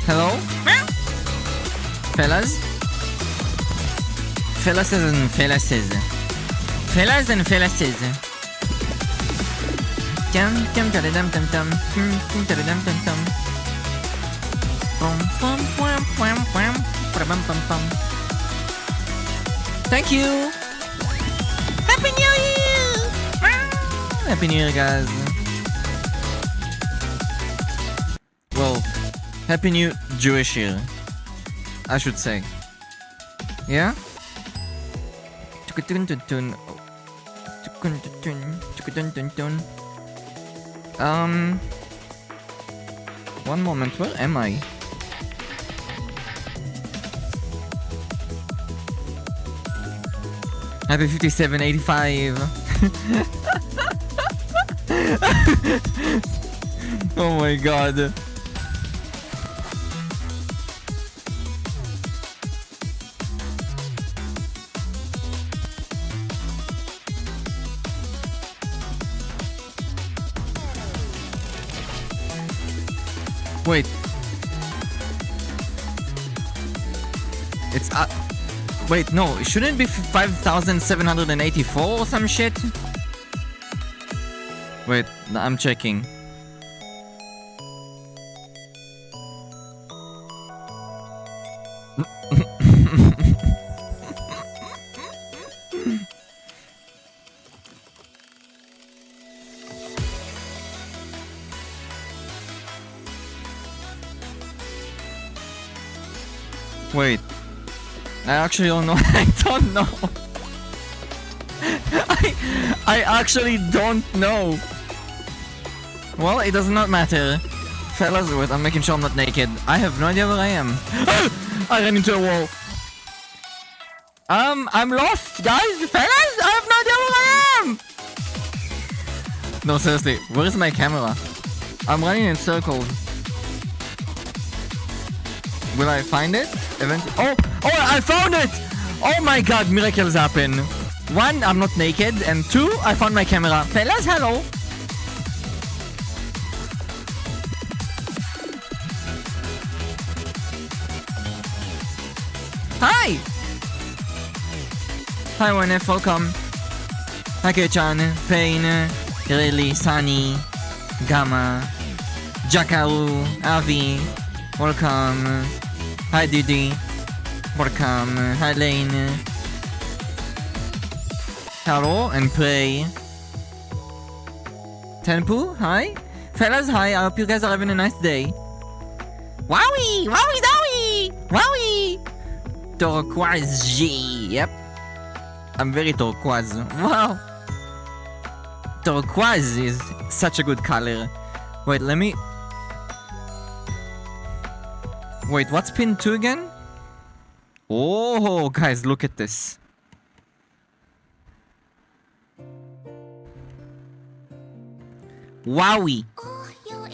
Hello? Fellas? Fellas and fellases. Fellas and fellases. Dum dum dum dum dum dum dum dum dum dum dum. Bum bum bum bum bum bum bum bum. Thank you. Happy New Year! Happy New Year, guys. Well, Happy New Jewish Year, I should say. Yeah? One moment, where am I? Happy 5785. Oh my god. Wait. It's wait, no, it shouldn't be 5,784 or some shit? Wait, I'm checking. Wait, I actually don't know. I don't know. I actually don't know. Well, it does not matter. Fellas, wait, I'm making sure I'm not naked. I have no idea where I am. I ran into a wall. I'm lost, guys. Fellas, I have no idea where I am. No, seriously, where is my camera? I'm running in circles. Will I find it? Eventually. Oh, I found it! Oh my god, miracles happen. One, I'm not naked, and two, I found my camera. Fellas, hello. Hi! Hi, Wenef, welcome. Hi, Kechan, Pain, Really, Sunny, Gamma, Jakaru, Avi, welcome. Hi, Didi. Welcome. Hi, Lane. Hello and pray. Tenpu, hi. Fellas, hi. I hope you guys are having a nice day. Wowie! Wowie zowie! Wowie! Turquoise G. Yep. I'm very turquoise. Wow. Turquoise is such a good color. Wait, let me... Wait, what's pin 2 again? Oh, guys, look at this. Wowie.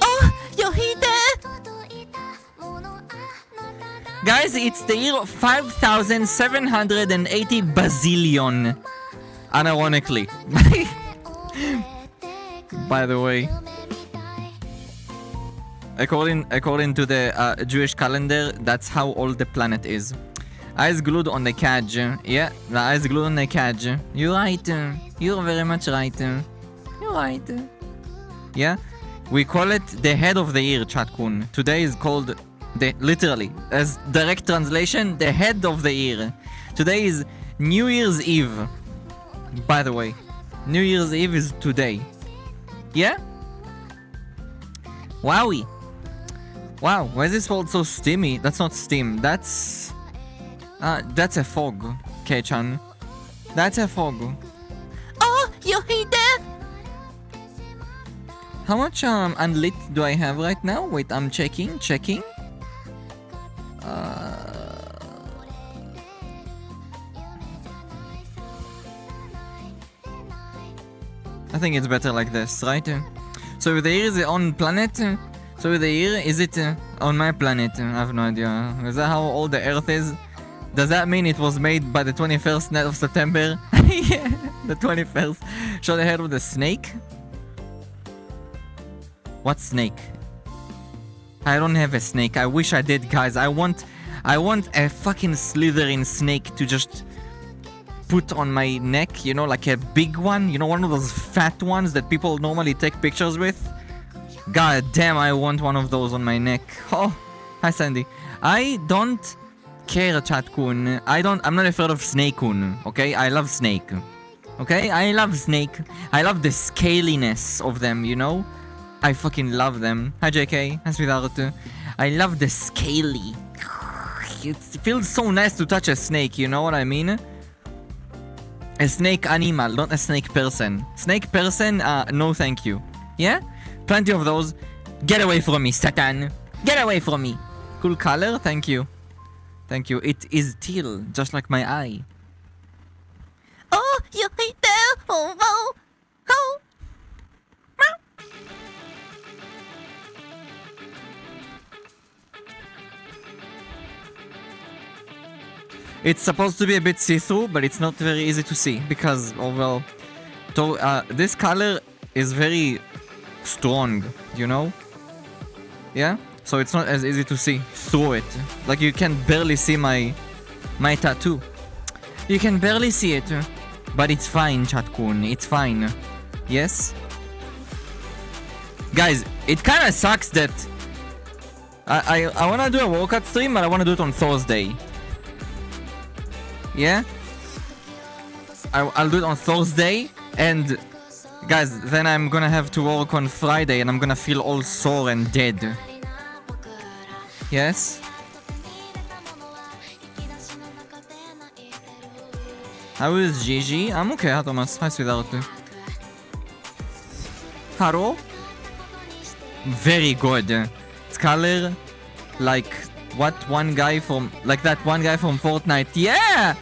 Oh, you're here. Guys, it's the year 5,780 bazillion. Unironically. By the way. According to the Jewish calendar, that's how old the planet is. Eyes glued on the cage. Yeah, the eyes glued on the cage. You're right. You're very much right. You're right. Yeah, we call it the head of the year, Chatkun. Today is called literally, as direct translation, the head of the year. Today is New Year's Eve. By the way, New Year's Eve is today. Yeah? Wowie. Wow, why is this world so steamy? That's not steam, that's a fog, K-chan. That's a fog. Oh, you hate that? How much unlit do I have right now? Wait, I'm checking. I think it's better like this, right? So the year is on planet. So the year, is it on my planet? I have no idea. Is that how old the Earth is? Does that mean it was made by the 21st night of September? Yeah, the 21st. Show the head of the snake. What snake? I don't have a snake. I wish I did, guys. I want a fucking Slytherin snake to just put on my neck, you know, like a big one, you know, one of those fat ones that people normally take pictures with. God damn, I want one of those on my neck. Oh, hi Sandy. I don't care, Chat-kun. I'm not afraid of Snake-kun, okay? I love Snake. Okay? I love Snake. I love the scaliness of them, you know? I fucking love them. Hi JK, hi sweetheart. I love the scaly. It feels so nice to touch a snake, you know what I mean? A snake animal, not a snake person. Snake person, no thank you. Yeah? Plenty of those. Get away from me, Satan. Get away from me. Cool color, thank you. Thank you. It is teal, just like my eye. Oh, you hate that. Oh, oh, oh. It's supposed to be a bit see-through, but it's not very easy to see because, oh well, this color is very strong, you know? Yeah? So it's not as easy to see through it. Like you can barely see my tattoo. You can barely see it, but it's fine, Chat-kun. It's fine. Yes? Guys, it kind of sucks that I want to do a workout stream, but I want to do it on Thursday. Yeah? I'll do it on Thursday, and guys, then I'm gonna have to work on Friday, and I'm gonna feel all sore and dead. Yes? How is Gigi? I'm okay, hi Thomas. Hi sweetheart. Haro? Very good. It's color like what one guy from, like that one guy from Fortnite. Yeah!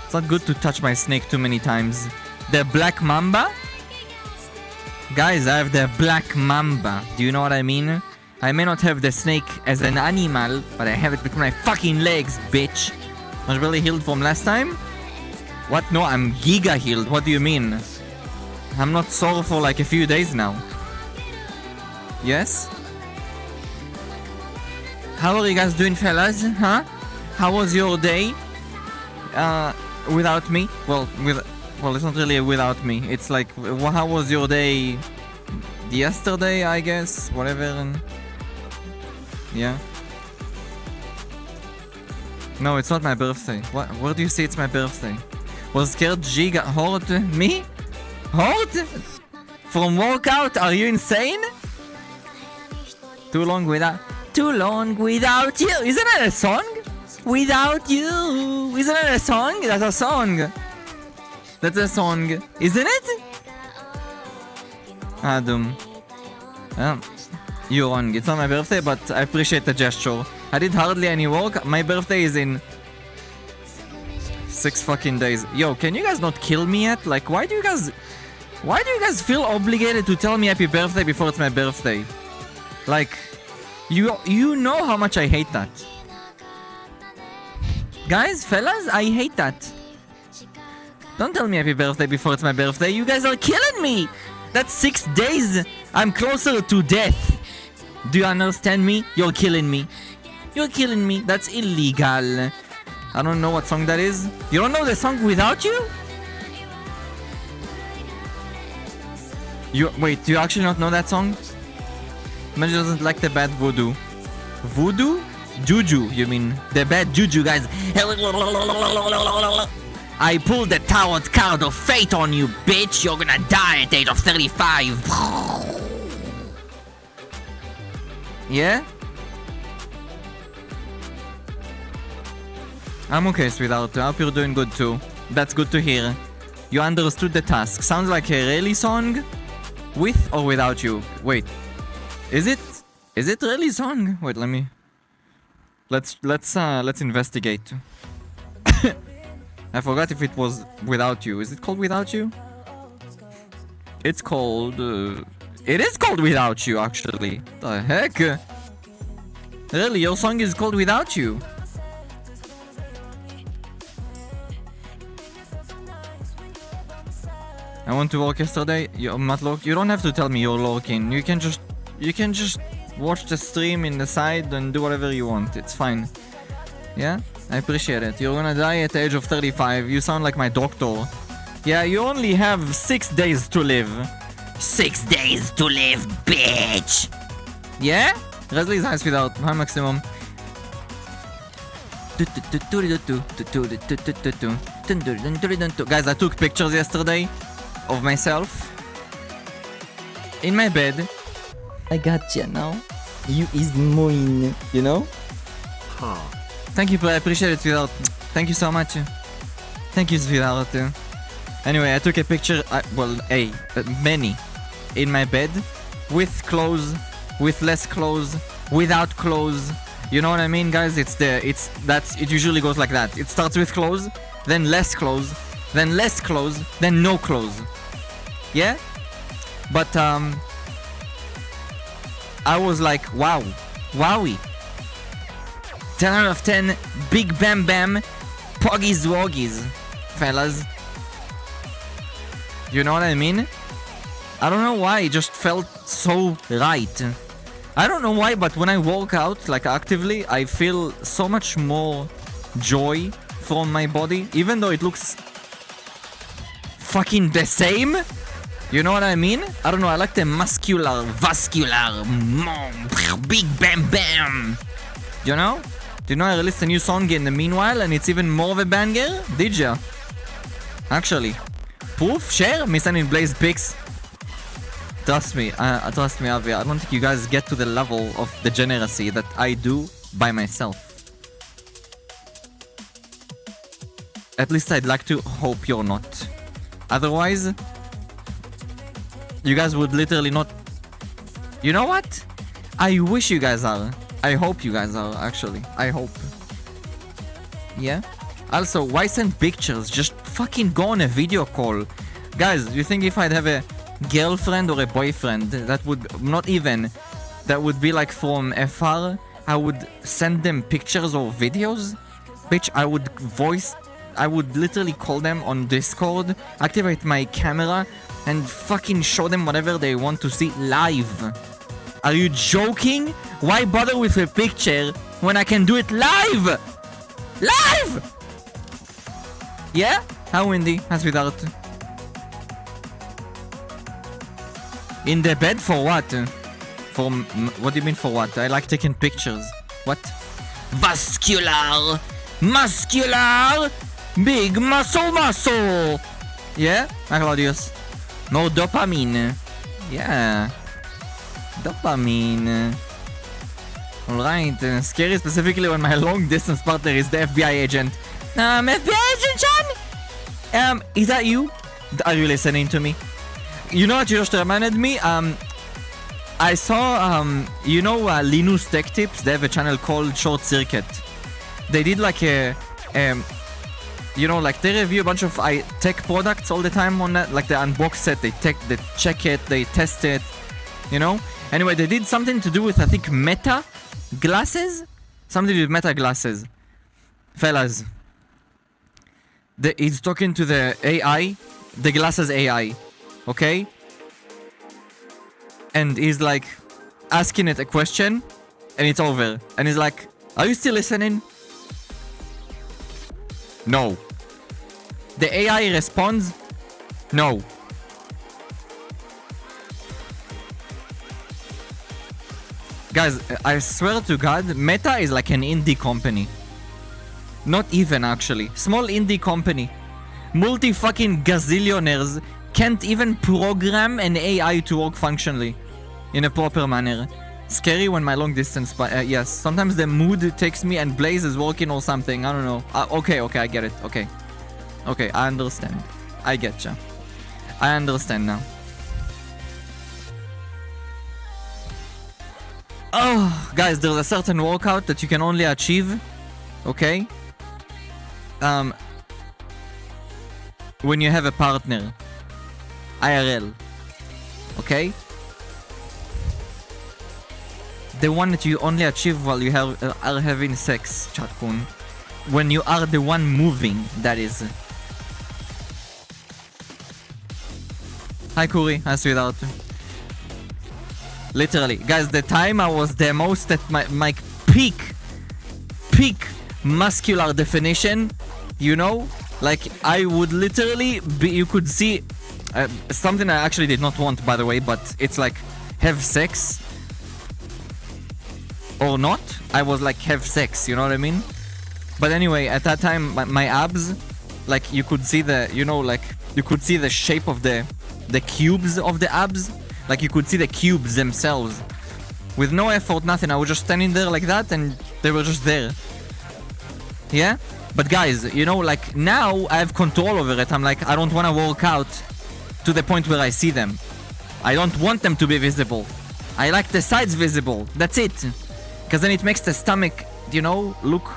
It's not good to touch my snake too many times. The Black Mamba? Guys, I have the Black Mamba. Do you know what I mean? I may not have the snake as an animal, but I have it between my fucking legs, bitch. Was really healed from last time? What? No, I'm giga healed. What do you mean? I'm not sore for like a few days now. Yes? How are you guys doing, fellas? Huh? How was your day? Without me? Well, it's not really without me. It's like, how was your day yesterday, I guess? Whatever. Yeah. No, it's not my birthday. What? Where do you say it's my birthday? Was scared G got hurt? Me? Hurt? From workout? Are you insane? Too long without you. Isn't that a song? Without you. Isn't that a song? That's a song. That's a song. Isn't it? Adam. You're wrong. It's not my birthday, but I appreciate the gesture. I did hardly any work. My birthday is in 6 fucking days. Yo, can you guys not kill me yet? Like, why do you guys feel obligated to tell me happy birthday before it's my birthday? Like, you know how much I hate that. Guys, fellas, I hate that. Don't tell me happy birthday before it's my birthday. You guys are killing me. That's 6 days. I'm closer to death. Do you understand me? You're killing me. You're killing me. That's illegal. I don't know what song that is. You don't know the song Without You? Wait, do you actually not know that song? Benji doesn't like the bad voodoo. Voodoo? Juju, you mean. The bad juju, guys. I pulled the tarot card of fate on you, bitch. You're gonna die at the age of 35. Yeah? I'm okay, sweetheart. I hope you're doing good too. That's good to hear. You understood the task. Sounds like a really song? With or without you? Wait. Is it really song? Wait, let's investigate. I forgot if it was Without You. Is it called Without You? It's called it is called Without You, actually. The heck? Really, your song is called Without You? I went to work yesterday. You don't have to tell me you're lurking. You can just you can just watch the stream in the side and do whatever you want. It's fine. Yeah? I appreciate it. You're gonna die at the age of 35. You sound like my doctor. Yeah, you only have 6 days to live. 6 days to live, bitch! Yeah? Resley's high speed out. High maximum. Guys, I took pictures yesterday of myself in my bed. I got you now. You is mine, you know? Huh. Thank you, I appreciate it, sweetheart. Thank you so much. Thank you, sweetheart. Anyway, I took a picture, many, in my bed, with clothes, with less clothes, without clothes. You know what I mean, guys? It usually goes like that. It starts with clothes, then less clothes, then less clothes, then no clothes. Yeah? But, I was like, wow. Wowie. 10 out of 10, big bam bam, poggies woggies, fellas. You know what I mean? I don't know why, it just felt so right. I don't know why, but when I work out, like actively, I feel so much more joy from my body, even though it looks fucking the same. You know what I mean? I don't know, I like the muscular, vascular, big bam bam. You know? Do you know I released a new song in the meanwhile and it's even more of a banger? Did ya? Actually. Proof? Share? Me sending Blaze pics. Trust me, Avi. I don't think you guys get to the level of degeneracy that I do by myself. At least I'd like to hope you're not. Otherwise, you guys would literally not... You know what? I wish you guys are. I hope you guys are, actually. I hope. Yeah? Also, why send pictures? Just fucking go on a video call. Guys, you think if I'd have a girlfriend or a boyfriend, that would not even... That would be like from afar, I would send them pictures or videos? Bitch, I would literally call them on Discord, activate my camera, and fucking show them whatever they want to see live. Are you joking? Why bother with a picture when I can do it live? Live! Yeah? How windy? How's without? In the bed for what? What do you mean for what? I like taking pictures. What? Vascular! Muscular! Big muscle! Yeah? Claudius. No dopamine. Yeah. Dopamine. Alright. Scary specifically when my long distance partner is the FBI agent. FBI agent, John? Is that you? Are you listening to me? You know what you just reminded me? I saw, you know, Linus Tech Tips? They have a channel called Short Circuit. They did like a, you know, like they review a bunch of tech products all the time on that. Like they unbox it, they check it, they test it, you know? Anyway, they did something to do with, I think, Meta glasses? Something to do with Meta glasses. Fellas. He's talking to the AI, the glasses AI, okay? And he's like asking it a question, and it's over. And he's like, are you still listening? No. The AI responds, no. Guys, I swear to God, Meta is like an indie company. Not even, actually. Small indie company. Multi-fucking gazillionaires can't even program an AI to work functionally in a proper manner. Scary when my long distance, but yes. Sometimes the mood takes me and Blaze is working or something. I don't know. Okay, I get it. Okay, I understand. I getcha. I understand now. Oh, guys, there's a certain workout that you can only achieve, okay? When you have a partner. IRL. Okay? The one that you only achieve while you are having sex, Chatkun. When you are the one moving, that is. Hi, Kuri. Hi, sweetheart. Literally. Guys, the time I was the most at my peak muscular definition, you know? Like, I would literally be, you could see, something I actually did not want, by the way, but it's like, have sex or not. I was like, have sex, you know what I mean? But anyway, at that time, my abs, like, you could see the, you know, like, you could see the shape of the cubes of the abs. Like, you could see the cubes themselves. With no effort, nothing. I was just standing there like that, and they were just there. Yeah? But guys, you know, like, now I have control over it. I'm like, I don't want to work out to the point where I see them. I don't want them to be visible. I like the sides visible. That's it. Because then it makes the stomach, you know, look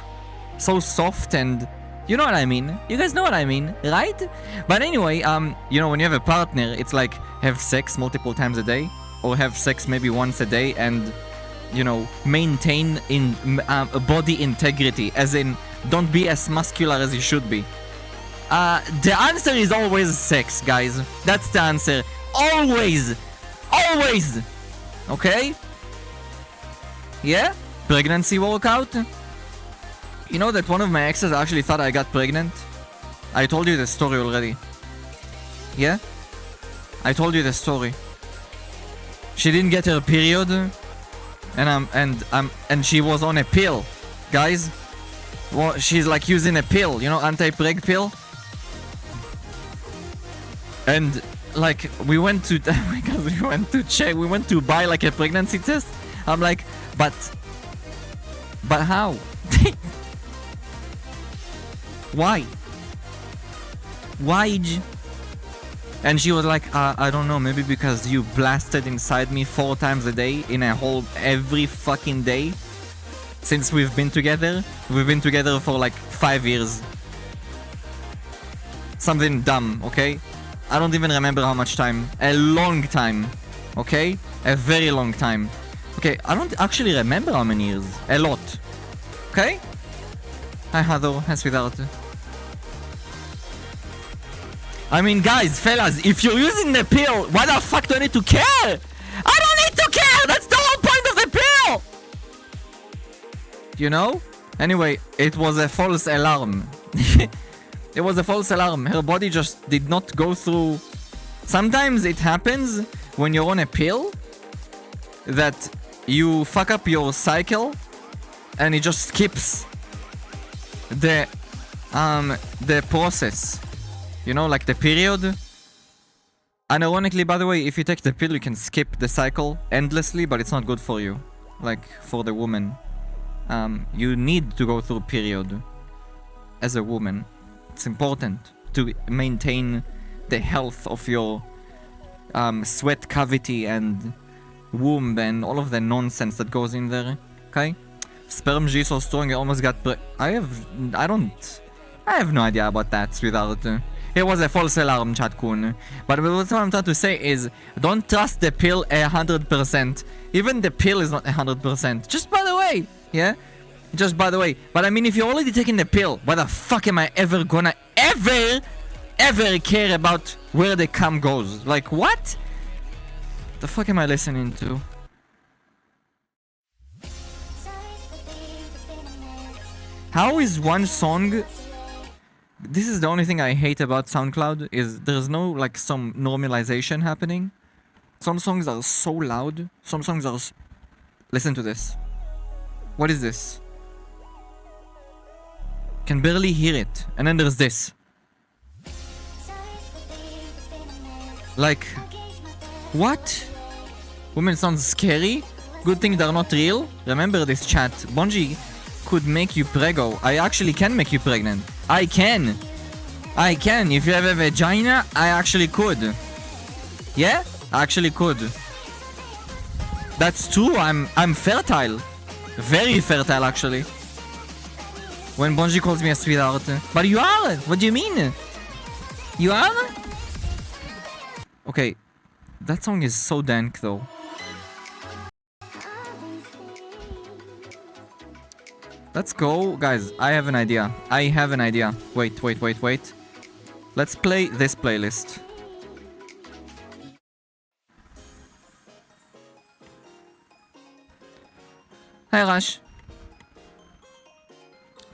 so soft and... You know what I mean? You guys know what I mean, right? But anyway, you know, when you have a partner, it's like have sex multiple times a day, or have sex maybe once a day, and, you know, maintain in body integrity, as in don't be as muscular as you should be. The answer is always sex, guys. That's the answer. Always, always. Okay? Yeah? Pregnancy workout. You know that one of my exes actually thought I got pregnant? I told you the story already. Yeah? I told you the story. She didn't get her period, and she was on a pill, guys. Well, she's like using a pill, you know, anti-preg pill. And like we went to because we went to check, we went to buy like a pregnancy test. I'm like, but how? Why? Why? And she was like, I don't know, maybe because you blasted inside me 4 times a day in a whole every fucking day since we've been together. We've been together for like 5 years. Something dumb, okay? I don't even remember how much time. A long time, okay? A very long time. Okay, I don't actually remember how many years. A lot. Okay? Hi, Heather. Hi, sweetheart. I mean, guys, fellas, if you're using the pill, why the fuck do I need to care? I don't need to care! That's the whole point of the pill! You know? Anyway, it was a false alarm. It was a false alarm. Her body just did not go through... Sometimes it happens when you're on a pill that you fuck up your cycle and it just skips the process. You know, like the period. And ironically, by the way, if you take the pill, you can skip the cycle endlessly, but it's not good for you. Like, for the woman. You need to go through period as a woman. It's important to maintain the health of your sweat cavity and womb and all of the nonsense that goes in there. Okay? Sperm G so strong I almost got I have no idea about that, sweetheart. It was a false alarm, chat kun. But what I'm trying to say is, don't trust the pill 100%. Even the pill is not 100%. Just by the way, yeah? Just by the way. But I mean, if you're already taking the pill, why the fuck am I ever gonna ever care about where the cum goes? Like, what? The fuck am I listening to? How is one song... This is the only thing I hate about SoundCloud, is there's no, like, some normalization happening. Some songs are so loud. Some songs are... Listen to this. What is this? Can barely hear it. And then there's this. Like... What? Women sounds scary? Good thing they're not real? Remember this, chat. Benjy could make you prego. I actually can make you pregnant. I can. If you have a vagina, I actually could. Yeah? I actually could. That's true. I'm fertile. Very fertile, actually. When Benjy calls me a sweetheart. But you are. What do you mean? You are? Okay. That song is so dank, though. Let's go. Guys, I have an idea. Wait. Let's play this playlist. Hi, Rush.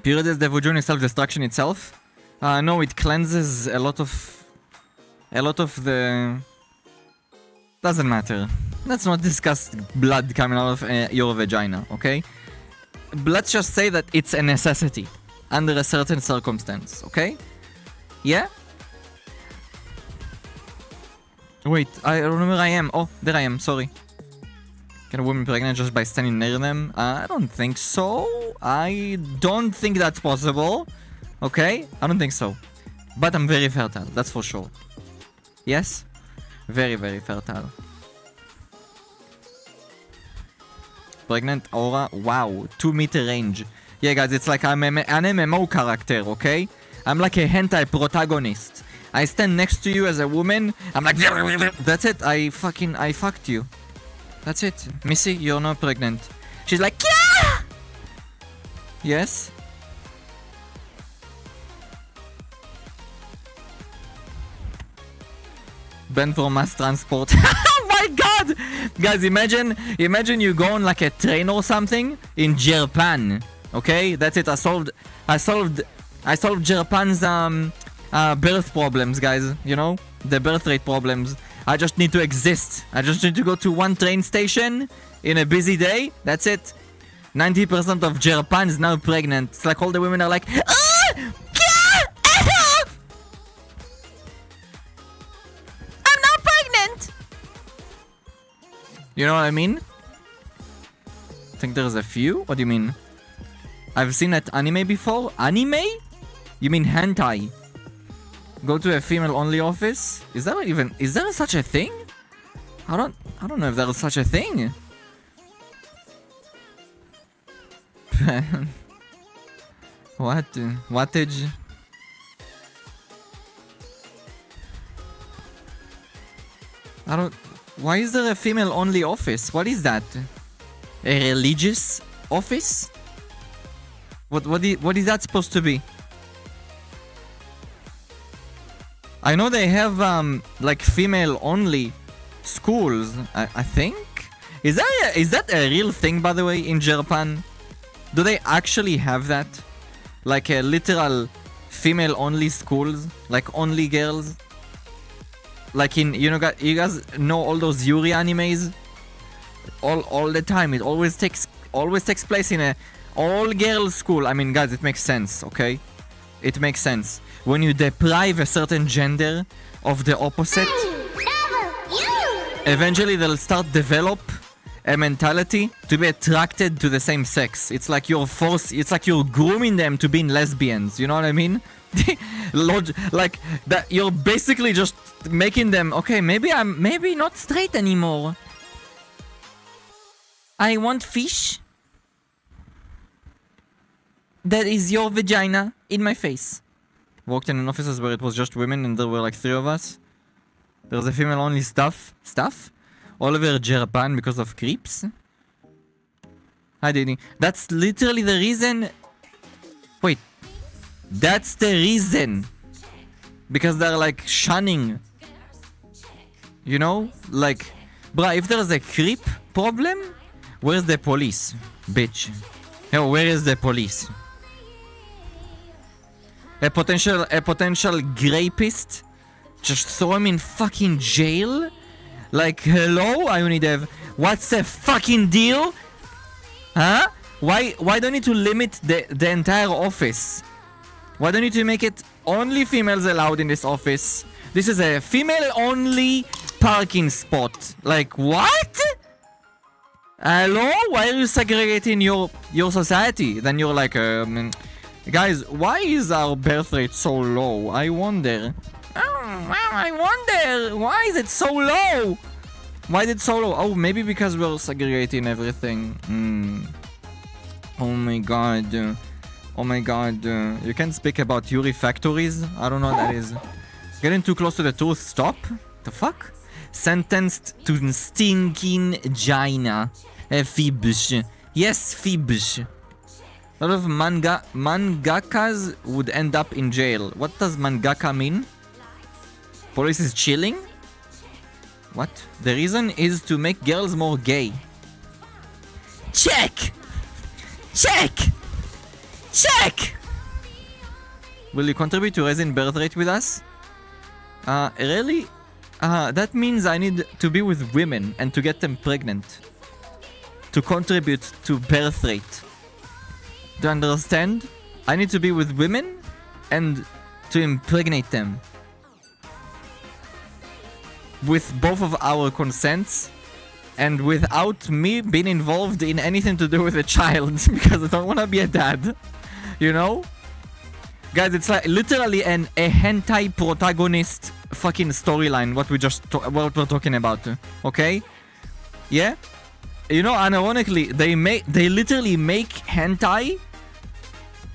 Period is the vagina self-destruction itself? No, it cleanses a lot of the... Doesn't matter. Let's not discuss blood coming out of your vagina, okay? Let's just say that it's a necessity under a certain circumstance, okay? Yeah? Wait, I don't know where I am. Oh, there I am, sorry. Can a woman be pregnant just by standing near them? I don't think so. I don't think that's possible. Okay? I don't think so. But I'm very fertile, that's for sure. Yes? Very, very fertile. Pregnant aura. Wow. 2-meter range. Yeah, guys, it's like I'm an MMO character, okay? I'm like a hentai protagonist. I stand next to you as a woman. I'm like... That's it. I fucked you. That's it. Missy, you're not pregnant. She's like... Yeah! Yes? Ben for mass transport. Oh my god! Guys, imagine you go on like a train or something in Japan. Okay? That's it. I solved Japan's birth problems, guys. You know? The birth rate problems. I just need to exist. I just need to go to one train station in a busy day. That's it. 90% of Japan is now pregnant. It's like all the women are like, ah! I'm not pregnant! You know what I mean? I think there's a few? What do you mean? I've seen that anime before. Anime? You mean hentai? Go to a female-only office? Is there such a thing? I don't know if there is such a thing. What? Wattage? Why is there a female-only office? What is that? A religious office? What is that supposed to be? I know they have like female-only schools. I think. Is that a real thing, by the way, in Japan? Do they actually have that? Like a literal female-only schools, like only girls? Like in you guys know all those Yuri animes? All the time. It always takes place in a all-girls school. I mean, guys, it makes sense, okay? It makes sense. When you deprive a certain gender of the opposite, eventually they'll start develop a mentality to be attracted to the same sex. It's like you're grooming them to being lesbians. You know what I mean? Like that, you're basically just making them, okay, maybe I'm not straight anymore. I want fish. That is your vagina in my face. Walked in an office where it was just women and there were like 3 of us. There's a female-only stuff all over Japan because of creeps. Hi, dating. That's literally the reason. Wait, that's the reason. Because they're like shunning. You know, like, bruh, if there's a creep problem, where's the police, bitch? Yo, where is the police? A potential rapist? Just throw him in fucking jail? Like, hello, Ionidev? What's the fucking deal? Huh? Why don't you need to limit the entire office? Why don't you need to make it only females allowed in this office? This is a female-only parking spot. Like, what? Hello? Why are you segregating your society? Then you're like, guys, why is our birth rate so low? I wonder. I wonder. Why is it so low? Why is it so low? Oh, maybe because we're segregating everything. Oh my god. Oh my god. You can't speak about Yuri factories? I don't know what that is. Getting too close to the truth. Stop. The fuck? Sentenced to stinking vagina. Fibish. Yes, fibish. A lot of mangakas would end up in jail. What does mangaka mean? Police is chilling? What? The reason is to make girls more gay. Check! Check! Check! Will you contribute to raising birth rate with us? Really? That means I need to be with women and to get them pregnant. To contribute to birth rate. Do you understand? I need to be with women and to impregnate them. With both of our consents and without me being involved in anything to do with a child because I don't want to be a dad. You know? Guys, it's like literally a hentai protagonist fucking storyline what what we're talking about, okay? Yeah? You know, unironically, they literally make hentai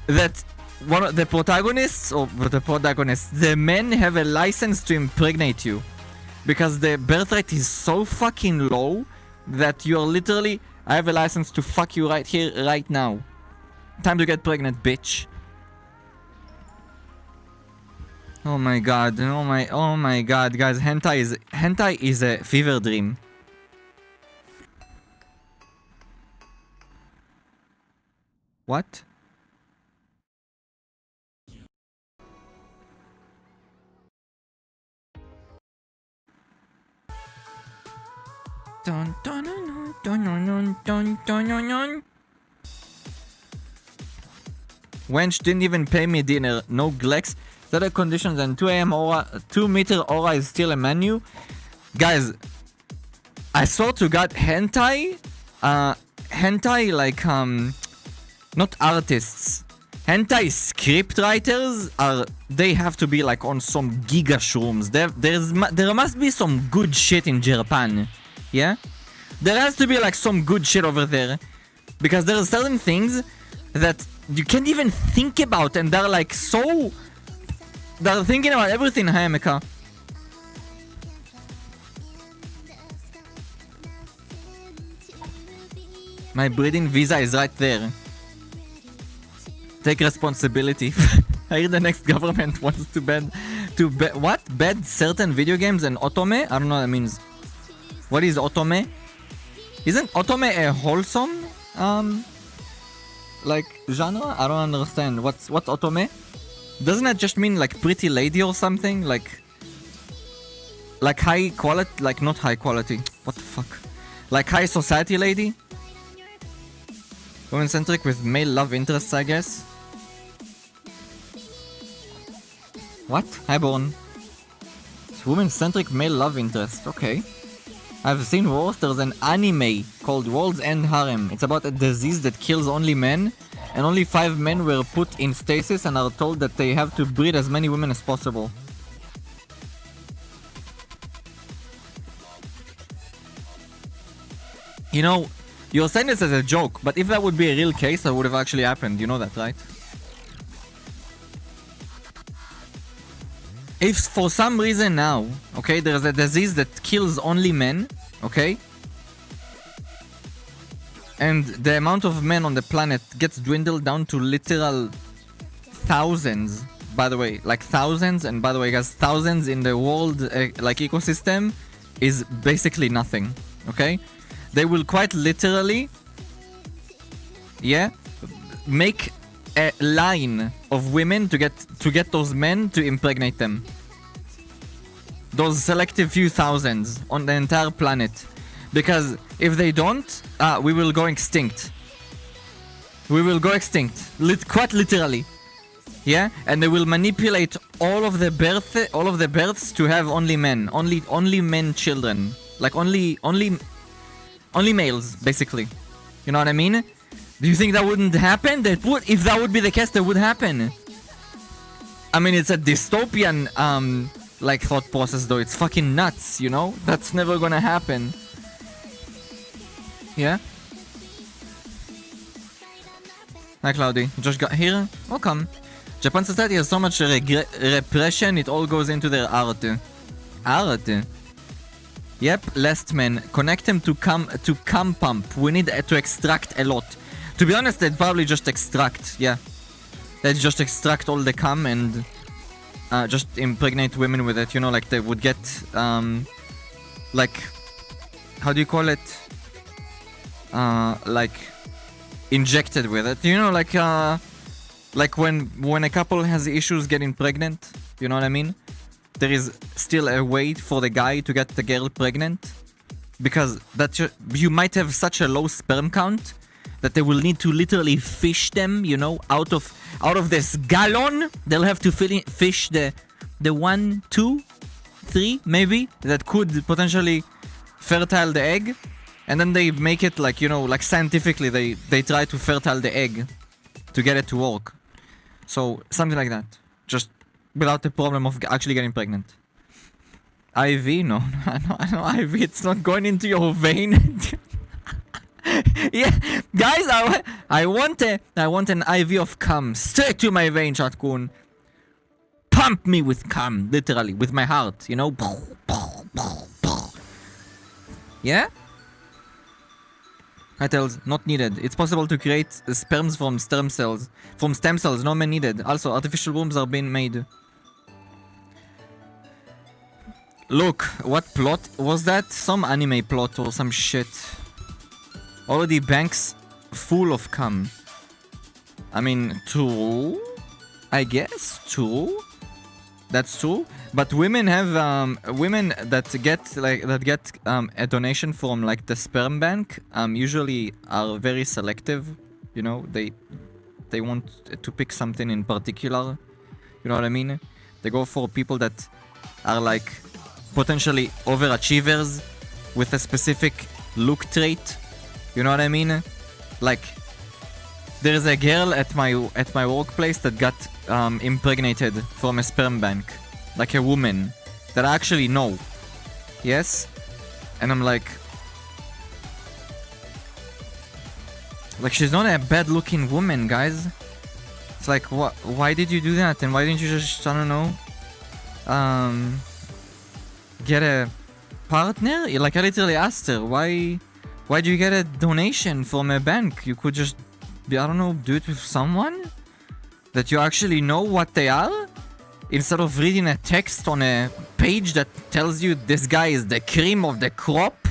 that one of the protagonists the men have a license to impregnate you because the birth rate is so fucking low that you're literally, I have a license to fuck you right here, right now. Time to get pregnant, bitch. Oh my god, oh my god, guys, hentai is a fever dream. What? Dun, dun, dun, dun, dun, dun, dun, dun, dun. Wench didn't even pay me dinner, no Glex. Other conditions and 2 AM aura, 2 meter aura is still a menu. Guys, I swear to god, hentai like not artists. Hentai script writers they have to be like on some giga shrooms. There must be some good shit in Japan. Yeah? There has to be like some good shit over there. Because there are certain things that you can't even think about and they're like so... They're thinking about everything, hi Emeka. My breeding visa is right there. Take responsibility. I hear the next government wants to ban certain video games and otome? I don't know what that means. What is otome? Isn't otome a wholesome like genre? I don't understand. What's otome? Doesn't that just mean like pretty lady or something? Like high quality, like not high quality. What the fuck? Like high society lady? Women centric with male love interests, I guess. What? Highborn. Women centric male love interest. Okay. I've seen worse. There's an anime called World's End Harem. It's about a disease that kills only men. And only 5 men were put in stasis and are told that they have to breed as many women as possible. You know, you're saying this as a joke, but if that would be a real case, that would have actually happened. You know that, right? If for some reason now, okay, there's a disease that kills only men, okay? And the amount of men on the planet gets dwindled down to literal thousands, by the way, like thousands, and by the way guys, thousands in the world like ecosystem is basically nothing, okay? They will quite literally, yeah, make a line of women to get those men to impregnate them. Those selective few thousands on the entire planet. Because if they don't, we will go extinct. We will go extinct, quite literally. Yeah, and they will manipulate all of the births to have only men, only men children, like only males, basically. You know what I mean? Do you think that wouldn't happen? That would, if that would be the case, that would happen. I mean, it's a dystopian like thought process, though. It's fucking nuts, you know? That's never gonna happen. Yeah? Hi Cloudy, just got here? Welcome. Japan society has so much repression, it all goes into their art. Art? Yep, last man. Connect them to cam pump. We need to extract a lot. To be honest, they'd probably just extract, yeah. They'd just extract all the cam and just impregnate women with it, you know, like they would get, like, how do you call it? Like, injected with it. You know, like when a couple has issues getting pregnant, you know what I mean? There is still a way for the guy to get the girl pregnant, because you might have such a low sperm count that they will need to literally fish them, you know, out of this gallon. They'll have to fish the 1, 2, 3 maybe that could potentially fertile the egg, and then they make it like, you know, like scientifically they try to fertile the egg to get it to work. So something like that, just without the problem of actually getting pregnant. IV? No, IV. It's not going into your vein. Yeah, guys, I want an IV of cum straight to my vein, Shatkun. Pump me with cum, literally, with my heart, you know? Yeah? Titles, not needed. It's possible to create sperms from stem cells. No man needed. Also, artificial wombs are being made. Look, what plot was that? Some anime plot or some shit. Already banks full of cum. I mean, true. I guess true. That's true. But women have women that get a donation from like the sperm bank usually are very selective. You know, they want to pick something in particular. You know what I mean? They go for people that are like potentially overachievers with a specific look trait. You know what I mean? Like, there's a girl at my workplace that got impregnated from a sperm bank, like a woman that I actually know. Yes, and I'm like she's not a bad-looking woman, guys. It's like, what? Why did you do that? And why didn't you just, I don't know, get a partner? Like, I literally asked her, why do you get a donation from a bank? You could just, I don't know, do it with someone that you actually know what they are, instead of reading a text on a page that tells you this guy is the cream of the crop.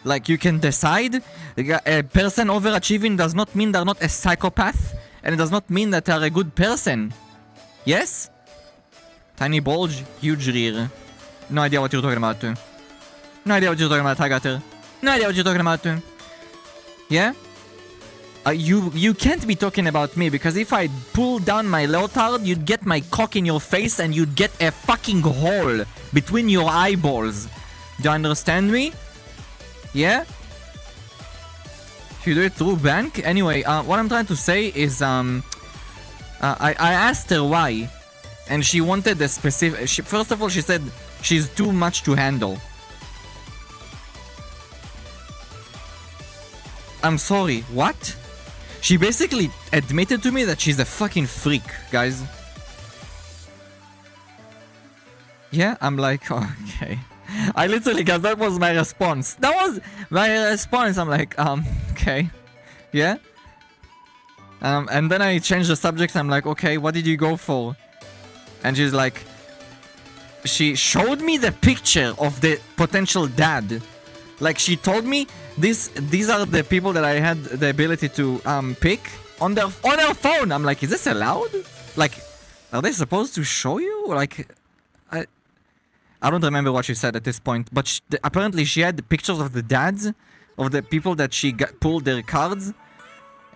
Like, you can decide. A person overachieving does not mean they're not a psychopath, and it does not mean that they're a good person. Yes? Tiny bulge, huge rear. No idea what you're talking about. No idea what you're talking about, Hagater. No idea what you're talking about. Yeah? You can't be talking about me, because if I pull down my leotard, you'd get my cock in your face and you'd get a fucking hole between your eyeballs. Do you understand me? Yeah? If you do it through bank? Anyway, what I'm trying to say is, I asked her why, and she wanted a specific... First of all, she said she's too much to handle. I'm sorry, what? She basically admitted to me that she's a fucking freak, guys. Yeah, I'm like, oh, okay. I literally, guys, that was my response. That was my response. I'm like, okay. Yeah? And then I changed the subject. I'm like, okay, what did you go for? And she's like, she showed me the picture of the potential dad. Like, she told me these are the people that I had the ability to pick on their phone. I'm like, is this allowed? Like, are they supposed to show you? Like, I don't remember what she said at this point, but apparently she had pictures of the dads of the people that she pulled their cards,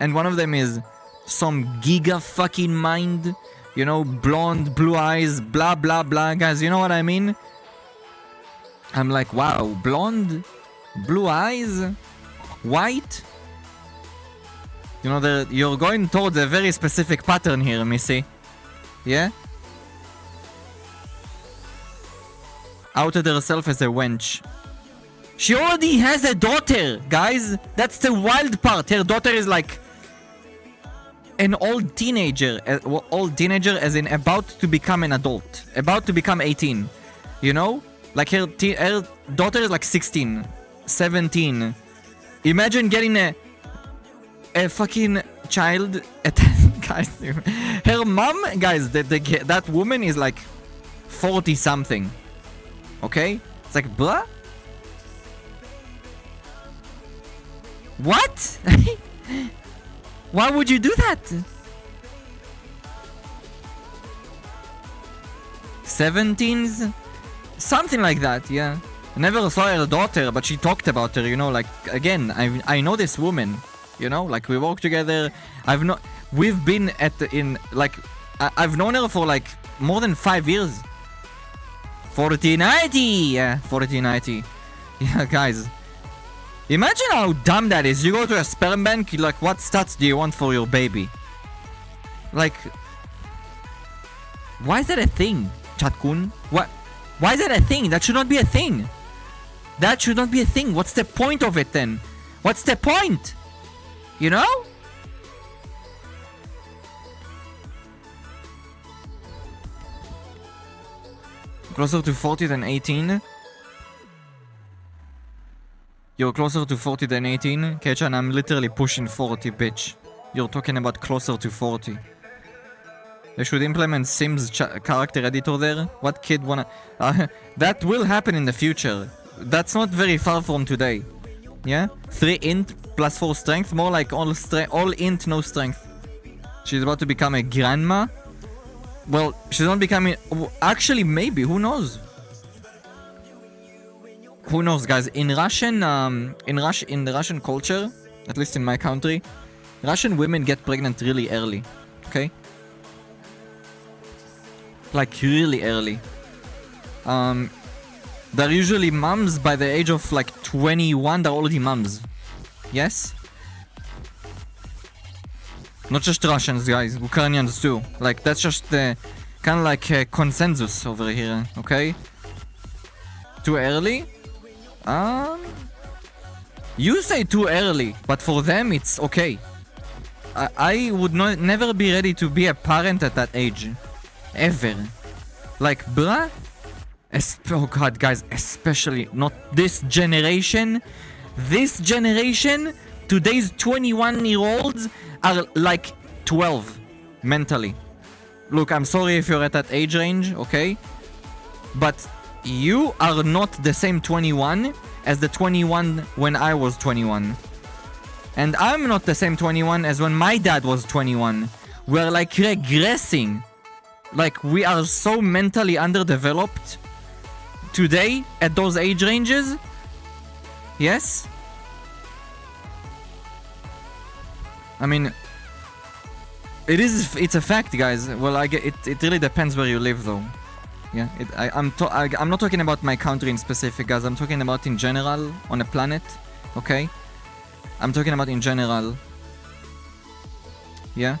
and one of them is some giga fucking mind, you know, blonde, blue eyes, blah blah blah, guys. You know what I mean? I'm like, wow, blonde, blue eyes, white. You know, you're going towards a very specific pattern here, Missy. Yeah? Outed herself as a wench. She already has a daughter, guys. That's the wild part. Her daughter is like an old teenager. Old teenager as in about to become an adult. About to become 18. You know? Like her daughter is like 16. 17. Imagine getting a fucking child. Guys, her mom, guys, that woman is like 40 something. Okay? It's like, bruh? What? Why would you do that? 17s? Something like that, yeah. Never saw her daughter, but she talked about her, you know, like, again, I know this woman, you know, like, we work together, we've been I've known her for, like, more than 5 years. 4090! Yeah, 4090. Yeah, guys. Imagine how dumb that is. You go to a sperm bank, you're like, what stats do you want for your baby? Like, why is that a thing, Chatkun? What? Why is that a thing? That should not be a thing. That should not be a thing. What's the point of it then? What's the point? You know? Closer to 40 than 18. You're closer to 40 than 18. Kechan, I'm literally pushing 40, bitch. You're talking about closer to 40. They should implement Sims character editor there. What kid wanna... that will happen in the future. That's not very far from today. Yeah? 3 int plus 4 strength. More like all int, no strength. She's about to become a grandma. Well, she's not becoming... Actually, maybe. Who knows? Who knows, guys? In the Russian culture, at least in my country, Russian women get pregnant really early. Okay? Like, really early. They're usually moms by the age of, like, 21. They're already moms. Yes? Not just Russians, guys. Ukrainians, too. Like, that's just the... kind of like a consensus over here. Okay? Too early? You say too early, but for them it's okay. I would never be ready to be a parent at that age. Ever. Like, bruh? Oh god, guys, especially not this generation. This generation, today's 21-year-olds are like 12 mentally. Look, I'm sorry if you're at that age range, okay? But you are not the same 21 as the 21 when I was 21. And I'm not the same 21 as when my dad was 21. We're like regressing. Like, we are so mentally underdeveloped today at those age ranges. Yes? I mean, it's a fact, guys. Well, it really depends where you live, though. Yeah, I'm not talking about my country in specific, guys. I'm talking about in general on a planet, okay? I'm talking about in general. Yeah?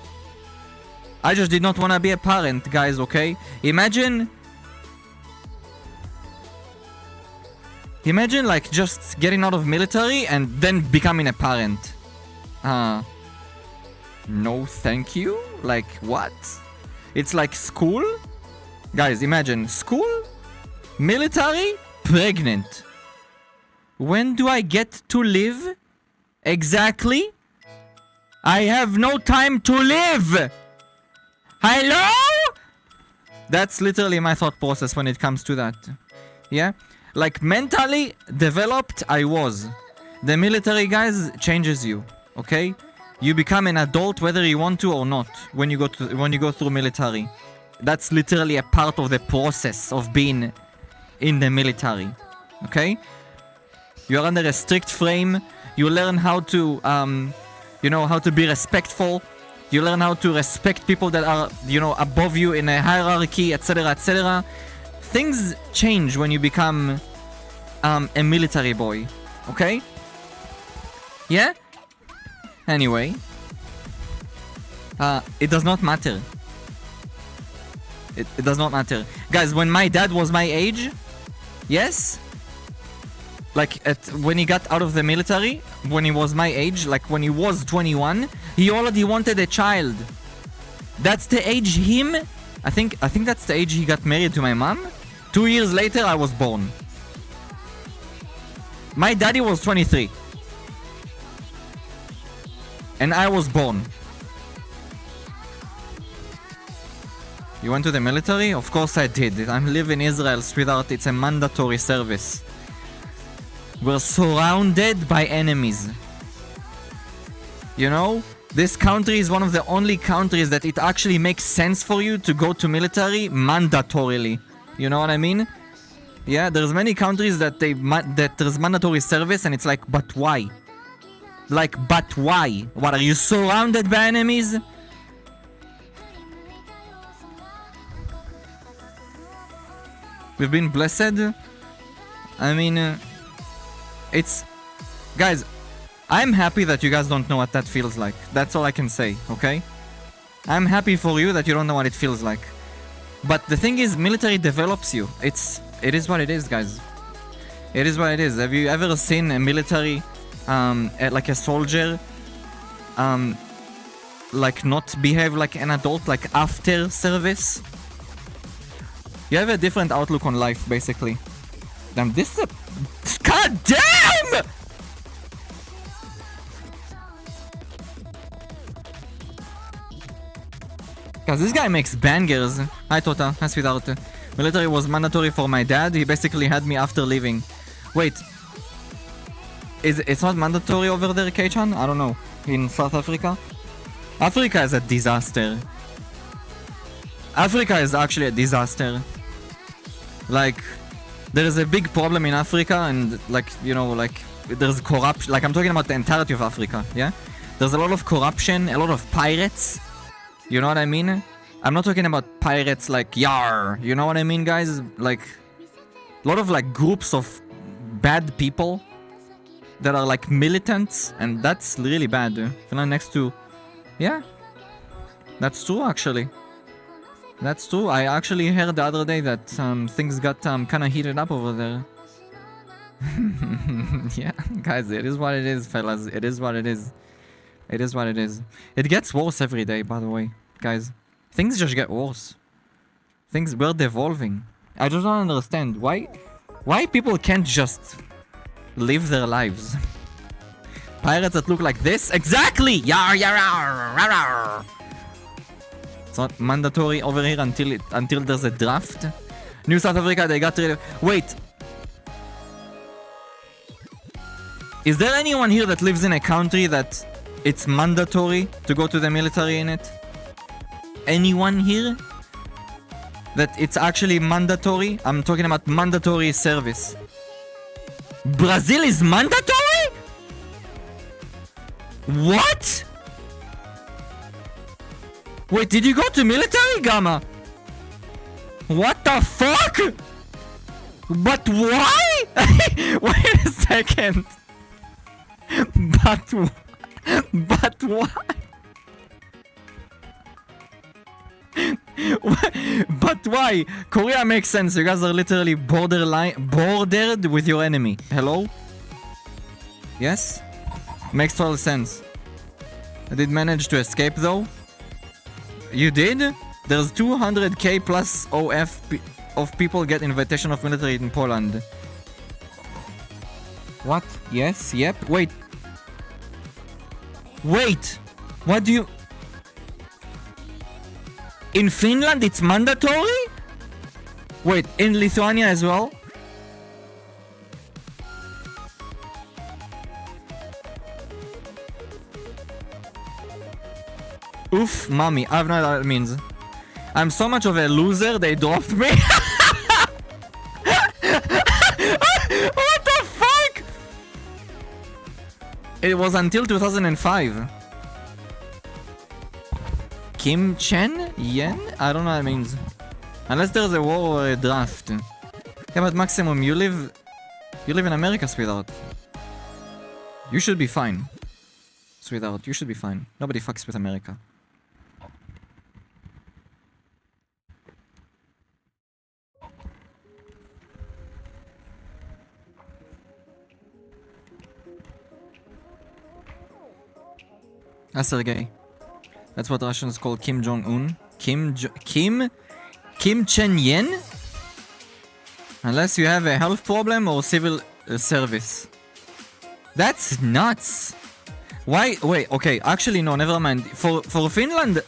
I just did not want to be a parent, guys, okay? Imagine, like, just getting out of military and then becoming a parent. No, thank you? Like, what? It's like school? Guys, imagine school, military, pregnant. When do I get to live? Exactly? I have no time to live! Hello? That's literally my thought process when it comes to that. Yeah? Like, mentally developed, I was. The military, guys, changes you. Okay? You become an adult whether you want to or not when you go through military. That's literally a part of the process of being in the military. Okay? You're under a strict frame. You learn how to, how to be respectful. You learn how to respect people that are, above you in a hierarchy, etc., etc. Things change when you become a military boy. Okay? Yeah? Anyway. It does not matter. It does not matter. Guys, when my dad was my age, yes? Like, when he got out of the military, when he was my age, like when he was 21, he already wanted a child. That's the age I think that's the age he got married to my mom. 2 years later, I was born. My daddy was 23. And I was born. You went to the military? Of course I did. I live in Israel, sweetheart. It's a mandatory service. We're surrounded by enemies. You know? This country is one of the only countries that it actually makes sense for you to go to military mandatorily. You know what I mean? Yeah, there's many countries that there's mandatory service and it's like, but why? Like, but why? What, are you surrounded by enemies? We've been blessed. I mean, it's... Guys, I'm happy that you guys don't know what that feels like. That's all I can say, okay? I'm happy for you that you don't know what it feels like. But the thing is, military develops you. It is what it is, guys. It is what it is. Have you ever seen a military, like a soldier, like not behave like an adult, like after service? You have a different outlook on life, basically. Damn, this is a... God damn! Cause this guy makes bangers. Hi Tota, hi sweetheart. Military was mandatory for my dad. He basically had me after leaving. Wait. It's not mandatory over there, K-chan? I don't know. In South Africa? Africa is a disaster. Africa is actually a disaster. Like, there is a big problem in Africa and like, you know, like, there's corruption. Like, I'm talking about the entirety of Africa, yeah? There's a lot of corruption, a lot of pirates. You know what I mean? I'm not talking about pirates like yar. You know what I mean, guys? Like, a lot of like groups of bad people that are like militants, and that's really bad. Finland next to... Yeah. That's true, actually. That's true. I actually heard the other day that things got kind of heated up over there. Yeah, guys, it is what it is, fellas. It is what it is. It is what it is. It gets worse every day, by the way, guys. Things just get worse. We're devolving. I just don't understand why people can't just live their lives. Pirates that look like this? Exactly! Yar yar yar yar. It's not mandatory over here until there's a draft. New South Africa, they got rid of... Wait. Is there anyone here that lives in a country that it's mandatory to go to the military in it? Anyone here? That it's actually mandatory? I'm talking about mandatory service. Brazil is mandatory? What? Wait, did you go to military, Gamma? What the fuck? But why? Wait a second. But why? But why? Korea makes sense. You guys are literally bordered with your enemy. Hello? Yes? Makes total sense. I did manage to escape though. You did? There's 200k plus of people get invitation of military in Poland. What? Yes? Yep. Wait. What do you... In Finland it's mandatory? Wait, in Lithuania as well? Oof, mommy, I have no idea what it means. I'm so much of a loser, they dropped me. What the fuck? It was until 2005. Kim Chen? Yen? I don't know what it means. Unless there's a war or a draft. Yeah, but maximum, you live in America, sweetheart. You should be fine. Sweetheart, you should be fine. Nobody fucks with America. Sergey. That's what Russians call Kim Jong-un. Kim Chen-yen? Unless you have a health problem or civil service. That's nuts. Why? Wait, okay. Actually, no, never mind. For Finland,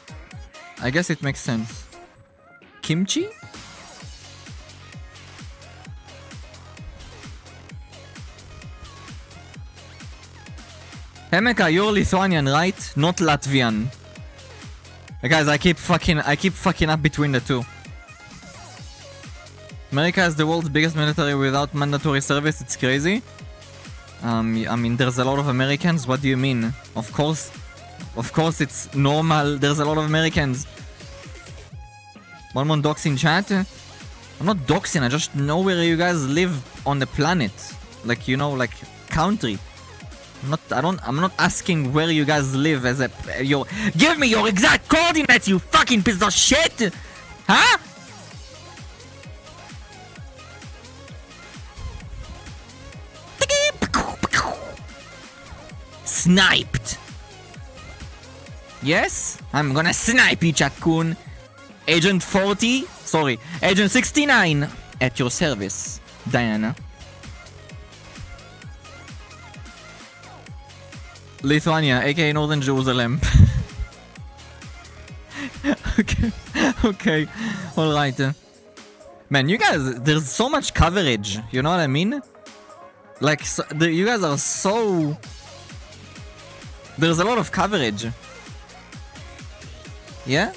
I guess it makes sense. Kimchi? Hemeka, you're Lithuanian, right? Not Latvian. Guys, I keep fucking up between the two. America is the world's biggest military without mandatory service. It's crazy. I mean, there's a lot of Americans. What do you mean? Of course it's normal. There's a lot of Americans. One more doxing chat. I'm not doxing. I just know where you guys live on the planet. Like, you know, like country. I'm not asking where you guys live as a give me your exact coordinates, you fucking piece of shit! Huh? Sniped. Yes? I'm gonna snipe you, Chat-kun. Agent 40, sorry, Agent 69 at your service, Diana. Lithuania, aka Northern Jerusalem. okay, alright. Man, you guys, there's so much coverage, you know what I mean? Like, you guys are so... There's a lot of coverage. Yeah?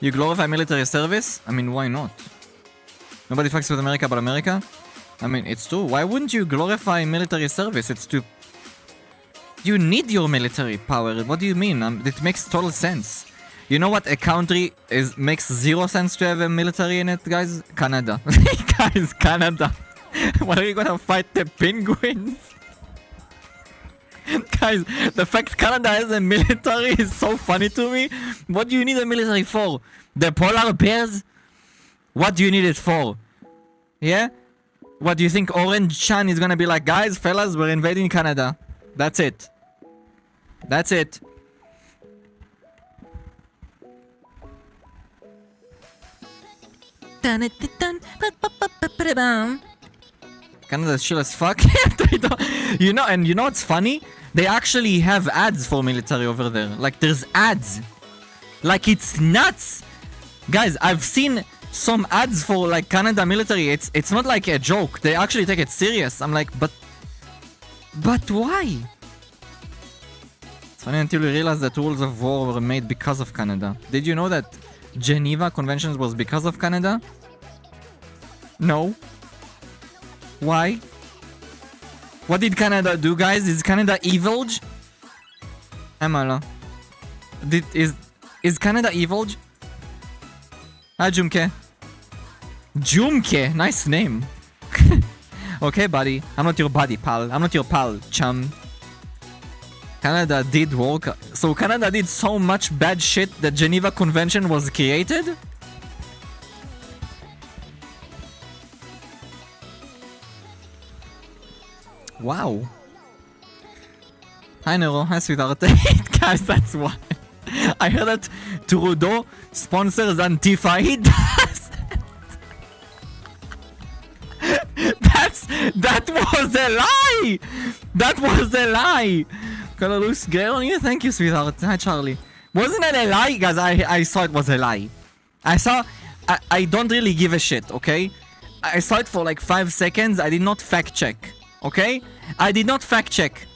You glorify military service? I mean, why not? Nobody fucks with America but America? I mean, it's true. Why wouldn't you glorify military service? It's too... You need your military power. What do you mean? It makes total sense. You know what a country makes 0 sense to have a military in it, guys? Canada. Guys, Canada. What are you gonna fight the penguins? Guys, the fact Canada has a military is so funny to me. What do you need a military for? The polar bears? What do you need it for? Yeah? What do you think Orange Chan is gonna be like? Guys, fellas, we're invading Canada. That's it. That's it. Canada's chill as fuck. You know, and you know what's funny? They actually have ads for military over there. Like, there's ads. Like, it's nuts. Guys, I've seen some ads for, like, Canada military. It's not like a joke. They actually take it serious. I'm like, but why? It's funny until you realize that rules of war were made because of Canada. Did you know that Geneva Conventions was because of Canada? No. Why? What did Canada do, guys? Is Canada evil? Amala. Is Canada evil? Ah, Jumke. Jumke! Nice name. Okay, buddy. I'm not your buddy, pal. I'm not your pal, chum. Canada did work. So Canada did so much bad shit that Geneva Convention was created? Wow. Hi Nero, hi sweetheart. Guys, that's why. I heard that Trudeau sponsors Antifa. He does. That was a lie. That was a lie. Color looks great on you. Thank you, sweetheart. Hi, Charlie. Wasn't that a lie, guys? I saw it was a lie. I don't really give a shit. Okay. I saw it for like 5 seconds. I did not fact check. Okay? I did not fact check.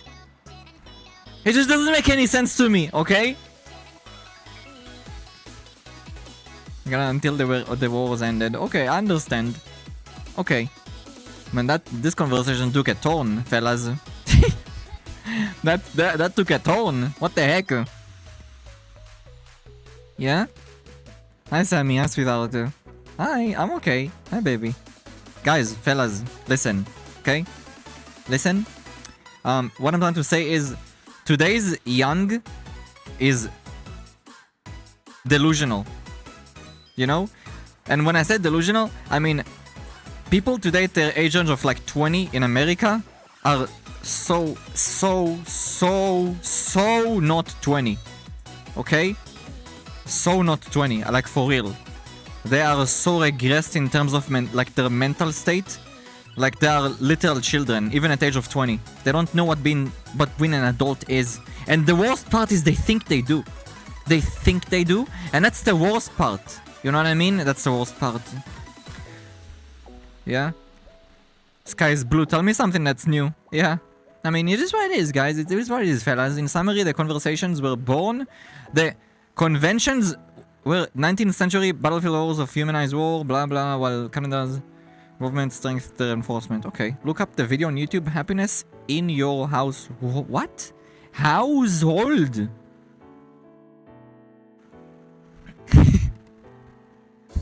It just doesn't make any sense to me, okay? Until the war was ended. Okay, I understand. Okay. Man, this conversation took a turn, fellas. that took a turn. What the heck? Yeah? Hi, Sammy. Hi, sweetheart. Hi, I'm okay. Hi, baby. Guys, fellas, listen. Okay? Listen, what I'm trying to say is today's young is delusional, you know? And when I say delusional, I mean people today at their age range of like 20 in America are so not 20, okay? So not 20, like for real. They are so regressed in terms of like their mental state. Like they are literal children, even at the age of 20. They don't know what being an adult is. And the worst part is they think they do. They think they do, and that's the worst part. You know what I mean? That's the worst part. Yeah? Sky is blue. Tell me something that's new. Yeah. I mean, it is what it is, guys. It is what it is, fellas. In summary, the conversations were born. The conventions were 19th century battlefield wars of humanized war, blah blah, while Canada's government strength their enforcement. Okay. Look up the video on YouTube. Happiness in your house. What? Household.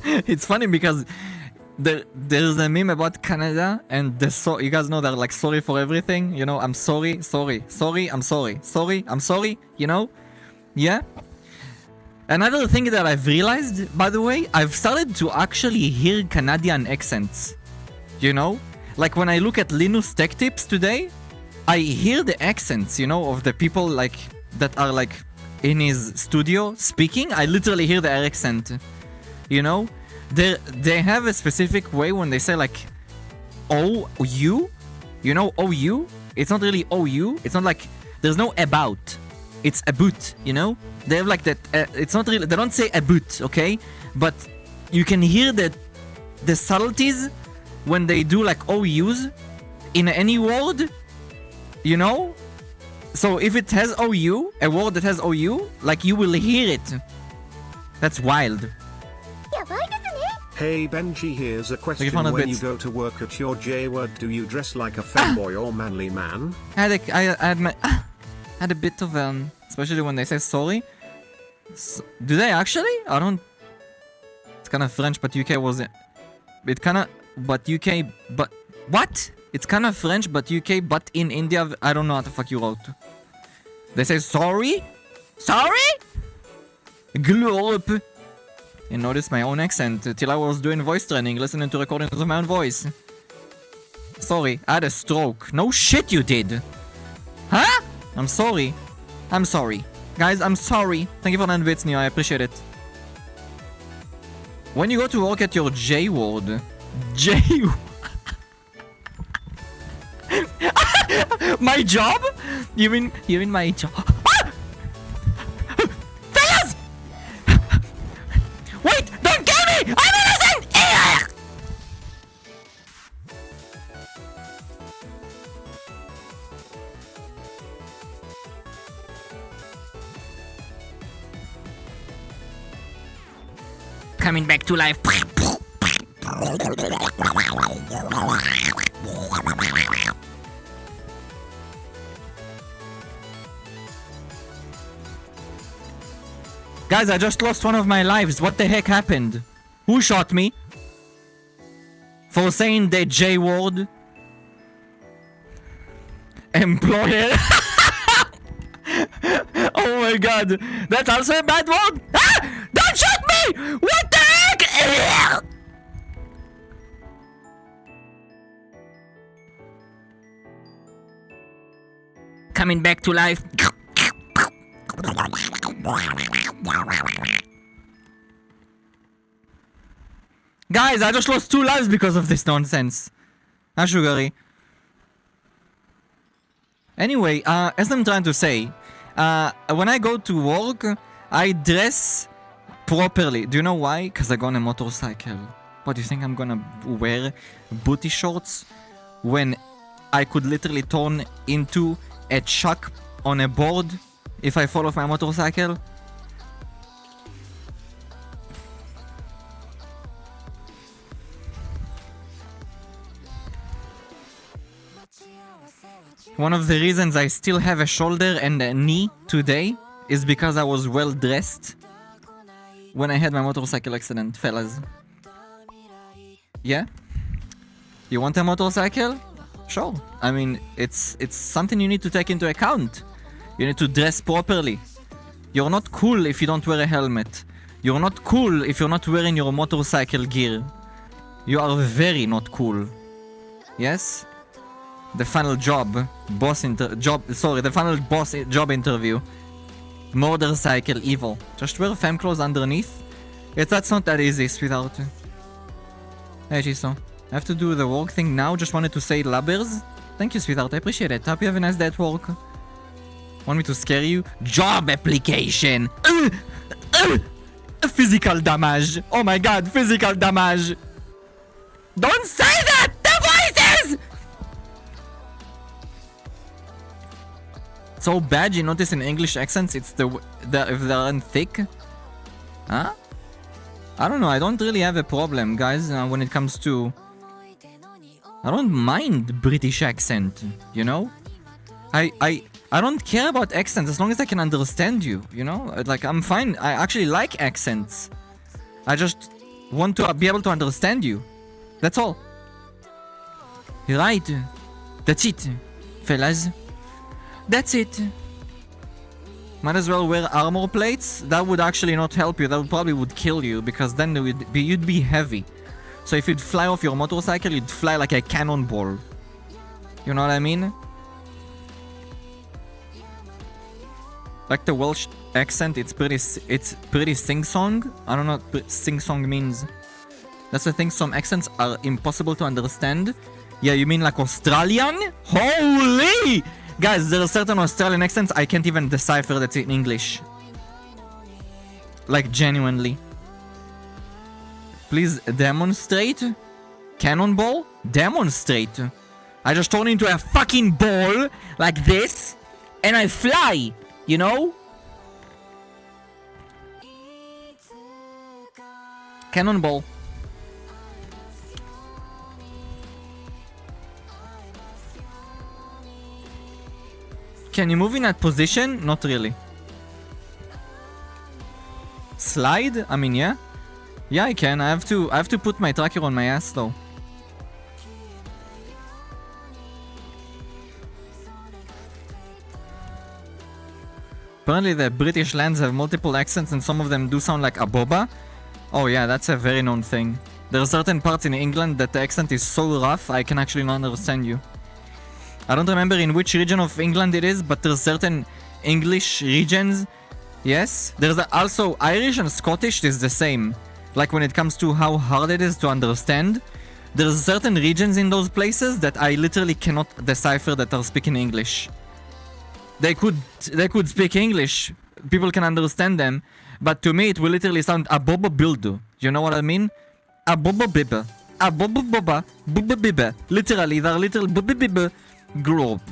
It's funny because there's a meme about Canada and you guys know they're like sorry for everything, you know, I'm sorry, I'm sorry, I'm sorry, you know? Yeah? Another thing that I've realized, by the way, I've started to actually hear Canadian accents, you know? Like when I look at Linus Tech Tips today, I hear the accents, you know, of the people like that are like in his studio speaking. I literally hear the accent. You know, they have a specific way when they say like OU, you know, OU. It's not really OU. It's not like there's no about. It's about, you know. They have like that. It's not really. They don't say about, okay? But you can hear the subtleties when they do like OUs in any word, you know. So if it has OU, a word that has OU, like you will hear it. That's wild. Hey Benji, here's a question. When you go to work at your J-word, do you dress like a femboy or manly man? I had a bit of especially when they say sorry. Do they actually? I don't. It's kind of French, but UK was it kind of, but UK, but what? It's kind of French, but UK, but in India, I don't know how the fuck you wrote. They say sorry, sorry. Glorp. You notice my own accent till I was doing voice training, listening to recordings of my own voice. Sorry, I had a stroke. No shit you did. Huh? I'm sorry. I'm sorry. Guys, I'm sorry. Thank you for 9 bits, Neo. I appreciate it. When you go to work at your J-word... My job? You mean my job? Fellas! Wait! Don't kill me! I'm innocent! Coming back to life. Guys, I just lost one of my lives. What the heck happened? Who shot me? For saying the J word? Employer? Oh my god. That's also a bad word? Ah! Don't shoot me! What the heck? Coming back to life. Guys, I just lost 2 lives because of this nonsense. Ah, sugary. Anyway, as I'm trying to say, when I go to work, I dress properly. Do you know why? Because I go on a motorcycle. What, do you think I'm gonna wear booty shorts when I could literally turn into a chuck on a board if I fall off my motorcycle? One of the reasons I still have a shoulder and a knee today is because I was well dressed when I had my motorcycle accident, fellas. Yeah? You want a motorcycle? Sure. I mean, it's something you need to take into account. You need to dress properly. You're not cool if you don't wear a helmet. You're not cool if you're not wearing your motorcycle gear. You are very not cool. Yes? The final job interview. Motorcycle evil. Just wear femme clothes underneath. That's not that easy, sweetheart. Hey, Chiso. I have to do the work thing now. Just wanted to say lubbers. Thank you, sweetheart. I appreciate it. Hope you have a nice day at work. Want me to scare you? Job application. Physical damage. Oh my god, physical damage. Don't say that! The voices! so bad you notice in English accents it's if they aren't thick? Huh? I don't know, I don't really have a problem, guys, when it comes to... I don't mind British accent, you know? I don't care about accents as long as I can understand you, you know? Like, I'm fine. I actually like accents. I just want to be able to understand you. That's all. Right. That's it, fellas. That's it. Might as well wear armor plates. That would actually not help you. That probably would kill you, because then you'd be heavy. So if you'd fly off your motorcycle, you'd fly like a cannonball. You know what I mean? Like the Welsh accent, it's pretty sing-song. I don't know what sing-song means. That's the thing, some accents are impossible to understand. Yeah, you mean like Australian? Holy! Guys, there are certain Australian accents I can't even decipher that's in English. Like, genuinely. Please demonstrate. Cannonball? Demonstrate. I just turn into a fucking ball like this and I fly, you know? Cannonball. Can you move in that position? Not really. Slide? I mean, yeah. Yeah, I can. I have to put my tracker on my ass though. Apparently the British lands have multiple accents and some of them do sound like aboba. Oh yeah, that's a very known thing. There are certain parts in England that the accent is so rough I can actually not understand you. I don't remember in which region of England it is, but there's certain English regions. Yes, there's also Irish and Scottish is the same. Like when it comes to how hard it is to understand, there's certain regions in those places that I literally cannot decipher that are speaking English. They could speak English, people can understand them, but to me it will literally sound aboba bildu. You know what I mean? Aboba bibba, aboba boba, bubba bibba. Literally, they're little bubba bibba globe.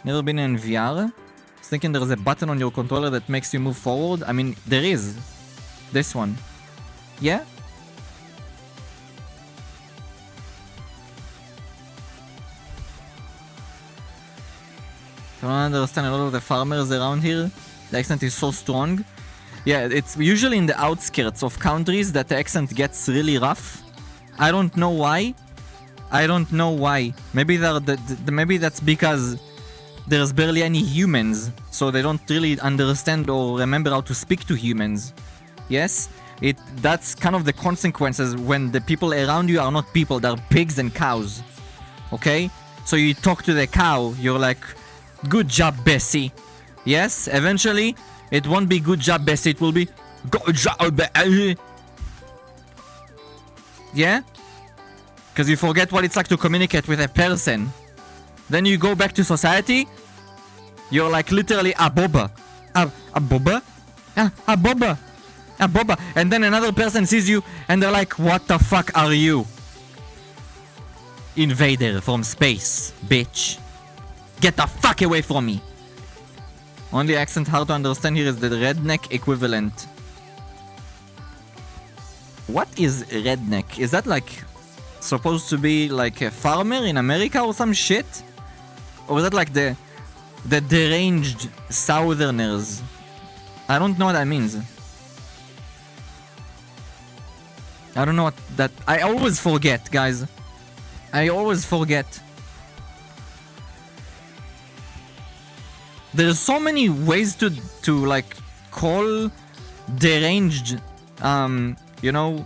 Never been in VR? I was thinking there's a button on your controller that makes you move forward. I mean, there is. This one. Yeah? I don't understand a lot of the farmers around here. The accent is so strong. Yeah, it's usually in the outskirts of countries that the accent gets really rough. I don't know why. I don't know why. Maybe maybe that's because there's barely any humans, so they don't really understand or remember how to speak to humans. Yes? That's kind of the consequences when the people around you are not people, they're pigs and cows. Okay? So you talk to the cow, you're like, good job, Bessie. Yes? Eventually, it won't be good job, Bessie, it will be good job, Bessie. Yeah? Because you forget what it's like to communicate with a person. Then you go back to society, you're like literally a boba. A boba? A boba. A boba. And then another person sees you and they're like, what the fuck are you? Invader from space, bitch. Get the fuck away from me. Only accent hard to understand here is the redneck equivalent. What is redneck? Is that like supposed to be like a farmer in America or some shit? Or is that like the deranged southerners? I don't know what that means. I don't know what that... I always forget, guys. I always forget. There's so many ways to like call deranged, you know,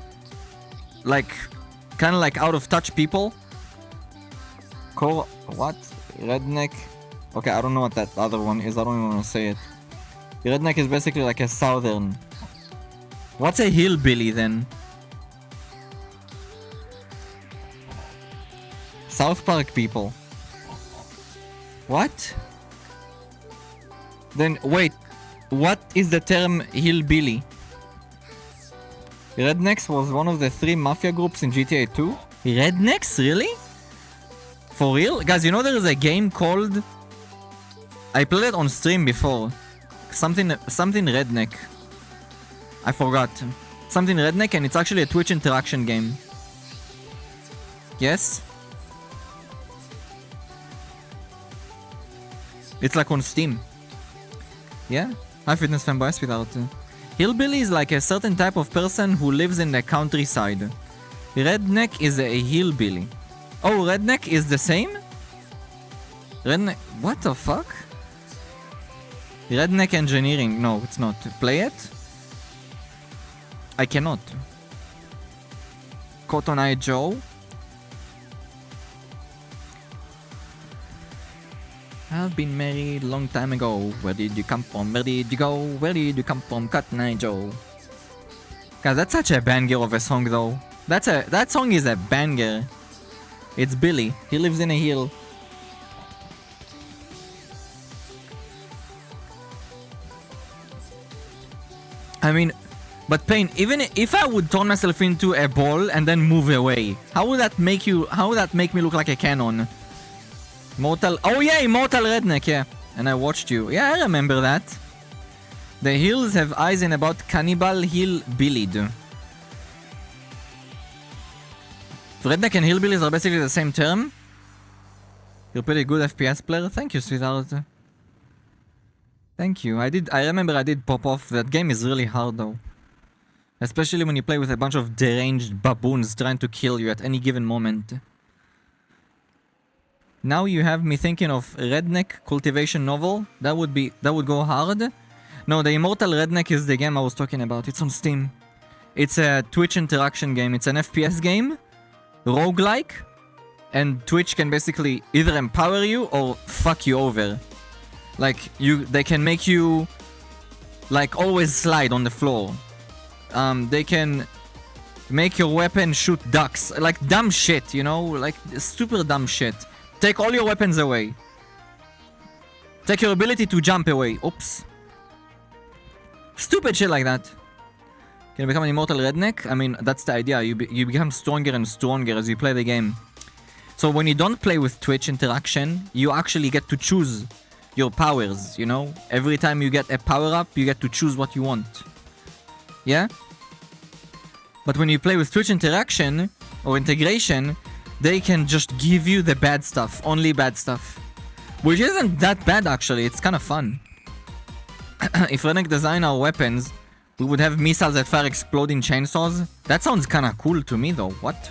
like kind of like out of touch people. Call what? Redneck? Okay, I don't know what that other one is. I don't even want to say it. Redneck is basically like a southern. What's a hillbilly then? South Park people. What? Then wait, what is the term hillbilly? Rednecks was one of the 3 mafia groups in GTA 2? Rednecks? Really? For real? Guys, you know there is a game called I played it on stream before. Something redneck. I forgot. Something redneck, and it's actually a Twitch interaction game. Yes? It's like on Steam. Yeah? Hi Fitness Fanboys without... Hillbilly is like a certain type of person who lives in the countryside. Redneck is a hillbilly. Oh, redneck is the same? Redneck... What the fuck? Redneck engineering. No, it's not. Play it? I cannot. Cotton Eye Joe. I've been married a long time ago. Where did you come from? Where did you go? Where did you come from? Cotton Eye Joe. Guys, that's such a banger of a song though. That song is a banger. It's Billy. He lives in a hill. I mean, but Pain, even if I would turn myself into a ball and then move away, how would that make me look like a cannon? Mortal... Oh yeah, Immortal Redneck, yeah. And I watched you. Yeah, I remember that. The hills have eyes in about Cannibal Hillbillied. Redneck and hillbillies are basically the same term. You're a pretty good FPS player. Thank you, sweetheart. Thank you. I remember I did pop off. That game is really hard though. Especially when you play with a bunch of deranged baboons trying to kill you at any given moment. Now you have me thinking of Redneck Cultivation Novel. That would go hard. No, the Immortal Redneck is the game I was talking about. It's on Steam. It's a Twitch interaction game. It's an FPS game. Roguelike. And Twitch can basically either empower you or fuck you over. Like, they can make you, like, always slide on the floor. They can make your weapon shoot ducks. Like, dumb shit, you know? Like, super dumb shit. Take all your weapons away. Take your ability to jump away. Oops. Stupid shit like that. Can you become an immortal redneck? I mean, that's the idea. You become stronger and stronger as you play the game. So when you don't play with Twitch interaction, you actually get to choose your powers, you know? Every time you get a power-up, you get to choose what you want. Yeah? But when you play with Twitch interaction or integration, they can just give you the bad stuff, only bad stuff. Which isn't that bad actually, it's kind of fun. If Redneck design our weapons, we would have missiles that fire exploding chainsaws. That sounds kind of cool to me though, what?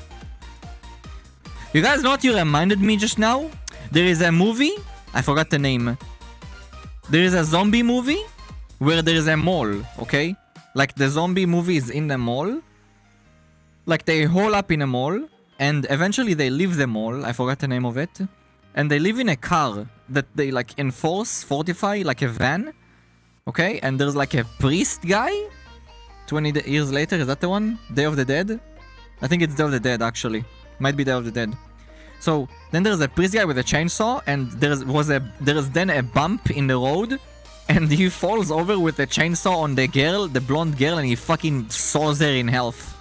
You guys know what you reminded me just now? There is a movie, I forgot the name. There is a zombie movie where there is a mall, okay? Like the zombie movie is in the mall. Like they hole up in a mall. And eventually they leave the mall, I forgot the name of it. And they live in a car that they like fortify, like a van. Okay, and there's like a priest guy. 20 years later, is that the one? Day of the Dead? I think it's Day of the Dead actually. Might be Day of the Dead. So, then there's a priest guy with a chainsaw, and there's then a bump in the road. And he falls over with a chainsaw on the girl, the blonde girl, and he fucking saws her in half.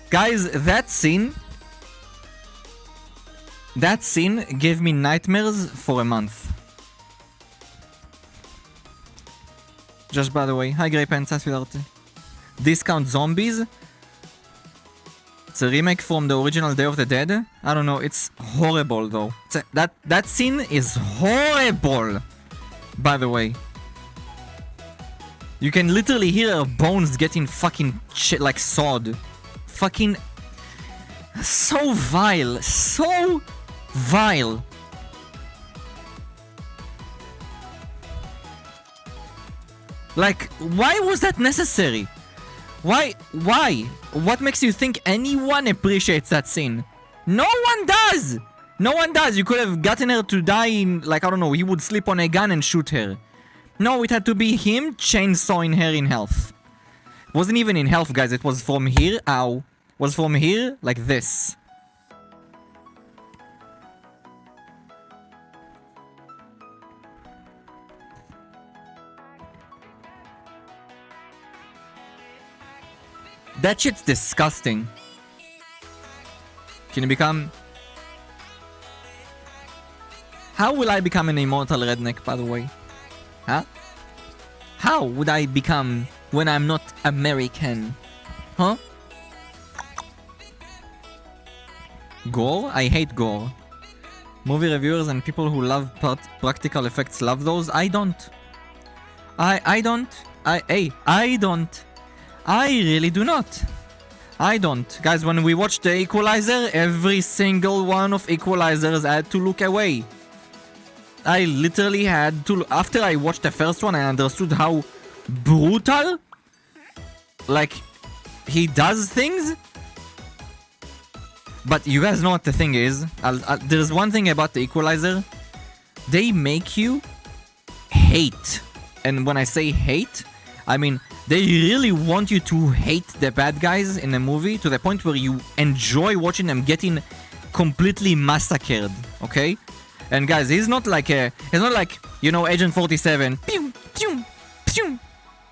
Guys, that scene gave me nightmares for a month. Just by the way, hi Grey Pants, sweetheart. Discount Zombies. It's a remake from the original Day of the Dead. I don't know, it's horrible though. That scene is horrible, by the way. You can literally hear her bones getting fucking shit like sawed. Fucking so vile, so vile. Like, why was that necessary? Why? What makes you think anyone appreciates that scene? No one does. No one does. You could have gotten her to die in, like, I don't know, he would slip on a gun and shoot her. No, it had to be him chainsawing her in health. Wasn't even in health, guys. It was from here. Ow. Was from here like this. That shit's disgusting. Can you become... How will I become an immortal redneck, by the way? Huh? How would I become when I'm not American? Huh? Gore? I hate gore. Movie reviewers and people who love practical effects love those. I don't. I don't. I don't. I really do not. I don't. Guys, when we watched the Equalizer, every single one of Equalizers I had to look away. I literally had to... After I watched the first one, I understood how brutal, like, he does things. But you guys know what the thing is. There's one thing about the Equalizer. They make you hate. And when I say hate, I mean, they really want you to hate the bad guys in the movie to the point where you enjoy watching them getting completely massacred, okay? And guys, he's not like, you know, Agent 47. Pew, pew, pew,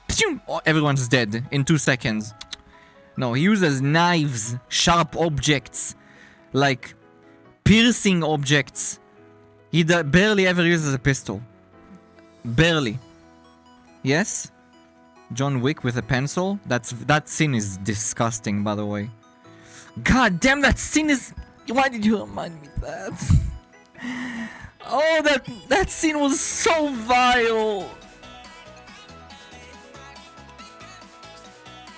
pew. Oh, everyone's dead in 2 seconds. No, he uses knives, sharp objects, like piercing objects. He barely ever uses a pistol. Barely. Yes? John Wick with a pencil? That scene is disgusting, by the way. God damn, that scene is... Why did you remind me of that? Oh, that scene was so vile.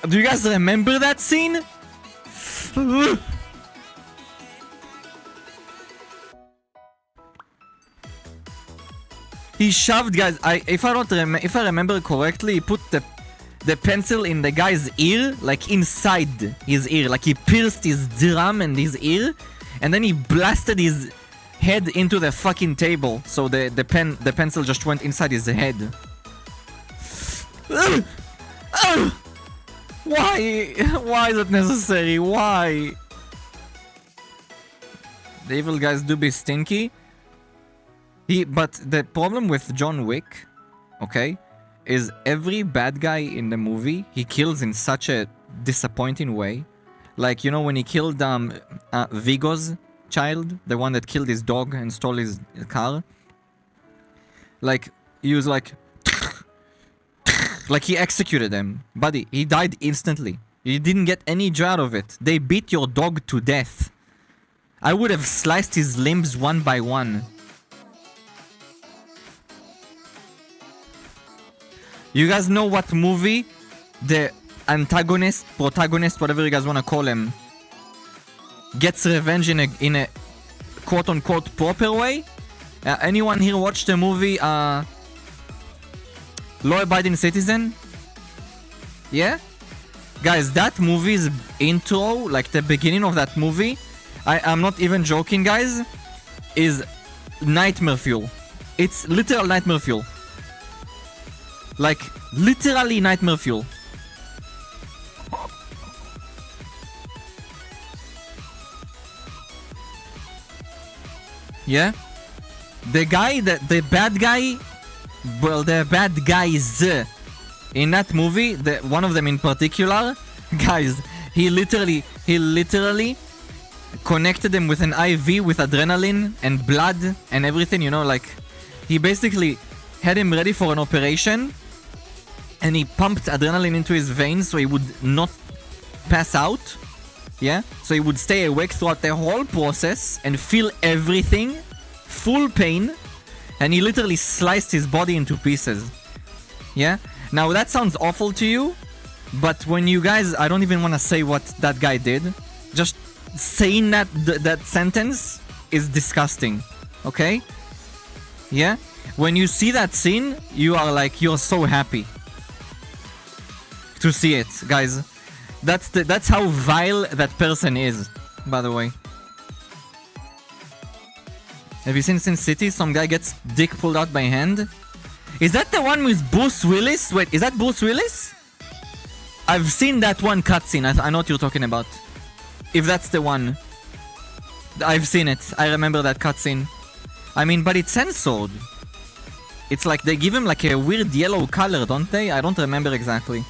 Do you guys remember that scene? He shoved, guys. If I remember correctly, he put the pencil in the guy's ear, like inside his ear, like he pierced his drum and his ear, and then he blasted his head into the fucking table. So the pencil just went inside his head. Why? Why is it necessary? Why? The evil guys do be stinky. But the problem with John Wick, okay, is every bad guy in the movie, he kills in such a disappointing way. Like, you know, when he killed Vigo's child, the one that killed his dog and stole his car. Like, he was like he executed them. Buddy, he died instantly. You didn't get any joy out of it. They beat your dog to death. I would have sliced his limbs one by one. You guys know what movie the antagonist, protagonist, whatever you guys want to call him, gets revenge in a quote-unquote proper way? Anyone here watch the movie Law-Abiding Citizen? Yeah? Guys, that movie's intro, like the beginning of that movie, I'm not even joking, guys, is nightmare fuel. It's literal nightmare fuel. Like, literally nightmare fuel. Yeah? The bad guy, well, the bad guys in that movie, one of them in particular, guys, he literally connected him with an IV with adrenaline and blood and everything, you know, like, he basically had him ready for an operation, and he pumped adrenaline into his veins so he would not pass out. Yeah? So he would stay awake throughout the whole process and feel everything, full pain, and he literally sliced his body into pieces. Yeah? Now that sounds awful to you, but when you guys, I don't even want to say what that guy did. Just saying that sentence is disgusting. Okay? Yeah? When you see that scene, you are like, you're so happy to see it, guys. That's how vile that person is, by the way. Have you seen Sin City? Some guy gets dick pulled out by hand. Is that the one with Bruce Willis? Wait, is that Bruce Willis? I've seen that one cutscene. I know what you're talking about. If that's the one. I've seen it. I remember that cutscene. I mean, but it's censored. It's like they give him like a weird yellow color, don't they? I don't remember exactly.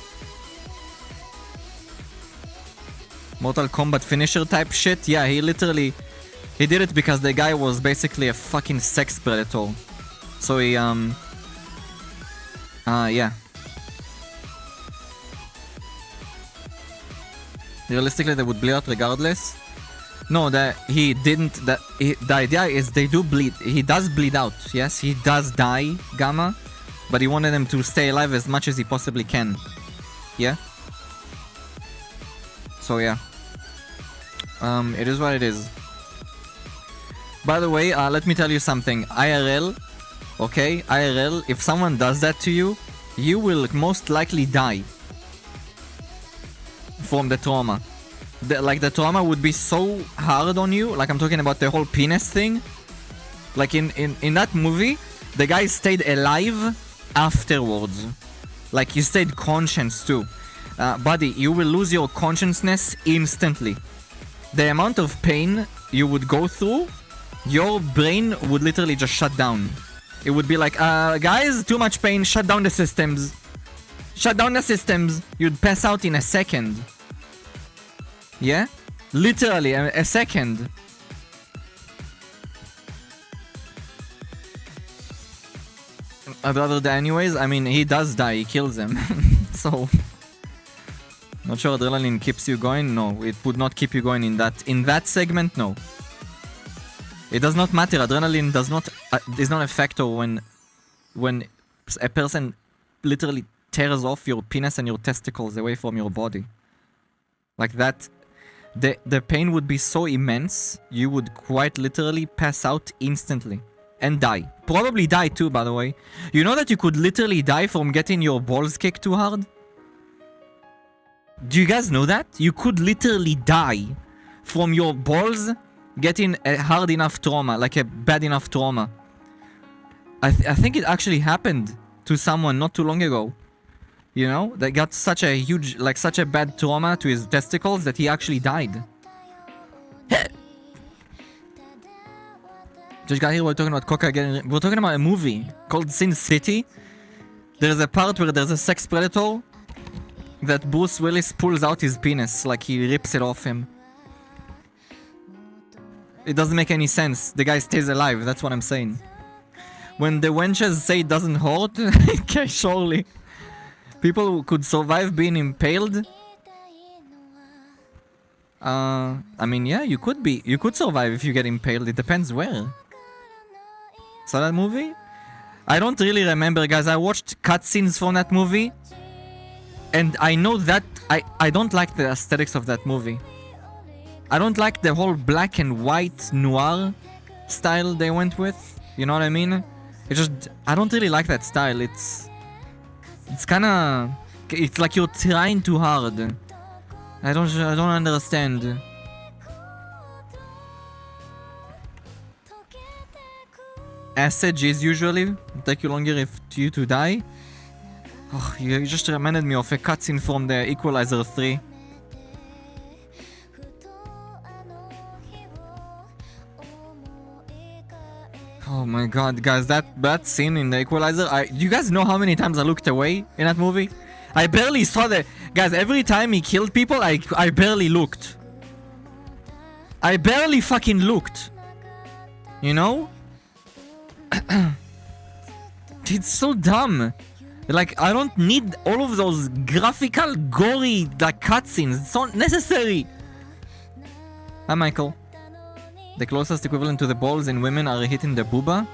Mortal Kombat finisher type shit? Yeah, he literally He did it because the guy was basically a fucking sex predator. So he, yeah. Realistically, they would bleed out regardless. No, he didn't. The idea is they do bleed. He does bleed out. Yes, he does die, Gamma. But he wanted him to stay alive as much as he possibly can. Yeah? So, yeah. It is what it is. By the way, let me tell you something. IRL, okay? IRL, if someone does that to you, you will most likely die. From the trauma. The trauma would be so hard on you. Like, I'm talking about the whole penis thing. Like, in that movie, the guy stayed alive afterwards. Like, he stayed conscious too. Buddy, you will lose your consciousness instantly. The amount of pain you would go through, your brain would literally just shut down. It would be like, guys, too much pain, shut down the systems. Shut down the systems. You'd pass out in a second. Yeah? Literally, a second. I'd rather die anyways. I mean, he does die. He kills him. So... Not sure adrenaline keeps you going. No, it would not keep you going in that segment. No. It does not matter. Adrenaline does not is not a factor when a person literally tears off your penis and your testicles away from your body. Like that, the pain would be so immense, you would quite literally pass out instantly and die. Probably die too, by the way. You know that you could literally die from getting your balls kicked too hard? Do you guys know that? You could literally die from your balls getting a hard enough trauma, like a bad enough trauma. I think it actually happened to someone not too long ago. You know? That got such a huge, like such a bad trauma to his testicles that he actually died. Just got here, we're talking about Coca again. We're talking about a movie called Sin City. There's a part where there's a sex predator that Bruce Willis pulls out his penis, like he rips it off him. It doesn't make any sense. The guy stays alive, that's what I'm saying. When the wenches say it doesn't hurt, okay, surely. People who could survive being impaled? I mean, yeah, you could survive if you get impaled. It depends where. Saw that movie? I don't really remember, guys. I watched cutscenes from that movie. And I know that I don't like the aesthetics of that movie. I don't like the whole black and white noir style they went with. You know what I mean? It's just, I don't really like that style. It's kinda, it's like you're trying too hard. I don't understand. Acid is usually take you longer if you to die. Oh, you just reminded me of a cutscene from the Equalizer 3. Oh my god, guys, that scene in the Equalizer, do you guys know how many times I looked away in that movie? I barely saw the... Guys, every time he killed people, I barely looked. I barely fucking looked. You know? It's so dumb. Like, I don't need all of those graphical, gory, like, cutscenes. It's not necessary. Hi, Michael. The closest equivalent to the balls in women are hitting the booba.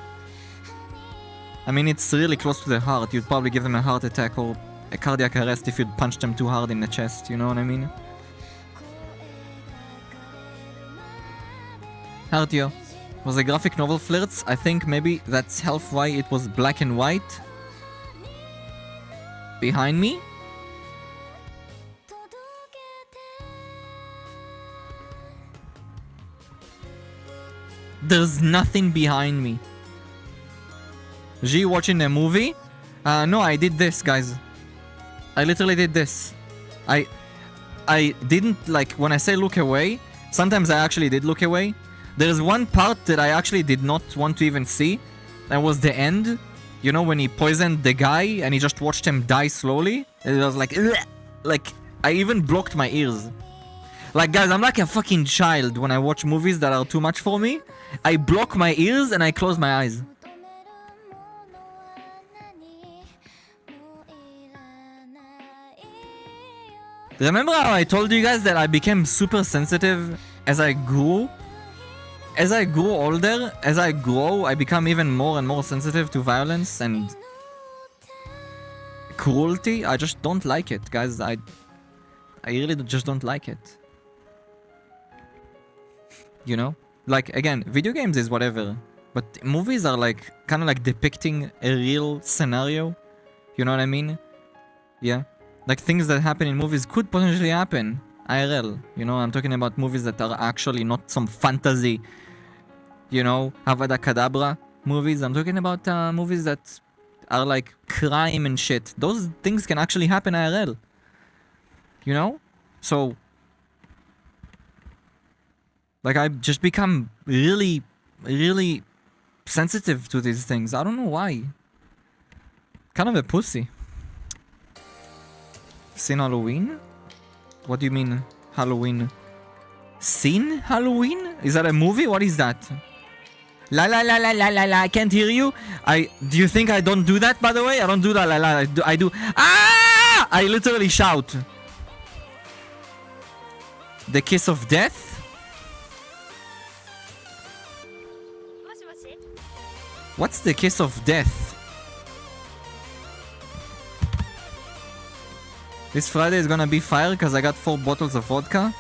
I mean, it's really close to the heart. You'd probably give them a heart attack or a cardiac arrest if you'd punch them too hard in the chest. You know what I mean? Heartio. Was a graphic novel flirts? I think maybe that's half why it was black and white. Behind me? There's nothing behind me. G watching a movie? No, I did this, guys. I literally did this. I didn't, like, when I say look away, sometimes I actually did look away. There's one part that I actually did not want to even see. That was the end. You know, when he poisoned the guy and he just watched him die slowly. It was like, ugh! Like, I even blocked my ears. Like, guys, I'm like a fucking child when I watch movies that are too much for me. I block my ears and I close my eyes. Remember how I told you guys that I became super sensitive as I grew? As I grew older, as I grow, I become even more and more sensitive to violence and cruelty. I just don't like it, guys. I really just don't like it. You know? Like, again, video games is whatever. But movies are like, kind of like depicting a real scenario. You know what I mean? Yeah. Like, things that happen in movies could potentially happen. IRL. You know, I'm talking about movies that are actually not some fantasy, you know, Avada Kedavra movies. I'm talking about movies that are like crime and shit. Those things can actually happen IRL. You know? So, like, I've just become really, really sensitive to these things. I don't know why. Kind of a pussy. Seen Halloween? What do you mean, Halloween? Seen Halloween? Is that a movie? What is that? La la la la la la la. I can't hear you. Do you think I don't do that, by the way? I don't do that. La la. I do. Ah! I literally shout. The Kiss of Death? What's the Kiss of Death? This Friday is gonna be fire because I got 4 bottles of vodka.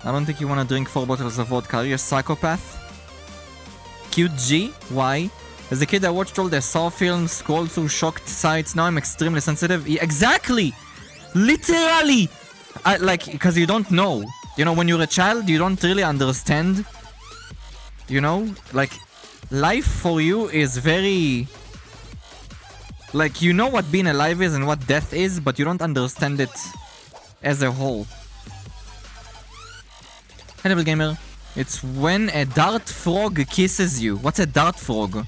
I don't think you wanna drink 4 bottles of vodka. Are you a psychopath? Cute G? Why? As a kid I watched all the Saw films, scrolled through shocked sites. Now I'm extremely sensitive. Yeah, exactly! Literally! Like, because you don't know. You know, when you're a child, you don't really understand. You know? Like, life for you is very... Like, you know what being alive is and what death is, but you don't understand it as a whole. Hey, Devil Gamer. It's when a dart frog kisses you. What's a dart frog?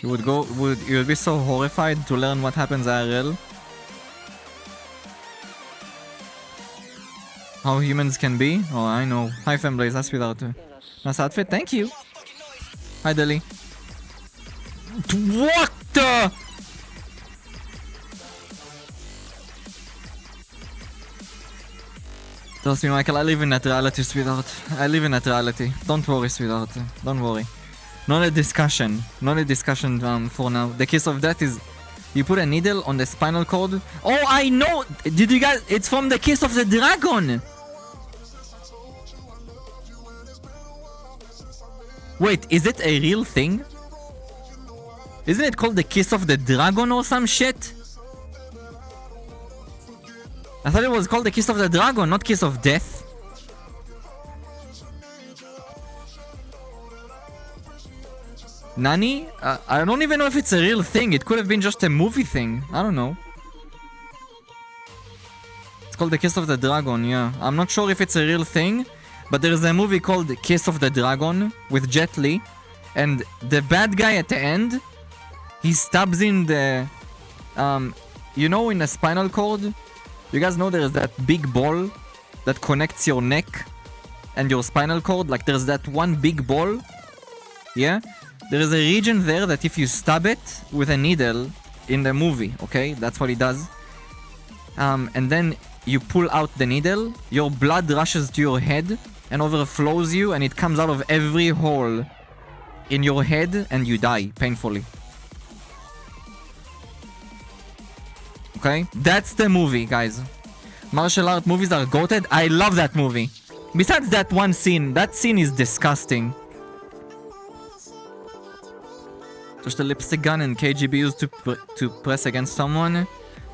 You would be so horrified to learn what happens IRL. How humans can be? Oh, I know. Hi, Femblaze. That's without you. Nice outfit. Thank you. Hi, Deli. What the? Trust me, Michael, I live in that reality, sweetheart. I live in that reality. Don't worry, sweetheart. Don't worry. Not a discussion. Not a discussion for now. The Kiss of Death is... You put a needle on the spinal cord. Oh, I know! Did you guys... It's from the Kiss of the Dragon! Wait, is it a real thing? Isn't it called the Kiss of the Dragon or some shit? I thought it was called the Kiss of the Dragon, not Kiss of Death. Nani? I don't even know if it's a real thing. It could have been just a movie thing. I don't know. It's called the Kiss of the Dragon, yeah. I'm not sure if it's a real thing, but there's a movie called Kiss of the Dragon with Jet Li. And the bad guy at the end, he stabs in the... you know, in the spinal cord? You guys know there's that big ball that connects your neck and your spinal cord? Like, there's that one big ball. Yeah? There is a region there that if you stab it with a needle in the movie, okay? That's what he does. And then you pull out the needle, your blood rushes to your head and overflows you, and it comes out of every hole in your head and you die painfully. Okay? That's the movie, guys. Martial art movies are goated. I love that movie. Besides that one scene, that scene is disgusting. Just a lipstick gun and KGB used to press against someone.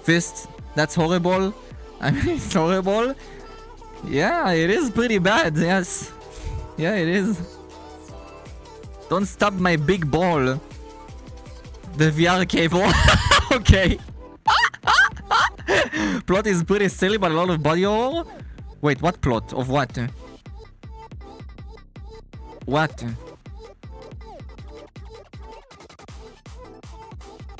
Fist, that's horrible. I mean, it's horrible. Yeah, it is pretty bad, yes. Yeah, it is. Don't stab my big ball. The VR cable. Okay. Plot is pretty silly, but a lot of body horror. Wait, what plot? Of what? What?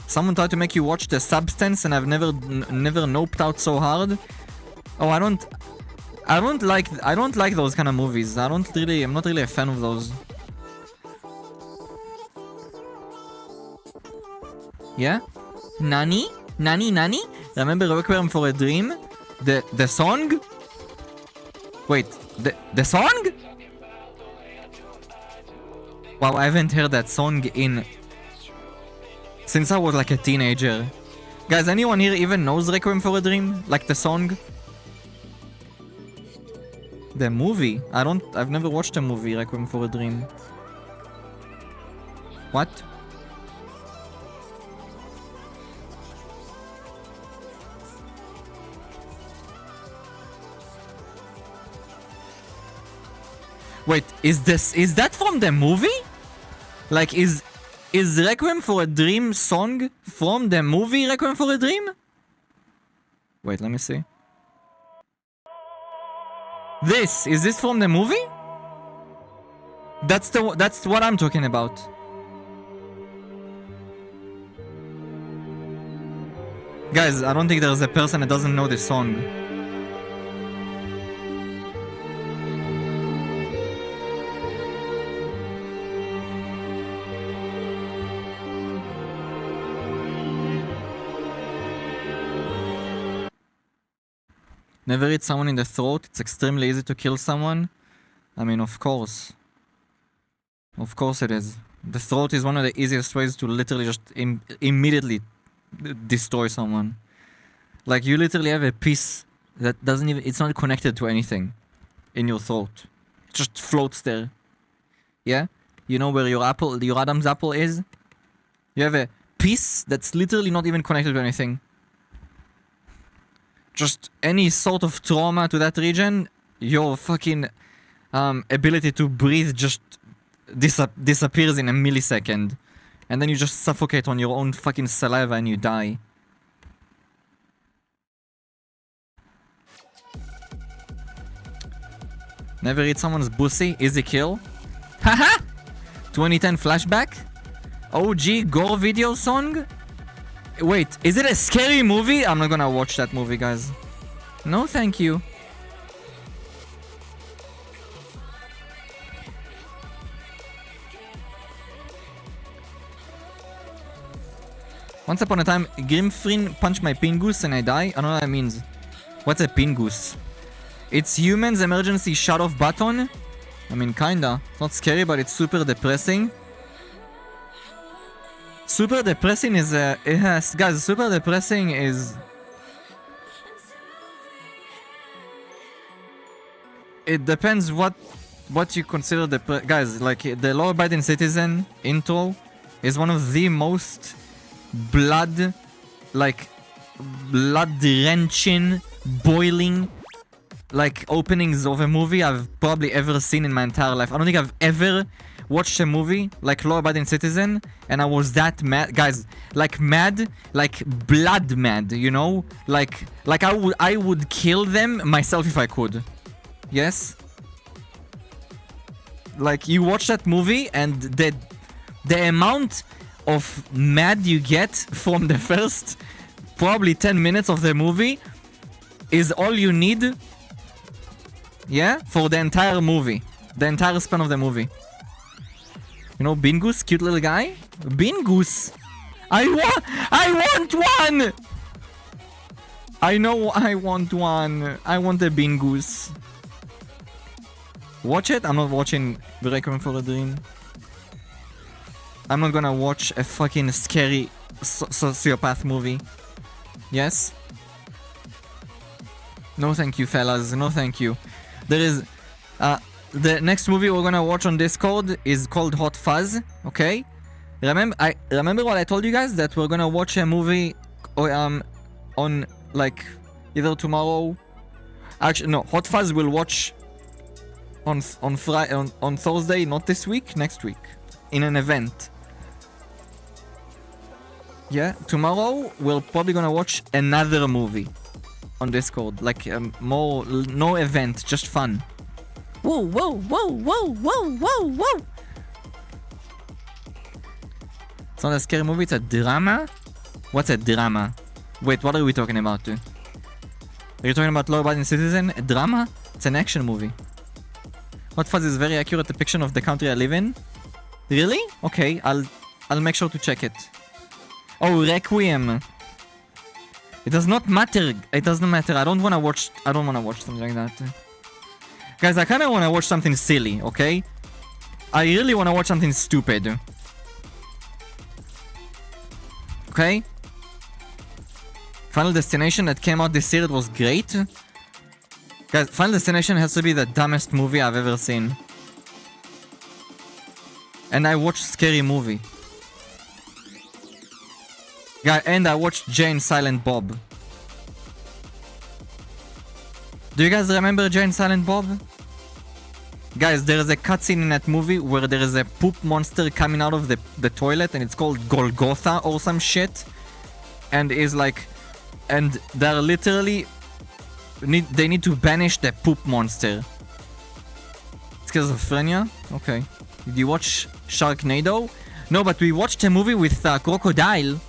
Someone tried to make you watch The Substance and I've never noped out so hard. Oh, I don't like those kind of movies. I'm not really a fan of those. Yeah? Nani? Remember Requiem for a Dream? The song? Wait, the song? Wow, I haven't heard that song since I was like a teenager. Guys, anyone here even knows Requiem for a Dream? Like the song? The movie? I've never watched a movie, Requiem for a Dream. What? Wait, is that from the movie? Like, is Requiem for a Dream song from the movie Requiem for a Dream? Wait, let me see. Is this from the movie? That's what I'm talking about. Guys, I don't think there's a person that doesn't know this song. Never hit someone in the throat. It's extremely easy to kill someone. I mean, of course. Of course it is. The throat is one of the easiest ways to literally just immediately destroy someone. Like, you literally have a piece that doesn't even... It's not connected to anything in your throat. It just floats there. Yeah? You know where your Adam's apple is? You have a piece that's literally not even connected to anything. Just any sort of trauma to that region, your fucking ability to breathe just disappears in a millisecond. And then you just suffocate on your own fucking saliva and you die. Never eat someone's pussy. Easy kill. Haha! 2010 flashback? OG gore video song? Wait, is it a scary movie? I'm not gonna watch that movie, guys. No, thank you. Once upon a time, Grimfrin punched my pingoose and I die. I don't know what that means. What's a pingoose? It's humans emergency shut-off button? I mean, kinda. It's not scary, but it's super depressing. Super depressing is yes, guys, super depressing is... It depends what you consider guys, like, the law-abiding citizen intro is one of the most blood-wrenching, boiling, like, openings of a movie I've probably ever seen in my entire life. I don't think I've ever watched a movie like Law-Abiding Citizen and I was that mad, guys, like mad, like blood mad, you know, like I would kill them myself if I could. Yes, like, you watch that movie and the amount of mad you get from the first probably 10 minutes of the movie is all you need, yeah, for the entire movie, the entire span of the movie. You know, Bingoose, cute little guy. Bingoose, I want one. I know I want one. I want a Bingoose. Watch it. I'm not watching Requiem for a Dream. I'm not gonna watch a fucking scary sociopath movie. Yes? No thank you, fellas. No thank you. There is... the next movie we're gonna watch on Discord is called Hot Fuzz, okay? Remember what I told you guys? That we're gonna watch a movie on, like, either tomorrow... Actually, no. Hot Fuzz we'll watch on Thursday, not this week, next week. In an event. Yeah, tomorrow we're probably gonna watch another movie on Discord, like no event, just fun. Whoa, whoa, whoa, whoa, whoa, whoa, whoa! It's not a scary movie, it's a drama? What's a drama? Wait, what are we talking about, dude? Are you talking about Law-Abiding Citizen? A drama? It's an action movie. Hot Fuzz is very accurate depiction of the country I live in. Really? Okay, I'll make sure to check it. Oh, Requiem. It does not matter. It doesn't matter. I don't wanna watch something like that. Guys, I kinda wanna watch something silly, okay? I really wanna watch something stupid. Okay? Final Destination that came out this year, it was great. Guys, Final Destination has to be the dumbest movie I've ever seen. And I watched Scary Movie. Guys, and I watched Jane Silent Bob. Do you guys remember Jane Silent Bob? Guys, there is a cutscene in that movie where there is a poop monster coming out of the toilet and it's called Golgotha or some shit. And is like... And they're literally... They need to banish the poop monster. Schizophrenia? Okay. Did you watch Sharknado? No, but we watched a movie with Crocodile.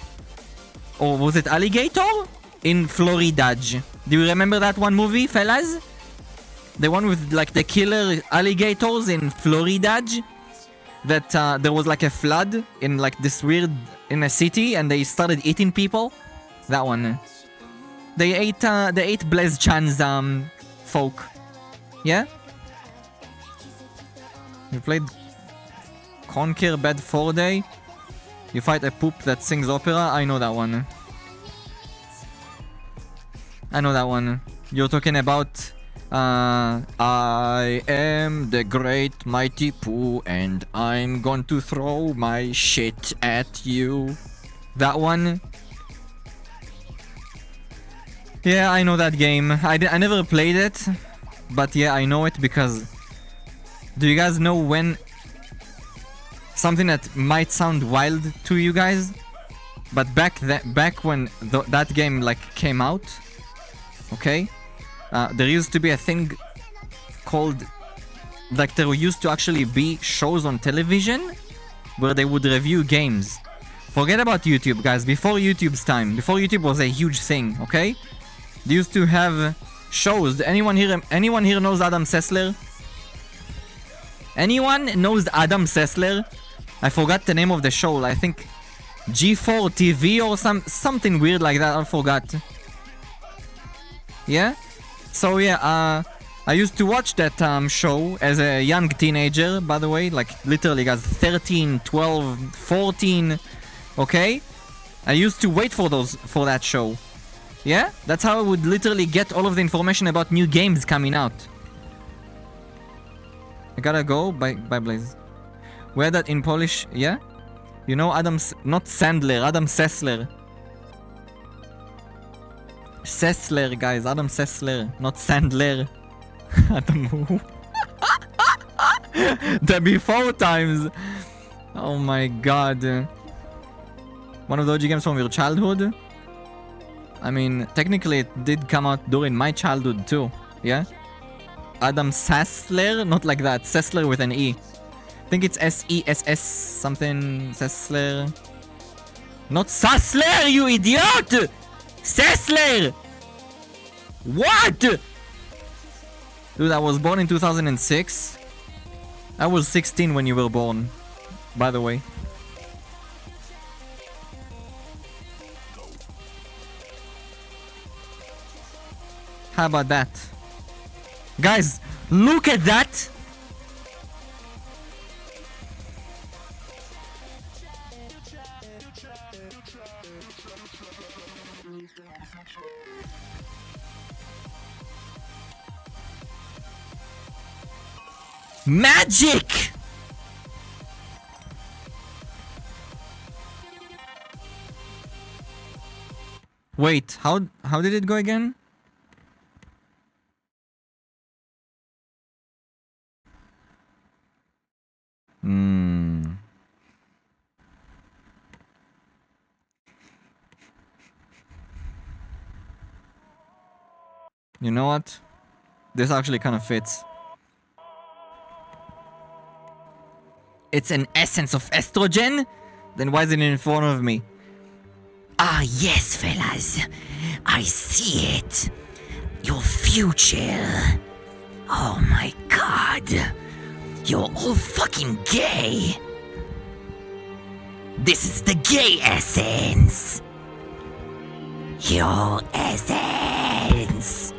Or was it Alligator? In Florida. Do you remember that one movie, fellas? The one with like the killer alligators in Florida? That there was like a flood in like this weird... in a city and they started eating people? That one. They ate Blaise Chan's folk. Yeah? You played Conquer Bad 4 Day? You fight a poop that sings opera? I know that one. I know that one. You're talking about... I am the great mighty Pooh and I'm going to throw my shit at you. That one? Yeah, I know that game. I never played it, but yeah, I know it because... Do you guys know when... Something that might sound wild to you guys, but back when that game like came out, okay, there used to be a thing called... Like there used to actually be shows on television where they would review games. Forget about YouTube, guys. Before YouTube's time, before YouTube was a huge thing, okay? They used to have shows. Anyone here knows Adam Sessler? Anyone knows Adam Sessler? I forgot the name of the show. I think G4 TV or something weird like that. I forgot. Yeah? So yeah, I used to watch that show as a young teenager, by the way. Like literally guys, 13, 12, 14. Okay? I used to wait for that show. Yeah? That's how I would literally get all of the information about new games coming out. I gotta go. Bye Blaze. Where that in Polish? Yeah? You know not Sandler, Adam Sessler. Sessler, guys. Adam Sessler, not Sandler. Adam who? The before times. Oh my god. One of the OG games from your childhood? I mean, technically it did come out during my childhood too. Yeah? Adam Sessler? Not like that. Sessler with an E. I think it's S-E-S-S something. Sessler. Not Sassler, you idiot! Sessler! What? Dude, I was born in 2006. I was 16 when you were born, by the way. How about that? Guys, look at that! Magic! Wait, how did it go again? You know what? This actually kind of fits. It's an essence of estrogen? Then why is it in front of me? Ah, yes, fellas. I see it. your future. Oh my god. You're all fucking gay. This is the gay essence. Your essence.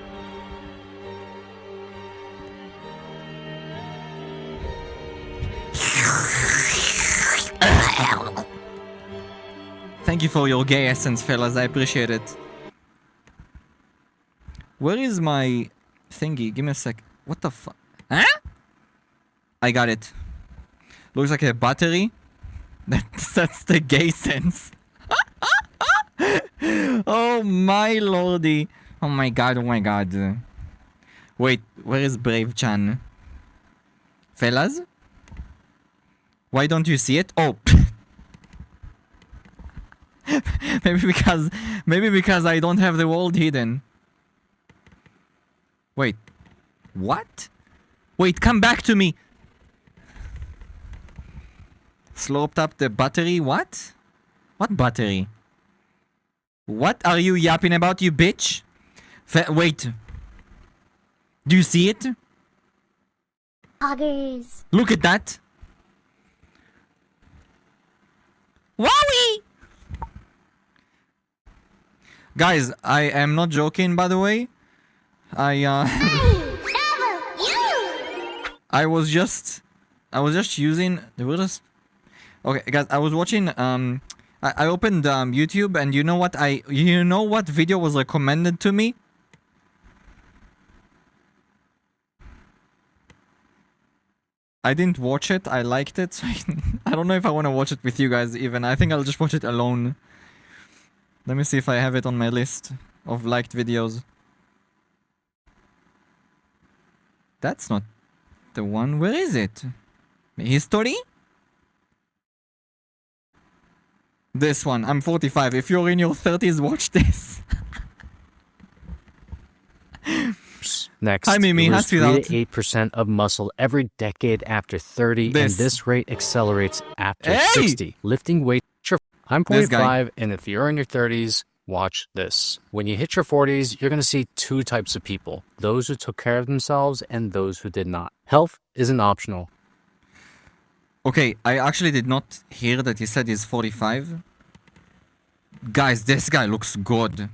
Thank you for your gay essence, fellas. I appreciate it. Where is my thingy? Give me a sec. What the fuck? Huh? I got it. Looks like a battery. That's the gay sense. Oh my lordy. Oh my god, oh my god. Wait, where is Brave Chan? Fellas? Why don't you see it? Oh. maybe because I don't have the world hidden. Wait. What? Wait, come back to me. Sloped up the battery. What? What battery? What are you yapping about, you bitch? Wait. Do you see it? Poggers. Look at that. Wowie! Guys, I am not joking, by the way. I was just using the weirdest. Okay, guys, I was watching. I opened YouTube, and you know what video was recommended to me? I didn't watch it. I liked it. So I don't know if I want to watch it with you guys even. I think I'll just watch it alone. Let me see if I have it on my list of liked videos. That's not the one. Where is it? History? This one. I'm 45. If you're in your 30s, watch this. Next, hi, Mimi. you lose Hi, 3 to 8% of muscle every decade after 30, and this rate accelerates after 60. Lifting weight. I'm 45, and if you're in your 30s, watch this. When you hit your 40s, you're going to see two types of people. Those who took care of themselves and those who did not. Health isn't optional. Okay, I actually did not hear that he said he's 45. Guys, this guy looks good.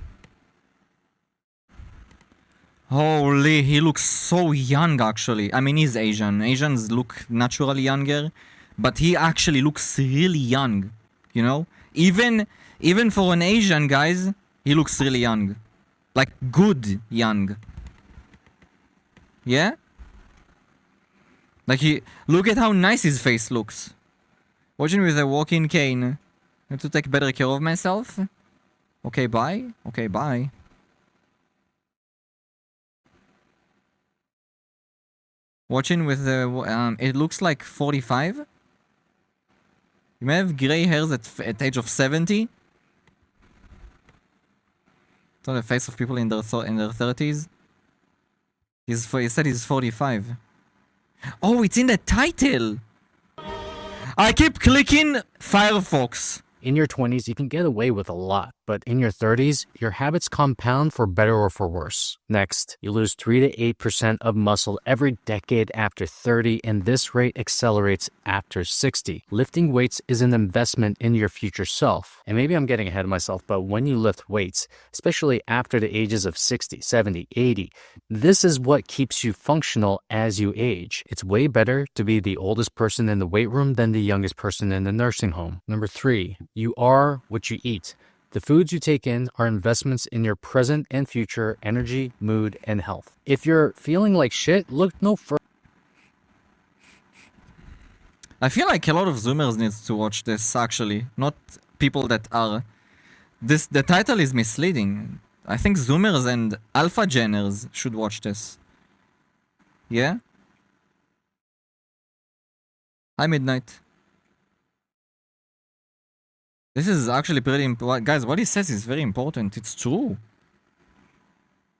Holy, he looks so young actually. I mean, he's Asian. Asians look naturally younger, but he actually looks really young. You know? Even for an Asian, guys, he looks really young. Like, good young. Yeah? Like, look at how nice his face looks. Watching with a walking cane. I have to take better care of myself. Okay, bye. Okay, bye. Watching with the, it looks like 45. You may have gray hairs at age of 70. It's on the face of people in their 30s. He said he's 45. Oh, it's in the title! I keep clicking Firefox. In your 20s, you can get away with a lot, but in your 30s, your habits compound for better or for worse. Next, you lose 3 to 8% of muscle every decade after 30, and this rate accelerates after 60. Lifting weights is an investment in your future self. And maybe I'm getting ahead of myself, but when you lift weights, especially after the ages of 60, 70, 80, this is what keeps you functional as you age. It's way better to be the oldest person in the weight room than the youngest person in the nursing home. Number 3. You are what you eat. The foods you take in are investments in your present and future energy, mood, and health. If you're feeling like shit, look no further. I feel like a lot of Zoomers needs to watch this, actually. Not people that are... The title is misleading. I think Zoomers and Alpha Geners should watch this. Yeah? Hi, Midnight. This is actually pretty important. Guys, what he says is very important. It's true.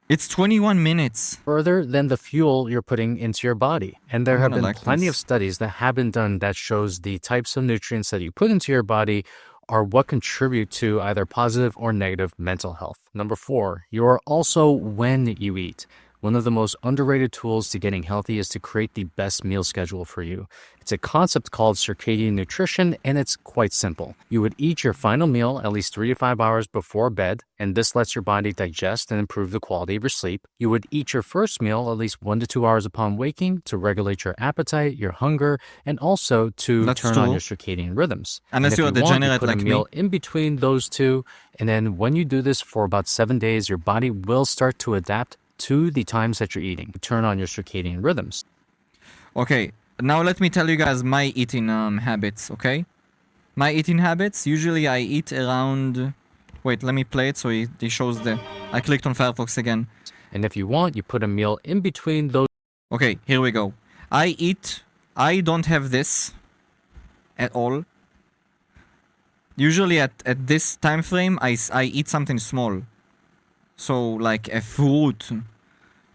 It's 21 minutes. Further than the fuel you're putting into your body. And there have been plenty of studies that have been done that shows the types of nutrients that you put into your body are what contribute to either positive or negative mental health. Number 4, you are also when you eat. One of the most underrated tools to getting healthy is to create the best meal schedule for you. It's a concept called circadian nutrition, and it's quite simple. You would eat your final meal at least 3 to 5 hours before bed, and this lets your body digest and improve the quality of your sleep. You would eat your first meal at least 1 to 2 hours upon waking to regulate your appetite, your hunger, and also to turn on your circadian rhythms. Unless you're a degenerate put like a meal me. in between those two, and then when you do this for about 7 days, your body will start to adapt to the times that you're eating. Turn on your circadian rhythms. Okay, now let me tell you guys my eating habits, okay? My eating habits, usually I eat around... Wait, let me play it so it shows the... I clicked on Firefox again. And if you want, you put a meal in between those... Okay, here we go. I don't have this at all. Usually at this time frame, I eat something small. So, like a fruit.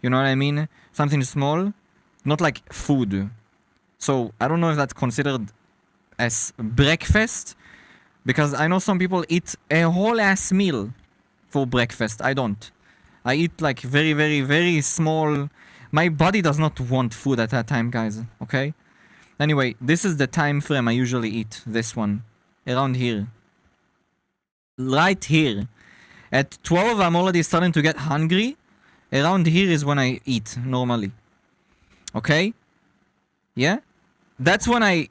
You know what I mean? Something small. Not like food. So, I don't know if that's considered as breakfast. Because I know some people eat a whole ass meal for breakfast. I don't. I eat like very, very, very small. My body does not want food at that time, guys. Okay? Anyway, this is the time frame I usually eat. This one. Around here. Right here. At 12, I'm already starting to get hungry. Around here is when I eat, normally. Okay? Yeah? That's when I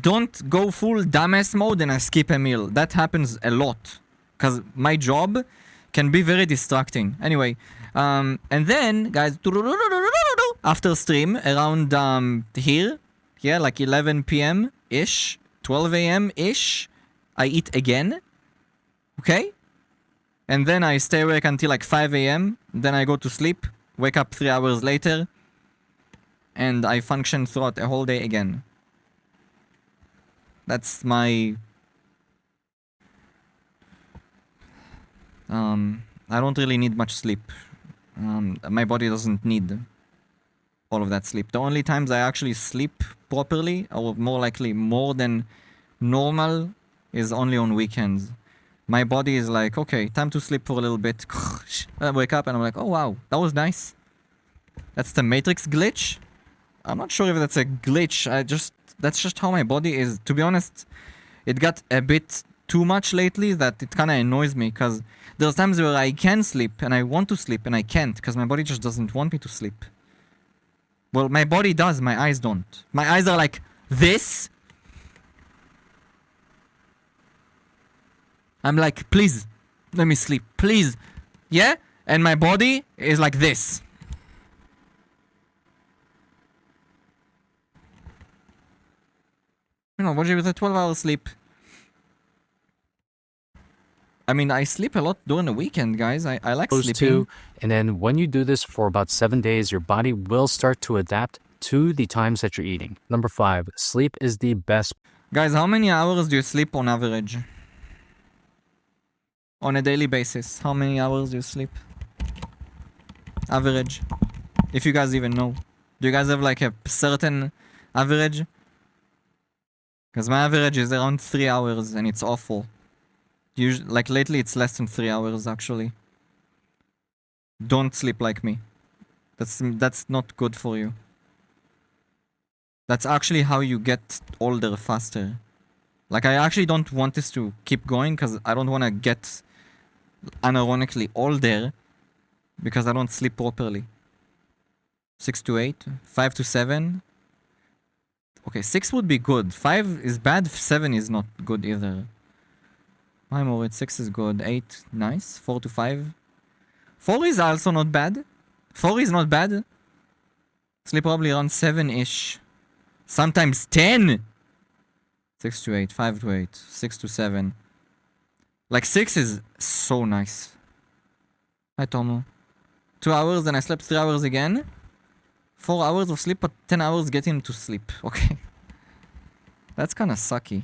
don't go full dumbass mode and I skip a meal. That happens a lot. Because my job can be very distracting. Anyway, and then, guys, after stream, around here, yeah, like 11 p.m.-ish, 12 a.m.-ish, I eat again. Okay? And then I stay awake until like 5 a.m. Then I go to sleep, wake up 3 hours later, and I function throughout a whole day again. That's my... I don't really need much sleep. My body doesn't need all of that sleep. The only times I actually sleep properly, or more likely more than normal, is only on weekends. My body is like, okay, time to sleep for a little bit. I wake up and I'm like, oh wow, that was nice. That's the Matrix glitch. I'm not sure if that's a glitch. That's just how my body is. To be honest, it got a bit too much lately that it kind of annoys me, because there's times where I can sleep and I want to sleep and I can't because my body just doesn't want me to sleep. Well, my body does, my eyes don't. My eyes are like this. I'm like, please, let me sleep, please. Yeah? And my body is like this. You know, what with a 12-hour sleep? I mean, I sleep a lot during the weekend, guys. I like sleeping. Too, and then when you do this for about 7 days, your body will start to adapt to the times that you're eating. Number 5, sleep is the best. Guys, how many hours do you sleep on average? On a daily basis, how many hours do you sleep? Average. If you guys even know. Do you guys have like a certain average? Because my average is around 3 hours and it's awful. Like lately it's less than 3 hours actually. Don't sleep like me. That's not good for you. That's actually how you get older faster. Like I actually don't want this to keep going because I don't want to get unironically older because I don't sleep properly. 6 to 8, 5 to 7. Okay, 6 would be good. 5 is bad, 7 is not good either. I'm over it. 6 is good. 8, nice. 4 to 5. 4 is also not bad. 4 is not bad. Sleep probably around 7-ish. Sometimes 10! 6 to 8, 5 to 8, 6 to 7. Like 6 is so nice. Hi Tomo. 2 hours, then I slept 3 hours again. 4 hours of sleep, but 10 hours getting to sleep. Okay. That's kinda sucky.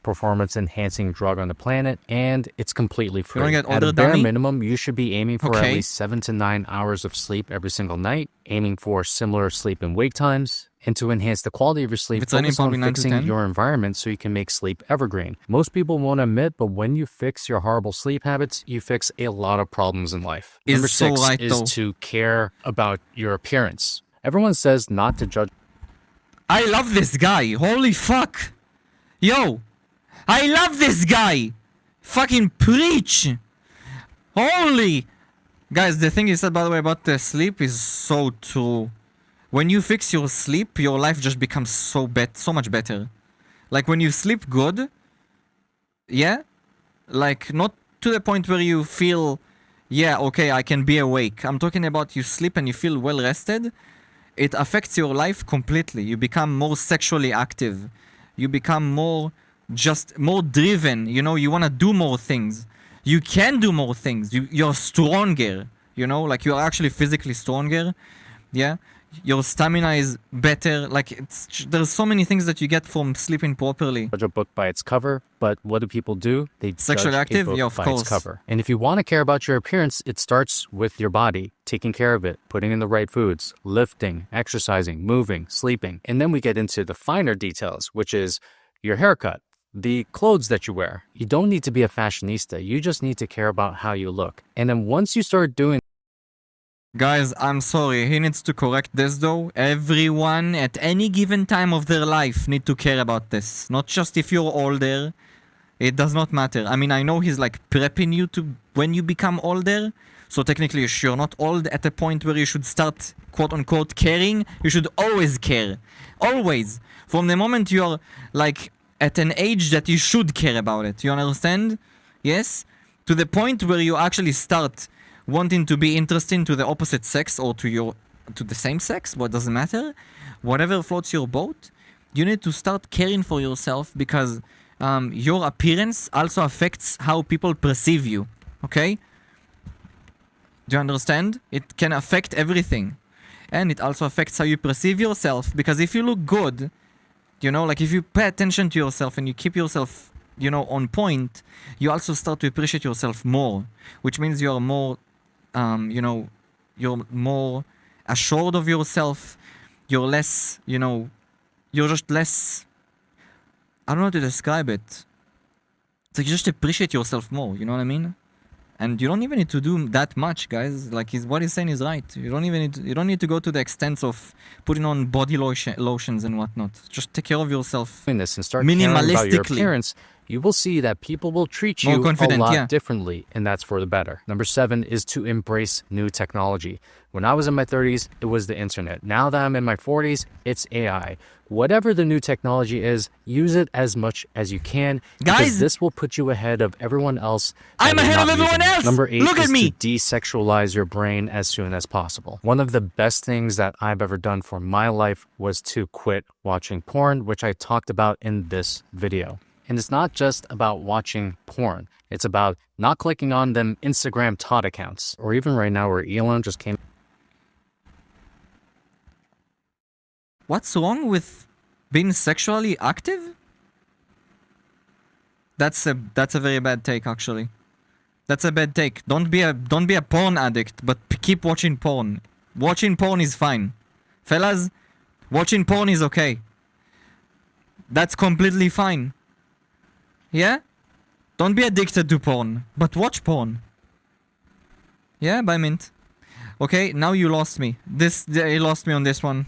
performance-enhancing drug on the planet, and it's completely free. You wanna get At older, a bare dummy? minimum, you should be aiming for at Okay. least 7 to 9 hours of sleep every single night, aiming for similar sleep and wake times. And to enhance the quality of your sleep, If it's raining, focus on probably 9 to fixing 10. your environment so you can make sleep evergreen. Most people won't admit, but when you fix your horrible sleep habits, you fix a lot of problems in life. Is Number so 6 right, is though. to care about your appearance. Everyone says not to judge I love this guy. Holy fuck. Yo. I love this guy. Fucking preach. Holy. Guys, the thing you said, by the way, about the sleep is so true. When you fix your sleep, your life just becomes so much better. Like when you sleep good, yeah, like not to the point where you feel, yeah, okay, I can be awake. I'm talking about you sleep and you feel well rested. It affects your life completely. You become more sexually active. You become more driven. You know, you want to do more things. You can do more things. You're stronger. You know, like you're actually physically stronger. Yeah. Your stamina is better. Like there's so many things that you get from sleeping properly. a book by its cover, but what do people do? They Sexually judge active? a book Yeah, of by course. its cover. And if you want to care about your appearance, it starts with your body, taking care of it, putting in the right foods, lifting, exercising, moving, sleeping. And then we get into the finer details, which is your haircut, the clothes that you wear. You don't need to be a fashionista. You just need to care about how you look. And then once you start doing Guys, I'm sorry. He needs to correct this though. Everyone at any given time of their life need to care about this. Not just if you're older. It does not matter. I mean, I know he's like prepping you to when you become older. So technically, if you're not old at a point where you should start quote unquote caring, you should always care. Always. From the moment you're like at an age that you should care about it. You understand? Yes? To the point where you actually start wanting to be interesting to the opposite sex or to the same sex, what doesn't matter, whatever floats your boat, you need to start caring for yourself because your appearance also affects how people perceive you. Okay? Do you understand? It can affect everything. And it also affects how you perceive yourself because if you look good, you know, like if you pay attention to yourself and you keep yourself, you know, on point, you also start to appreciate yourself more, which means you are more you know, you're more assured of yourself. You're less, you know, you're just less. I don't know how to describe it. It's like you just appreciate yourself more. You know what I mean? And you don't even need to do that much, guys. Like what he's saying is right. You don't need to go to the extent of putting on body lotions and whatnot. Just take care of yourself. this and start caring about your Minimalistically. appearance, you will see that people will treat More you a confident, lot yeah. differently, and that's for the better. Number 7 is to embrace new technology. When I was in my 30s, it was the internet. Now that I'm in my 40s, it's AI. Whatever the new technology is, use it as much as you can, because Guys! this will put you ahead of everyone else. I'm that is ahead of not everyone using it. else! Number 8 Look at is me! to desexualize your brain as soon as possible. One of the best things that I've ever done for my life was to quit watching porn, which I talked about in this video. And it's not just about watching porn. It's about not clicking on them Instagram tot accounts. Or even right now where Elon just came. What's wrong with being sexually active? That's a very bad take, actually. That's a bad take. Don't be a porn addict, but keep watching porn. Watching porn is fine. Fellas, watching porn is okay. That's completely fine. Yeah? Don't be addicted to porn, but watch porn. Yeah, by Mint. Okay, now you lost me. You lost me on this one.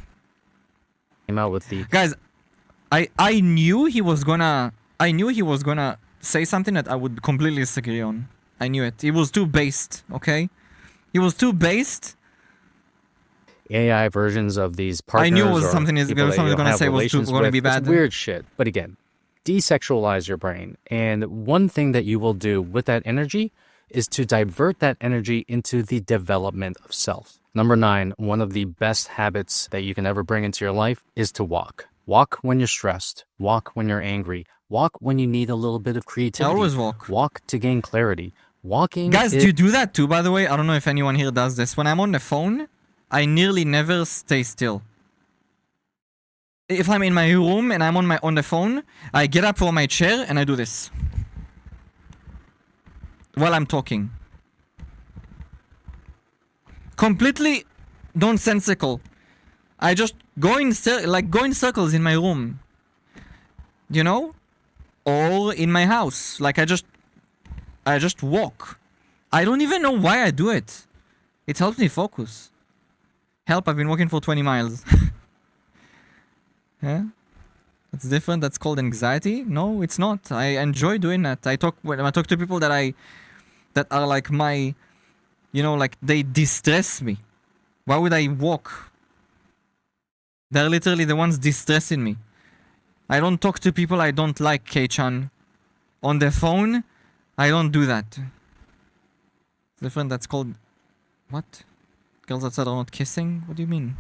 Came out with the Guys, I knew he was gonna say something that I would completely disagree on. I knew it. He was too based, okay? He was too based. AI versions of these partners. I knew it was or something people that you don't gonna have say was relations gonna with. be bad. It's weird shit. But again, desexualize your brain. And one thing that you will do with that energy is to divert that energy into the development of self. Number 9, one of the best habits that you can ever bring into your life is to walk. Walk when you're stressed. Walk when you're angry. Walk when you need a little bit of creativity. I always walk. Walk to gain clarity. Walking Guys, is do you do that too, by the way? I don't know if anyone here does this. When I'm on the phone, I nearly never stay still. If I'm in my room and I'm on the phone, I get up from my chair and I do this while I'm talking. Completely nonsensical. I just go in circles in my room, you know, or in my house. Like I just walk. I don't even know why I do it. It helps me focus. Help! I've been walking for 20 miles. Yeah, that's different. That's called anxiety. No, it's not. I enjoy doing that. When I talk to people that are like my, you know, like they distress me. Why would I walk? They're literally the ones distressing me. I don't talk to people I don't like, K-chan. On the phone, I don't do that. It's different. That's called... What? Girls outside are not kissing? What do you mean?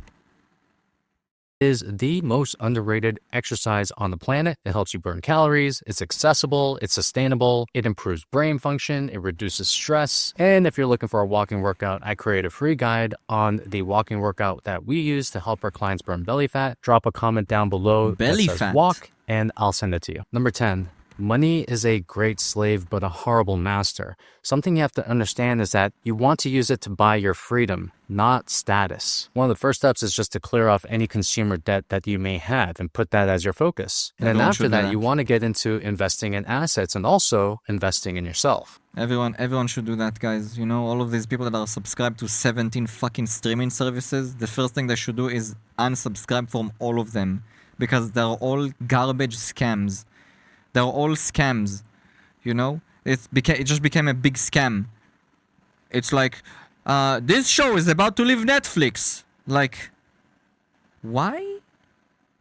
Is the most underrated exercise on the planet. It helps you burn calories, it's accessible, it's sustainable, it improves brain function, it reduces stress. And if you're looking for a walking workout, I create a free guide on the walking workout that we use to help our clients burn belly fat. Drop a comment down below belly that says fat. walk and I'll send it to you. Number 10. Money is a great slave, but a horrible master. Something you have to understand is that you want to use it to buy your freedom, not status. One of the first steps is just to clear off any consumer debt that you may have and put that as your focus. And then after that, you want to get into investing in assets and also investing in yourself. Everyone should do that, guys. You know, all of these people that are subscribed to 17 fucking streaming services, the first thing they should do is unsubscribe from all of them. Because they're all garbage scams. They're all scams, you know? It just became a big scam. It's like, this show is about to leave Netflix. Like, why?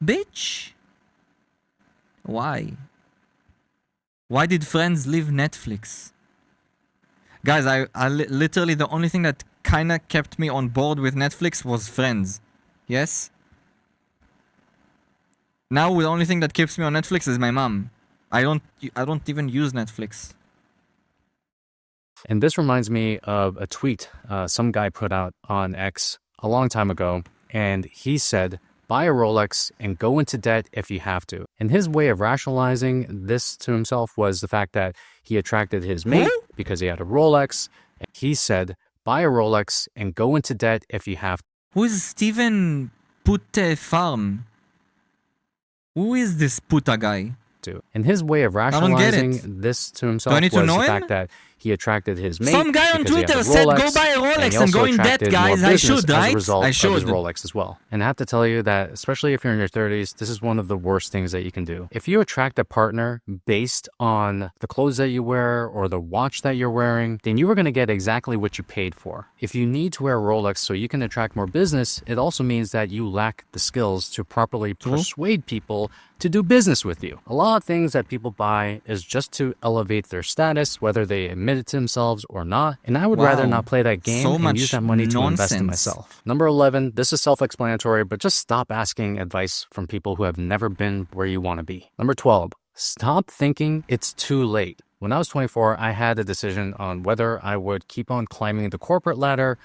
Bitch? Why? Why did Friends leave Netflix? Guys, I literally, the only thing that kinda kept me on board with Netflix was Friends. Yes? Now the only thing that keeps me on Netflix is my mom. I don't even use Netflix. And this reminds me of a tweet some guy put out on X a long time ago. And he said, buy a Rolex and go into debt if you have to. And his way of rationalizing this to himself was the fact that he attracted his mate because he had a Rolex. And he said, buy a Rolex and go into debt if you have to. Who is Steven Putte Farm? Who is this Puta guy? And his way of rationalizing this to himself was the fact that he attracted his mate. Some guy on Twitter said, go buy a Rolex and go in debt, guys. I should, right? As a result of his Rolex as well. And I have to tell you that, especially if you're in your 30s, this is one of the worst things that you can do. If you attract a partner based on the clothes that you wear or the watch that you're wearing, then you are going to get exactly what you paid for. If you need to wear a Rolex so you can attract more business, it also means that you lack the skills to properly persuade people to do business with you. A lot of things that people buy is just to elevate their status, whether they admit it to themselves or not. And I would rather not play that game and use that money to invest in myself. Number 11, this is self-explanatory, but just stop asking advice from people who have never been where you want to be. Number 12, stop thinking it's too late. When I was 24, I had a decision on whether I would keep on climbing the corporate ladder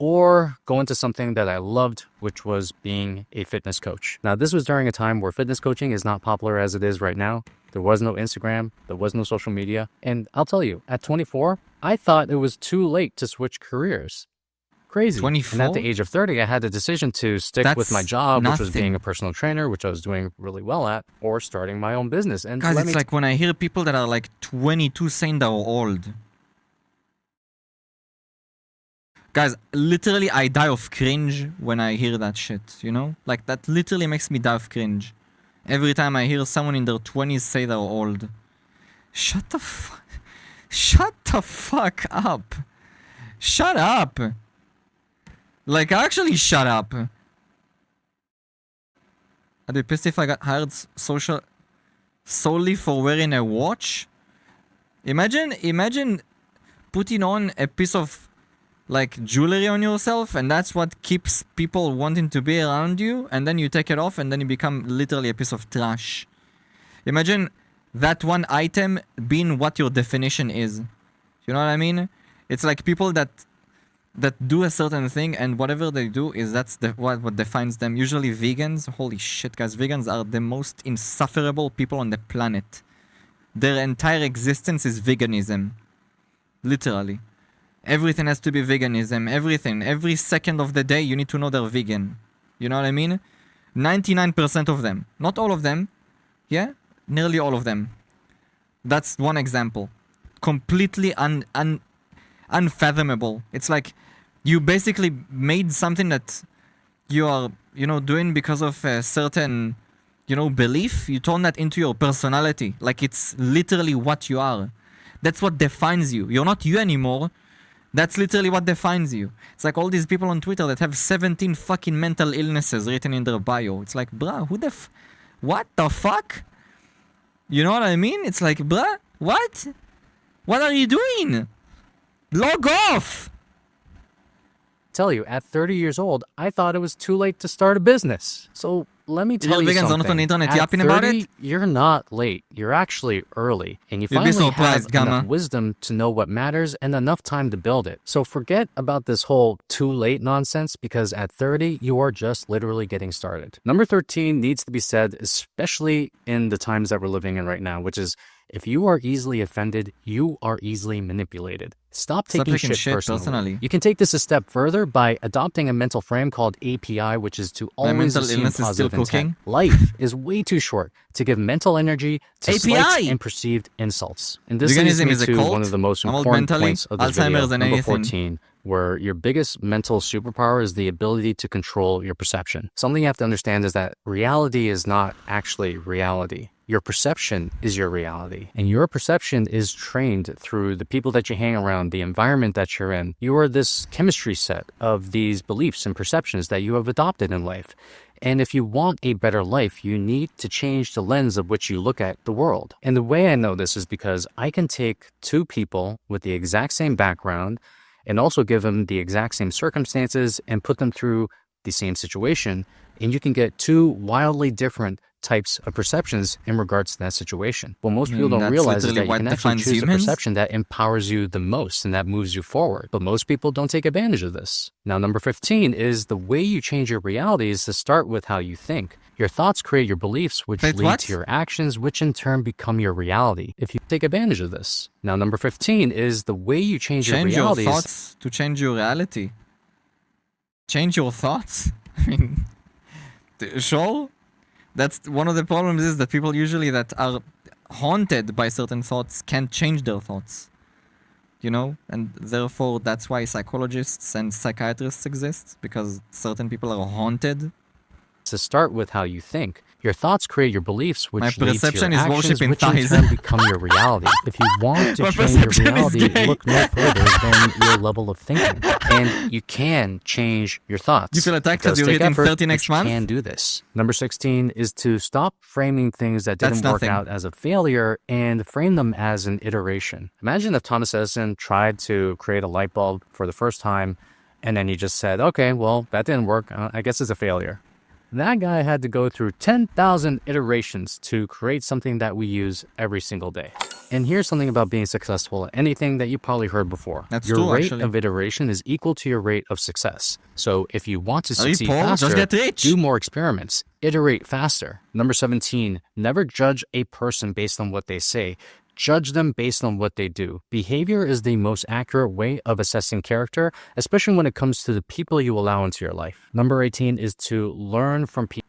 or go into something that I loved, which was being a fitness coach. Now, this was during a time where fitness coaching is not popular as it is right now. There was no Instagram, there was no social media. And I'll tell you, at 24, I thought it was too late to switch careers. Crazy. 24? And at the age of 30, I had the decision to stick with my job, which was being a personal trainer, which I was doing really well at, or starting my own business. And guys, it's like when I hear people that are like 22 saying they're old. Guys, literally, I die of cringe when I hear that shit, you know? Like, that literally makes me die of cringe. Every time I hear someone in their 20s say they're old. Shut the fuck up. Shut up. Like, actually shut up. I'd be pissed if I got hired solely for wearing a watch. Imagine putting on a piece of like jewelry on yourself, and that's what keeps people wanting to be around you, and then you take it off and then you become literally a piece of trash. Imagine that one item being what your definition is. You know what I mean? It's like people that that do a certain thing, and whatever they do is that's what defines them. Usually vegans, holy shit guys, vegans are the most insufferable people on the planet. Their entire existence is veganism. Literally. Everything has to be veganism. Everything. Every second of the day you need to know they're vegan. You know what I mean? 99% of them. Not all of them. Yeah? Nearly all of them. That's one example. Completely unfathomable. It's like you basically made something that you are, you know, doing because of a certain, you know, belief. You turn that into your personality. Like it's literally what you are. That's what defines you. You're not you anymore. That's literally what defines you. It's like all these people on Twitter that have 17 fucking mental illnesses written in their bio. It's like, bruh, what the fuck? You know what I mean? It's like, bruh, what? What are you doing? Log off! Tell you, at 30 years old, I thought it was too late to start a business. So let me tell you vegans something. are not on the internet At yapping 30, about it? you're not late. You're actually early. And you You'd be finally have surprised, Gamma. enough wisdom to know what matters and enough time to build it. So forget about this whole too late nonsense, because at 30, you are just literally getting started. Number 13 needs to be said, especially in the times that we're living in right now, which is, if you are easily offended, you are easily manipulated. Stop taking shit personally. You can take this a step further by adopting a mental frame called API, which is to always assume positive intent. Life is way too short to give mental energy to slights and perceived insults. And this leads me to one of the most important points of this video, number 14, where your biggest mental superpower is the ability to control your perception. Something you have to understand is that reality is not actually reality. Your perception is your reality, and your perception is trained through the people that you hang around, the environment that you're in. You are this chemistry set of these beliefs and perceptions that you have adopted in life. And if you want a better life, you need to change the lens of which you look at the world. And the way I know this is because I can take two people with the exact same background and also give them the exact same circumstances and put them through the same situation, and you can get two wildly different types of perceptions in regards to that situation. What most people don't realize is that you can actually choose a perception that empowers you the most and that moves you forward. But most people don't take advantage of this. Now, number 15 is the way you change your reality is to start with how you think. Your thoughts create your beliefs, which lead to your actions, which in turn become your reality if you take advantage of this. Now, number 15 is the way you change your reality. Change your thoughts to change your reality. Change your thoughts? I mean, sure? That's one of the problems, is that people usually that are haunted by certain thoughts can't change their thoughts. You know? And therefore, that's why psychologists and psychiatrists exist, because certain people are haunted. To start with how you think. Your thoughts create your beliefs, which lead to your actions, which in thighs. turn become your reality. If you want to change your reality, look no further than your level of thinking. And you can change your thoughts. You feel attacked because you're hitting 30 next month? You can do this. Number 16 is to stop framing things that didn't work out as a failure and frame them as an iteration. Imagine if Thomas Edison tried to create a light bulb for the first time, and then he just said, okay, well, that didn't work. I guess it's a failure. That guy had to go through 10,000 iterations to create something that we use every single day. And here's something about being successful at anything that you probably heard before. Your rate of iteration is equal to your rate of success. So if you want to succeed faster, do more experiments, iterate faster. Number 17, never judge a person based on what they say. Judge them based on what they do. Behavior is the most accurate way of assessing character, especially when it comes to the people you allow into your life. Number 18 is to learn from people.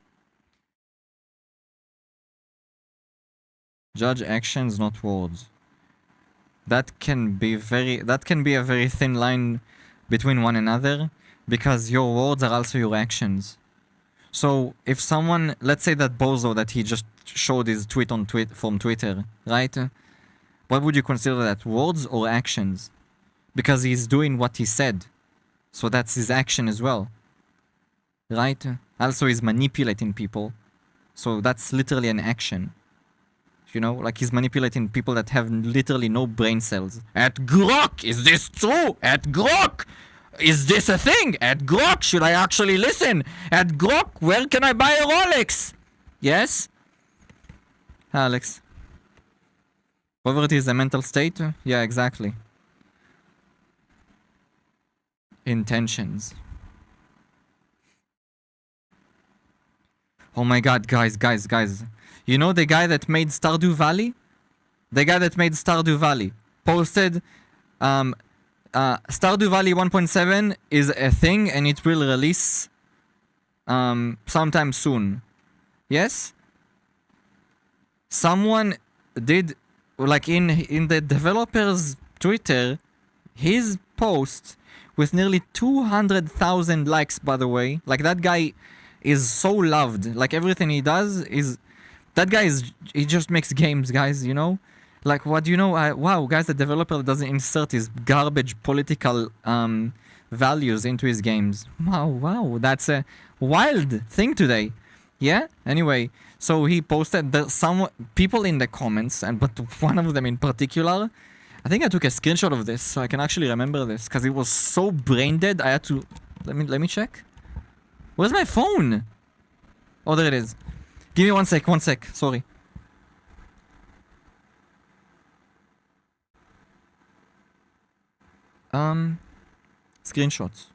Judge actions, not words. That can be a very thin line between one another, because your words are also your actions. So if someone, let's say that Bozo that he just showed his tweet on from Twitter, right? What would you consider that, words or actions? Because he's doing what he said. So that's his action as well. Right? Also he's manipulating people. So that's literally an action. You know, like he's manipulating people that have literally no brain cells. At Grok, is this true? At Grok, is this a thing? At Grok, should I actually listen? At Grok, where can I buy a Rolex? Yes? Alex. Poverty is a mental state? Yeah, exactly. intentions. Oh my god, guys. You know the guy that made Stardew Valley? The guy that made Stardew Valley posted Stardew Valley 1.7 is a thing and it will release sometime soon. Yes? Someone did, like in the developer's Twitter, his post with nearly 200,000 likes, by the way. Like, that guy is so loved. Like, everything he does is... That guy is... He just makes games, guys, you know? Like, what do you know? Wow, guys, the developer doesn't insert his garbage political values into his games. Wow, that's a wild thing today. Yeah? Anyway, so he posted that some people in the comments, but one of them in particular... I think I took a screenshot of this, so I can actually remember this, because it was so brain dead, I had to... Let me check. Where's my phone? Oh, there it is. Give me one sec, sorry. Screenshots.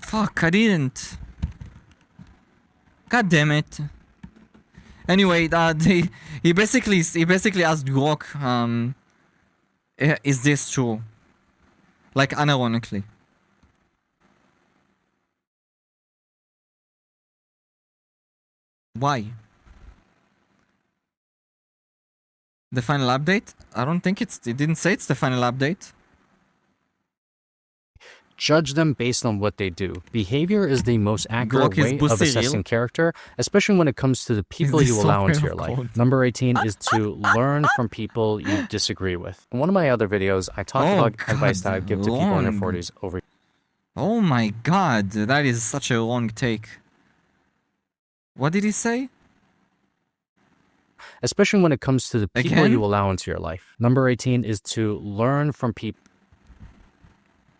Fuck, I didn't. God damn it. Anyway, he basically asked Grok, is this true? Like, unironically. Why? The final update? I don't think it didn't say it's the final update. Judge them based on what they do. Behavior is the most accurate way of assessing character, especially when it comes to the people you allow into your life. Number 18 is to learn from people you disagree with. In one of my other videos, I talked about advice that I give to people in their 40s over. Oh my god, that is such a wrong take. What did he say? Especially when it comes to the people you allow into your life. Number 18 is to learn from people.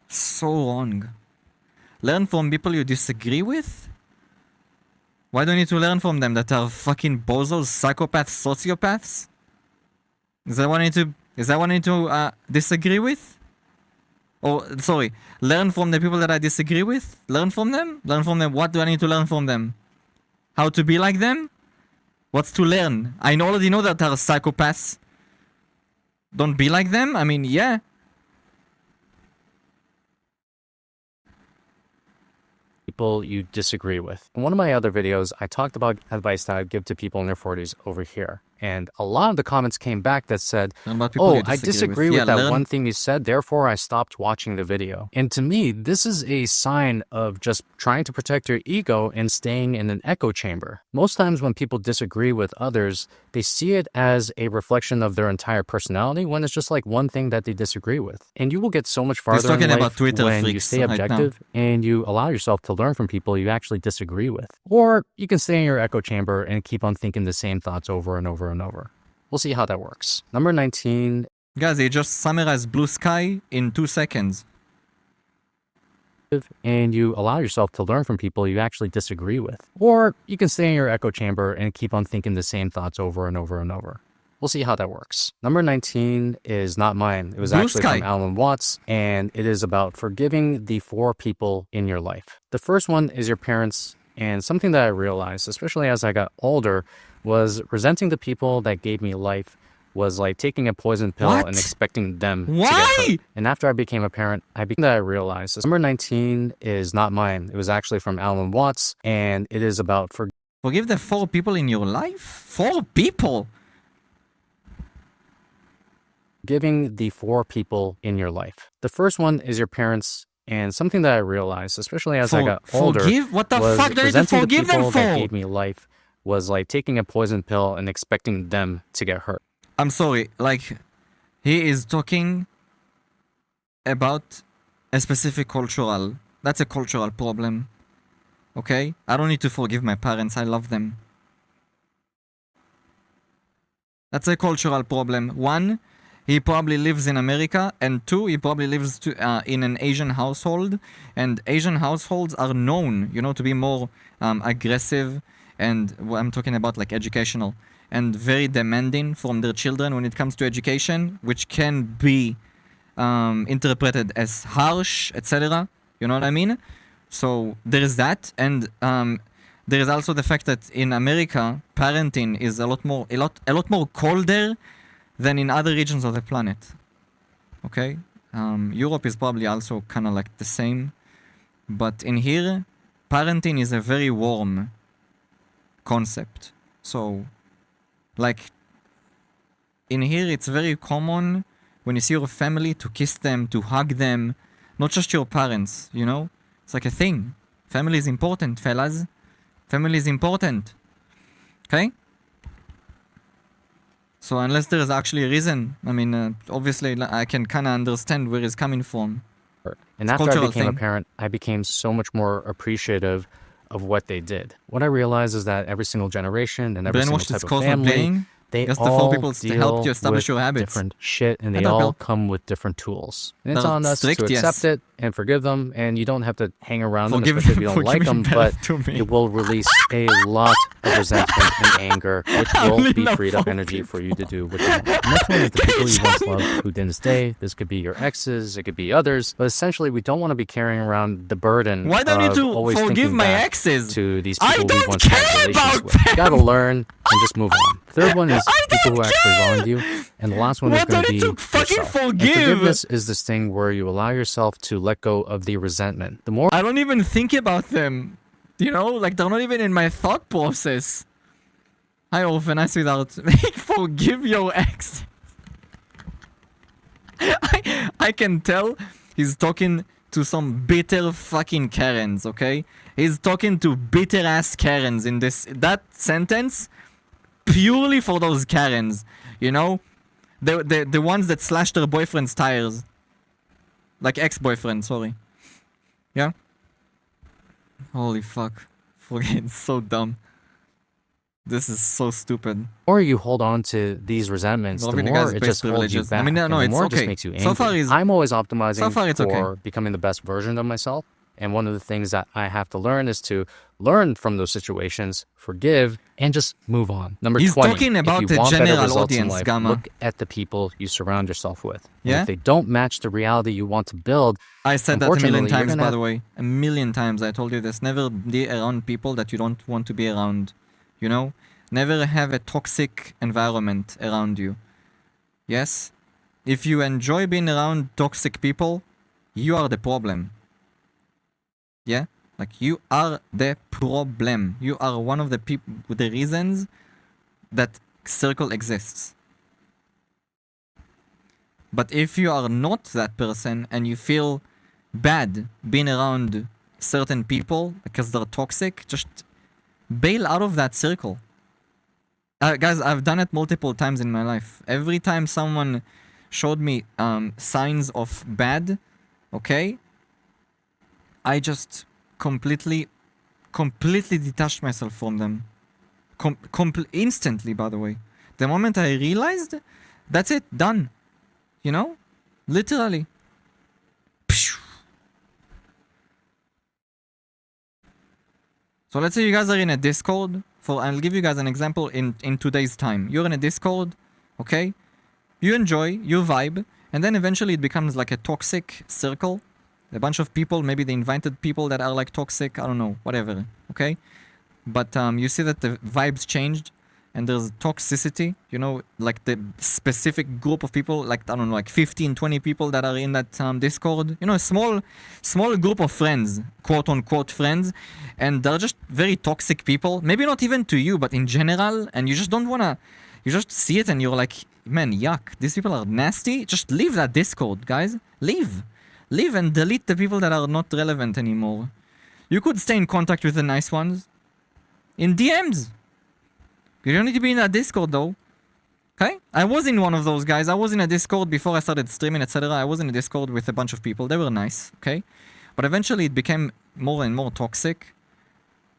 So wrong. Learn from people you disagree with? Why do you need to learn from them that are fucking bozos, psychopaths, sociopaths? Is that what I need to disagree with? Or, sorry, learn from the people that I disagree with? Learn from them? Learn from them. What do I need to learn from them? How to be like them? What's to learn? I already know that they're psychopaths. Don't be like them? I mean, yeah. People you disagree with. In one of my other videos, I talked about advice that I give to people in their 40s over here. And a lot of the comments came back that said, oh, I disagree with that one thing you said, therefore I stopped watching the video. And to me, this is a sign of just trying to protect your ego and staying in an echo chamber. Most times when people disagree with others, they see it as a reflection of their entire personality when it's just like one thing that they disagree with. And you will get so much farther in life when you stay objective and you allow yourself to learn from people you actually disagree with. Or you can stay in your echo chamber and keep on thinking the same thoughts over and over and over. We'll see how that works. Number 19. Guys, he just summarized Blue Sky in 2 seconds. And you allow yourself to learn from people you actually disagree with. Or you can stay in your echo chamber and keep on thinking the same thoughts over and over and over. We'll see how that works. Number 19 is not mine. It was actually from Alan Watts, and it is about forgiving the 4 people in your life. The first one is your parents, and something that I realized, especially as I got older, was resenting the people that gave me life was like taking a poison pill and expecting them to get hurt. And after I became a parent, I realized number 19 is not mine. It was actually from Alan Watts, and it is about forgive the 4 people in your life? 4 people? Giving the 4 people in your life. The first one is your parents, and something that I realized, especially as I got older, what the fuck do you need to forgive them for? That gave me life was like taking a poison pill and expecting them to get hurt. I'm sorry, like, he is talking about a specific cultural... That's a cultural problem. Okay? I don't need to forgive my parents, I love them. That's a cultural problem. 1, he probably lives in America, and 2, he probably lives in an Asian household, and Asian households are known, you know, to be more aggressive, and I'm talking about like educational, and very demanding from their children when it comes to education, which can be interpreted as harsh, etc. You know what I mean? So there is that, and there is also the fact that in America, parenting is a lot more colder than in other regions of the planet. Okay, Europe is probably also kind of like the same, but in here, parenting is a very warm concept. So, like, in here, it's very common when you see your family to kiss them, to hug them, not just your parents, you know? It's like a thing. Family is important, fellas. Family is important. Okay? So unless there is actually a reason, I mean, obviously I can kind of understand where it's coming from. And after I became a parent, I became so much more appreciative of what they did. What I realized is that every single generation and every single type of family, they all deal with different shit, and they all come with different tools. And it's on us to accept it and forgive them, and you don't have to hang around them, especially if you don't like them, but it will release a lot of resentment and anger, which will be freed up energy for you to do what you want. The next one is the people you once loved who didn't stay. This could be your exes, it could be others, but essentially we don't want to be carrying around the burden Why don't of you always forgive my back exes? to these people we once had relations with. You gotta learn and just move on. Third one is people who actually wronged you, and the last one is going to be yourself. And forgiveness is this thing where you allow yourself to let go of the resentment. The more I don't even think about them, you know, like they're not even in my thought process. Hi, Orphan, nice without forgive your ex. I can tell he's talking to some bitter fucking Karens, okay? He's talking to bitter ass Karens in that sentence. Purely for those Karens, you know, the ones that slash their boyfriend's tires, like ex-boyfriend. Sorry. Yeah. Holy fuck! It's so dumb. This is so stupid. The more you hold on to these resentments, the more it just holds you back. I mean, no, the it's more okay. it just makes you angry. So far, I'm always optimizing so for becoming the best version of myself. And one of the things that I have to learn is to learn from those situations, forgive, and just move on. Number 20, talking about if you the want better general results in audience, life, Gamma. look at the people you surround yourself with. Yeah? And if they don't match the reality you want to build, I said that a million times, by the way. A million times I told you this. Never be around people that you don't want to be around. You know? Never have a toxic environment around you. Yes? If you enjoy being around toxic people, you are the problem. Yeah? Like, you are the problem. You are one of the people, the reasons that circle exists. But if you are not that person and you feel bad being around certain people because they're toxic, just bail out of that circle. Guys, I've done it multiple times in my life. Every time someone showed me signs of bad, okay, I just completely detached myself from them. Instantly, by the way. The moment I realized, that's it, done. You know? Literally. So let's say you guys are in a Discord. I'll give you guys an example in today's time. You're in a Discord, okay? You enjoy, you vibe, and then eventually it becomes like a toxic circle. A bunch of people, maybe they invited people that are like toxic, I don't know, whatever, okay? But you see that the vibes changed and there's toxicity, you know, like the specific group of people, like, I don't know, like 15, 20 people that are in that Discord. You know, a small group of friends, quote unquote friends, and they're just very toxic people. Maybe not even to you, but in general, and you just don't wanna, you just see it and you're like, man, yuck, these people are nasty. Just leave that Discord, guys. Leave and delete the people that are not relevant anymore. You could stay in contact with the nice ones in DMs. You don't need to be in a Discord though. Okay? I was in one of those guys. I was in a Discord before I started streaming, etc. I was in a Discord with a bunch of people. They were nice, okay? But eventually it became more and more toxic.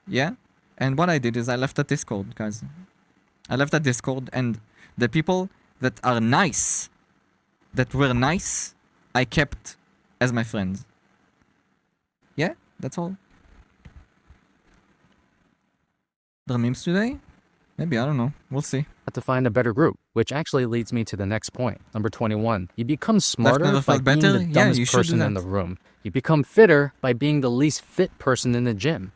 Yeah? And what I did is I left that Discord, guys. I left that Discord, and the people that are nice, that were nice, I kept as my friends. Yeah? That's all. There are memes today? Maybe, I don't know. We'll see. To find a better group, which actually leads me to the next point. Number 21. You become smarter never by felt being better? the Yeah, dumbest you should do person in that. the room. You become fitter by being the least fit person in the gym.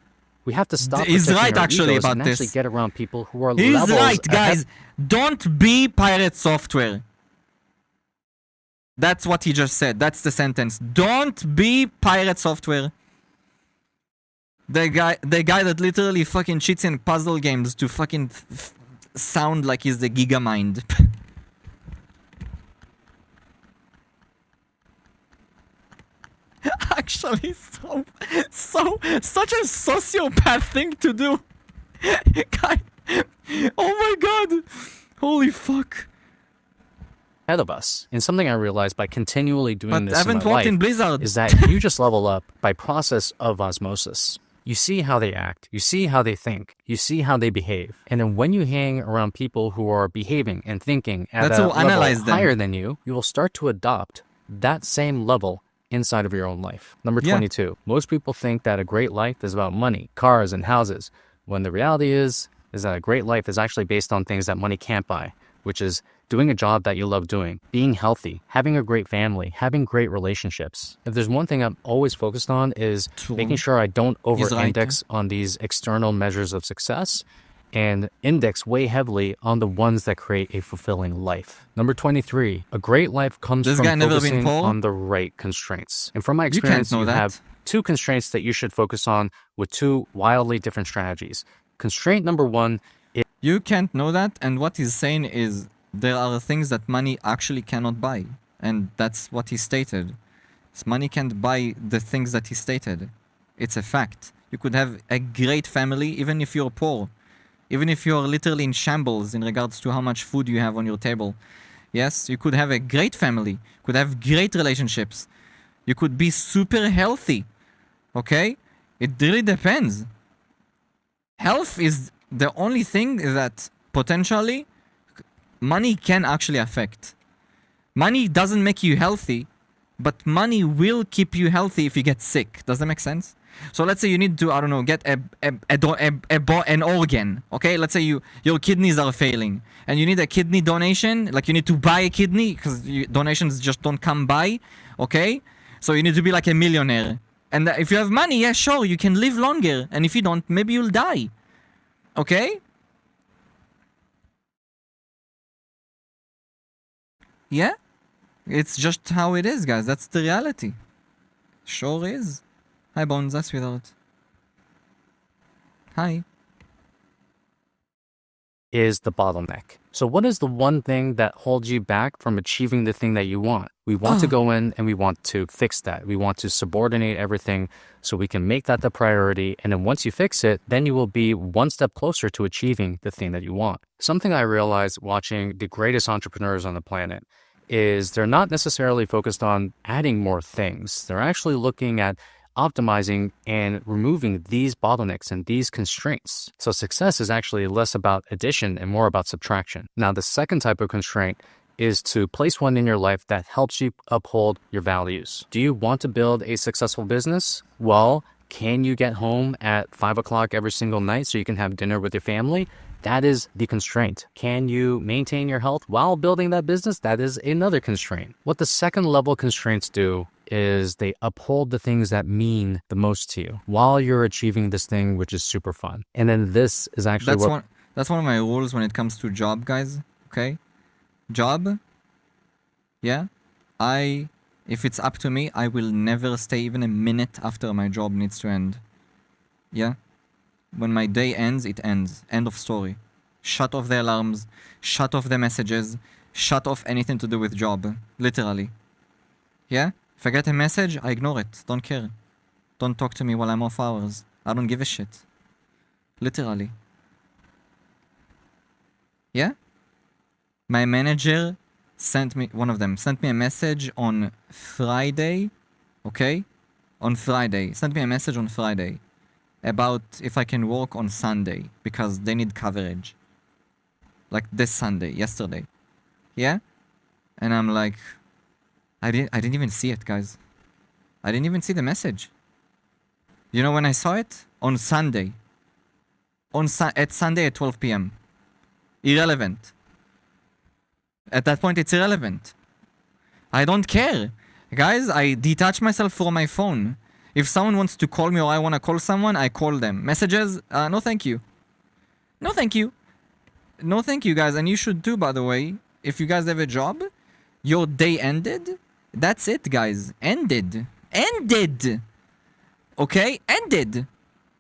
We have to stop He's protecting right our actually egos about and actually this. get around people who are He's levels right, ahead. guys. Don't be pirate software. That's what he just said. That's the sentence. Don't be pirate software. The guy that literally fucking cheats in puzzle games to fucking sound like he's the Gigamind. Actually, such a sociopath thing to do. Guy, oh my god. Holy fuck. Ahead of us. And something I realized by continually doing But this I in my haven't walked life in Blizzard. is that you just level up by process of osmosis. You see how they act, you see how they think, you see how they behave. And then when you hang around people who are behaving and thinking at That's a how level analyze them. higher than you will start to adopt that same level inside of your own life. Number 22. Most people think that a great life is about money, cars, and houses, when the reality is that a great life is actually based on things that money can't buy, which is doing a job that you love doing, being healthy, having a great family, having great relationships. If there's one thing I'm always focused on is making sure I don't over-index on these external measures of success and index way heavily on the ones that create a fulfilling life. Number 23, a great life comes from focusing on the right constraints. And from my experience, you have two constraints that you should focus on with two wildly different strategies. Constraint number 1 is... You can't know that, and what he's saying is there are things that money actually cannot buy. And that's what he stated. Money can't buy the things that he stated. It's a fact. You could have a great family even if you're poor. Even if you're literally in shambles in regards to how much food you have on your table. Yes, you could have a great family. You could have great relationships. You could be super healthy. Okay? It really depends. Health is the only thing that potentially money can actually affect. Money doesn't make you healthy, but money will keep you healthy if you get sick. Does that make sense? So let's say you need to, I don't know, get an organ. Okay, let's say your kidneys are failing and you need a kidney donation. Like you need to buy a kidney because donations just don't come by. Okay, so you need to be like a millionaire. And if you have money, yeah, sure, you can live longer. And if you don't, maybe you'll die. Okay? Yeah? It's just how it is, guys. That's the reality. Sure is. Hi, Bones. That's without. Hi. Is the bottleneck. So what is the one thing that holds you back from achieving the thing that you want? We want to go in and we want to fix that. We want to subordinate everything so we can make that the priority. And then once you fix it, then you will be one step closer to achieving the thing that you want. Something I realized watching the greatest entrepreneurs on the planet is they're not necessarily focused on adding more things. They're actually looking at optimizing and removing these bottlenecks and these constraints. So success is actually less about addition and more about subtraction. Now, the second type of constraint is to place one in your life that helps you uphold your values. Do you want to build a successful business? Well, can you get home at 5 o'clock every single night so you can have dinner with your family? That is the constraint. Can you maintain your health while building that business? That is another constraint. What the second level constraints do is they uphold the things that mean the most to you while you're achieving this thing, which is super fun. And then this is actually that's one of my rules when it comes to job, guys. Okay? Job. Yeah? If it's up to me, I will never stay even a minute after my job needs to end. Yeah? When my day ends, it ends. End of story. Shut off the alarms. Shut off the messages. Shut off anything to do with job. Literally. Yeah? If I get a message, I ignore it. Don't care. Don't talk to me while I'm off hours. I don't give a shit. Literally. Yeah? My manager sent me a message on Friday. Okay? On Friday. Sent me a message on Friday about if I can work on Sunday because they need coverage. Like this Sunday, yesterday. Yeah? And I'm like, I didn't even see it, guys. I didn't even see the message. You know when I saw it? On Sunday. At Sunday at 12 p.m. irrelevant. At that point, it's irrelevant. I don't care. Guys, I detach myself from my phone. If someone wants to call me or I want to call someone, I call them. Messages, no thank you. No thank you. No thank you, guys. And you should too, by the way. If you guys have a job, your day ended. That's it, guys. Ended. Ended. Okay? Ended.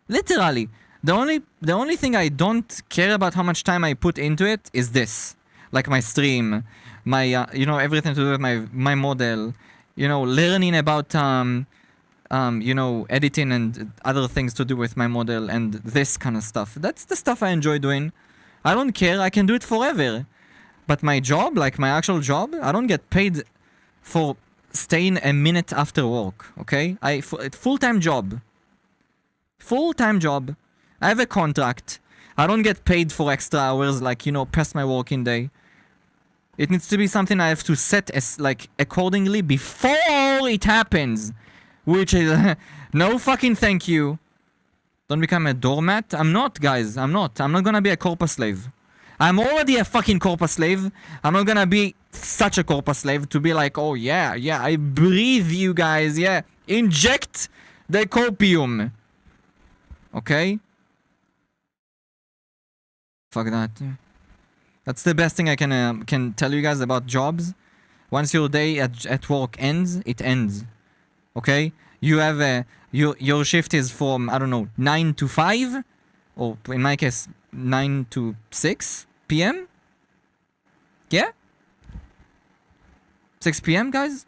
Literally. The only thing I don't care about how much time I put into it is this. Like my stream, my, you know, everything to do with my model, you know, learning about, you know, editing and other things to do with my model and this kind of stuff. That's the stuff I enjoy doing. I don't care. I can do it forever. But my job, like my actual job, I don't get paid for staying a minute after work, okay? Full-time job. Full-time job. I have a contract. I don't get paid for extra hours, like, you know, past my working day. It needs to be something I have to set as, like, accordingly before it happens. Which is, no fucking thank you. Don't become a doormat. I'm not, guys. I'm not. I'm not gonna be a corpus slave. I'm already a fucking corpus slave. I'm not gonna be such a corpus slave to be like, oh yeah, I breathe you guys, yeah. Inject the copium. Okay? Fuck that. That's the best thing I can tell you guys about jobs. Once your day at work ends, it ends. Okay? You have your shift is from, I don't know, 9 to 5, or in my case 9 to 6 p.m. Yeah? 6 p.m. guys?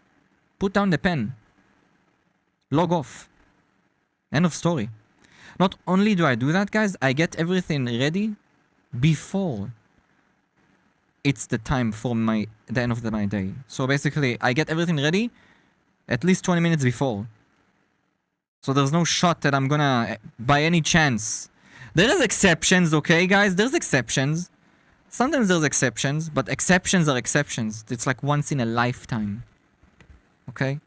Put down the pen. Log off. End of story. Not only do I do that, guys, I get everything ready before it's the time for the end of my day. So basically, I get everything ready at least 20 minutes before. So there's no shot that I'm gonna, by any chance. There is exceptions, okay, guys? There's exceptions. Sometimes there's exceptions, but exceptions are exceptions. It's like once in a lifetime. Okay?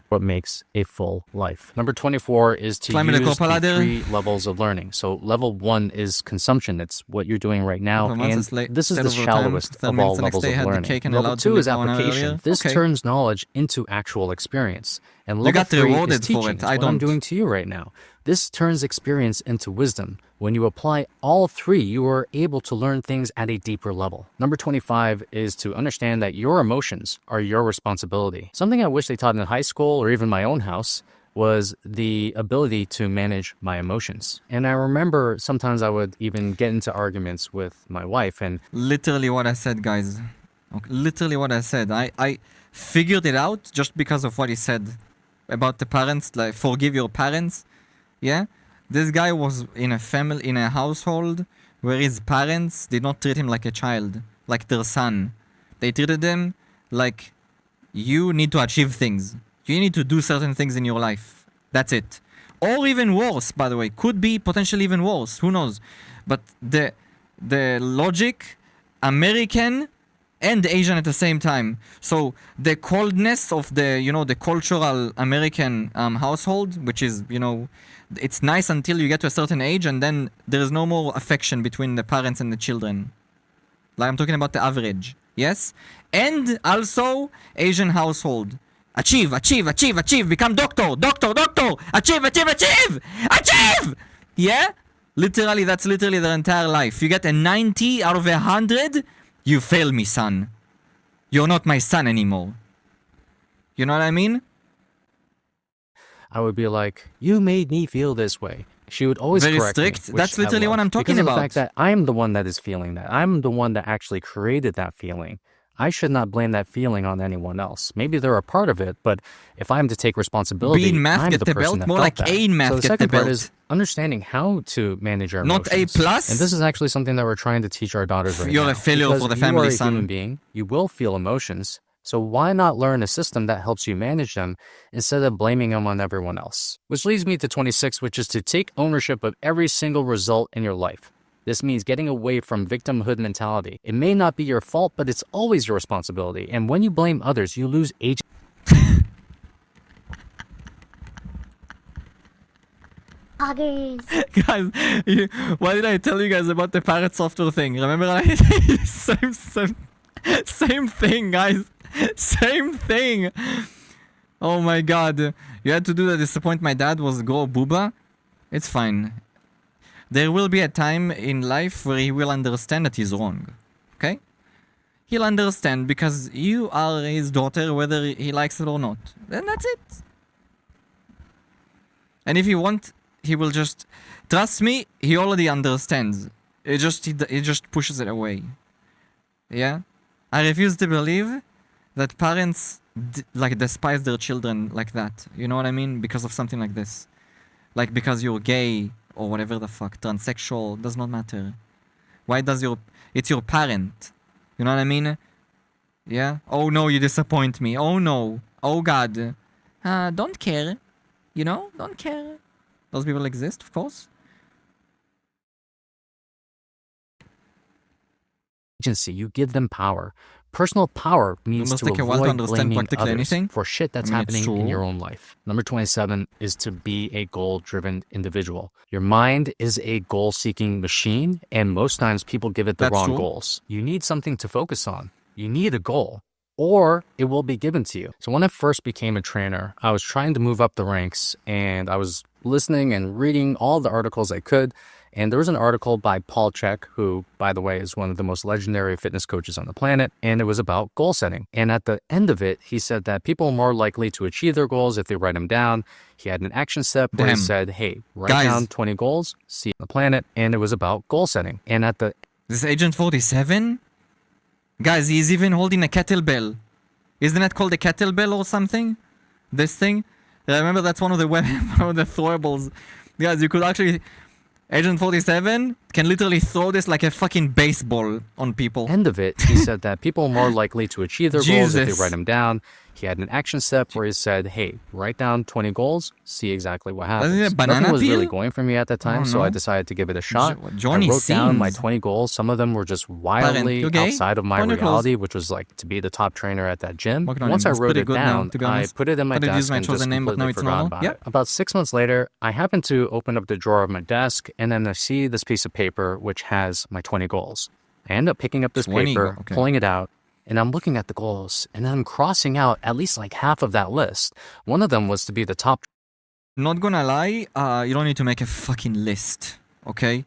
What makes a full life. Number 24 is to use the 3 levels of learning. So level 1 is consumption. It's what you're doing right now. And this is the shallowest of all levels of learning. Level 2 is application. This turns knowledge into actual experience. And level 3 is teaching. It's what I'm doing to you right now. This turns experience into wisdom. When you apply all 3, you are able to learn things at a deeper level. Number 25 is to understand that your emotions are your responsibility. Something I wish they taught in high school or even my own house was the ability to manage my emotions. And I remember sometimes I would even get into arguments with my wife and... Literally what I said, guys. Okay, literally what I said. I figured it out just because of what he said about the parents, like forgive your parents. Yeah? This guy was in a household where his parents did not treat him like a child, like their son. They treated him like you need to achieve things. You need to do certain things in your life. That's it. Or even worse, by the way. Could be potentially even worse. Who knows? But the logic, American and Asian at the same time. So the coldness of the cultural American household, which is, it's nice until you get to a certain age and then there is no more affection between the parents and the children. Like I'm talking about the average. Yes? And also Asian household. Achieve, become doctor, achieve! Yeah? Literally, that's literally their entire life. You get a 90 out of 100, you fail me, son. You're not my son anymore. You know what I mean? I would be like, you made me feel this way. She would always correct me. Very strict. That's literally what I'm talking about. Because of the fact that I'm the one that is feeling that. I'm the one that actually created that feeling. I should not blame that feeling on anyone else. Maybe they're a part of it, but if I'm to take responsibility, I'm the person that felt that. So the second part is understanding how to manage our emotions. Not A plus. And this is actually something that we're trying to teach our daughters right now. You're a failure for the family, son. You are a human being. You will feel emotions. So why not learn a system that helps you manage them instead of blaming them on everyone else? Which leads me to 26, which is to take ownership of every single result in your life. This means getting away from victimhood mentality. It may not be your fault, but it's always your responsibility. And when you blame others, you lose agency. Poggers. Guys, why did I tell you guys about the pirate software thing? Remember, same thing, guys. Same thing. Oh my god. You had to do that. Disappoint my dad was go booba. It's fine. There will be a time in life where he will understand that he's wrong. Okay? He'll understand because you are his daughter whether he likes it or not. Then that's it. And if you want, he will just... Trust me, he already understands. He just pushes it away. Yeah? I refuse to believe that parents despise their children like that. You know what I mean? Because of something like this. Like because you're gay or whatever the fuck. Transsexual. Does not matter. Why does it's your parent. You know what I mean? Yeah? Oh no, you disappoint me. Oh no. Oh god. Don't care. You know? Don't care. Those people exist, of course. Agency, you give them power. Personal power means to avoid blaming others for shit that's happening in your own life. Number 27 is to be a goal-driven individual. Your mind is a goal-seeking machine, and most times people give it the wrong goals. You need something to focus on. You need a goal, or it will be given to you. So when I first became a trainer, I was trying to move up the ranks, and I was listening and reading all the articles I could. And there was an article by Paul Chek, who, by the way, is one of the most legendary fitness coaches on the planet, and it was about goal setting. And at the end of it, he said that people are more likely to achieve their goals if they write them down. He had an action step where he said, hey, write down 20 goals, see on the planet, and it was about goal setting. And at the... This Agent 47? Guys, he's even holding a kettlebell. Isn't that called a kettlebell or something? This thing? I remember that's one of the one of the throwables. Guys, you could actually... Agent 47 can literally throw this like a fucking baseball on people. End of it, he said that people are more likely to achieve their goals if they write them down. He had an action step where he said, hey, write down 20 goals, see exactly what happens. Nothing was really going for me at that time, so I decided to give it a shot. I wrote down my 20 goals. Some of them were just wildly outside of my reality, which was like to be the top trainer at that gym. Once I wrote it down, I put it in my desk and just completely forgot about it. About 6 months later, I happened to open up the drawer of my desk, and then I see this piece of paper which has my 20 goals. I end up picking up this paper, pulling it out, and I'm looking at the goals, and then I'm crossing out at least like half of that list. One of them was to be the top. Not gonna lie, you don't need to make a fucking list, okay?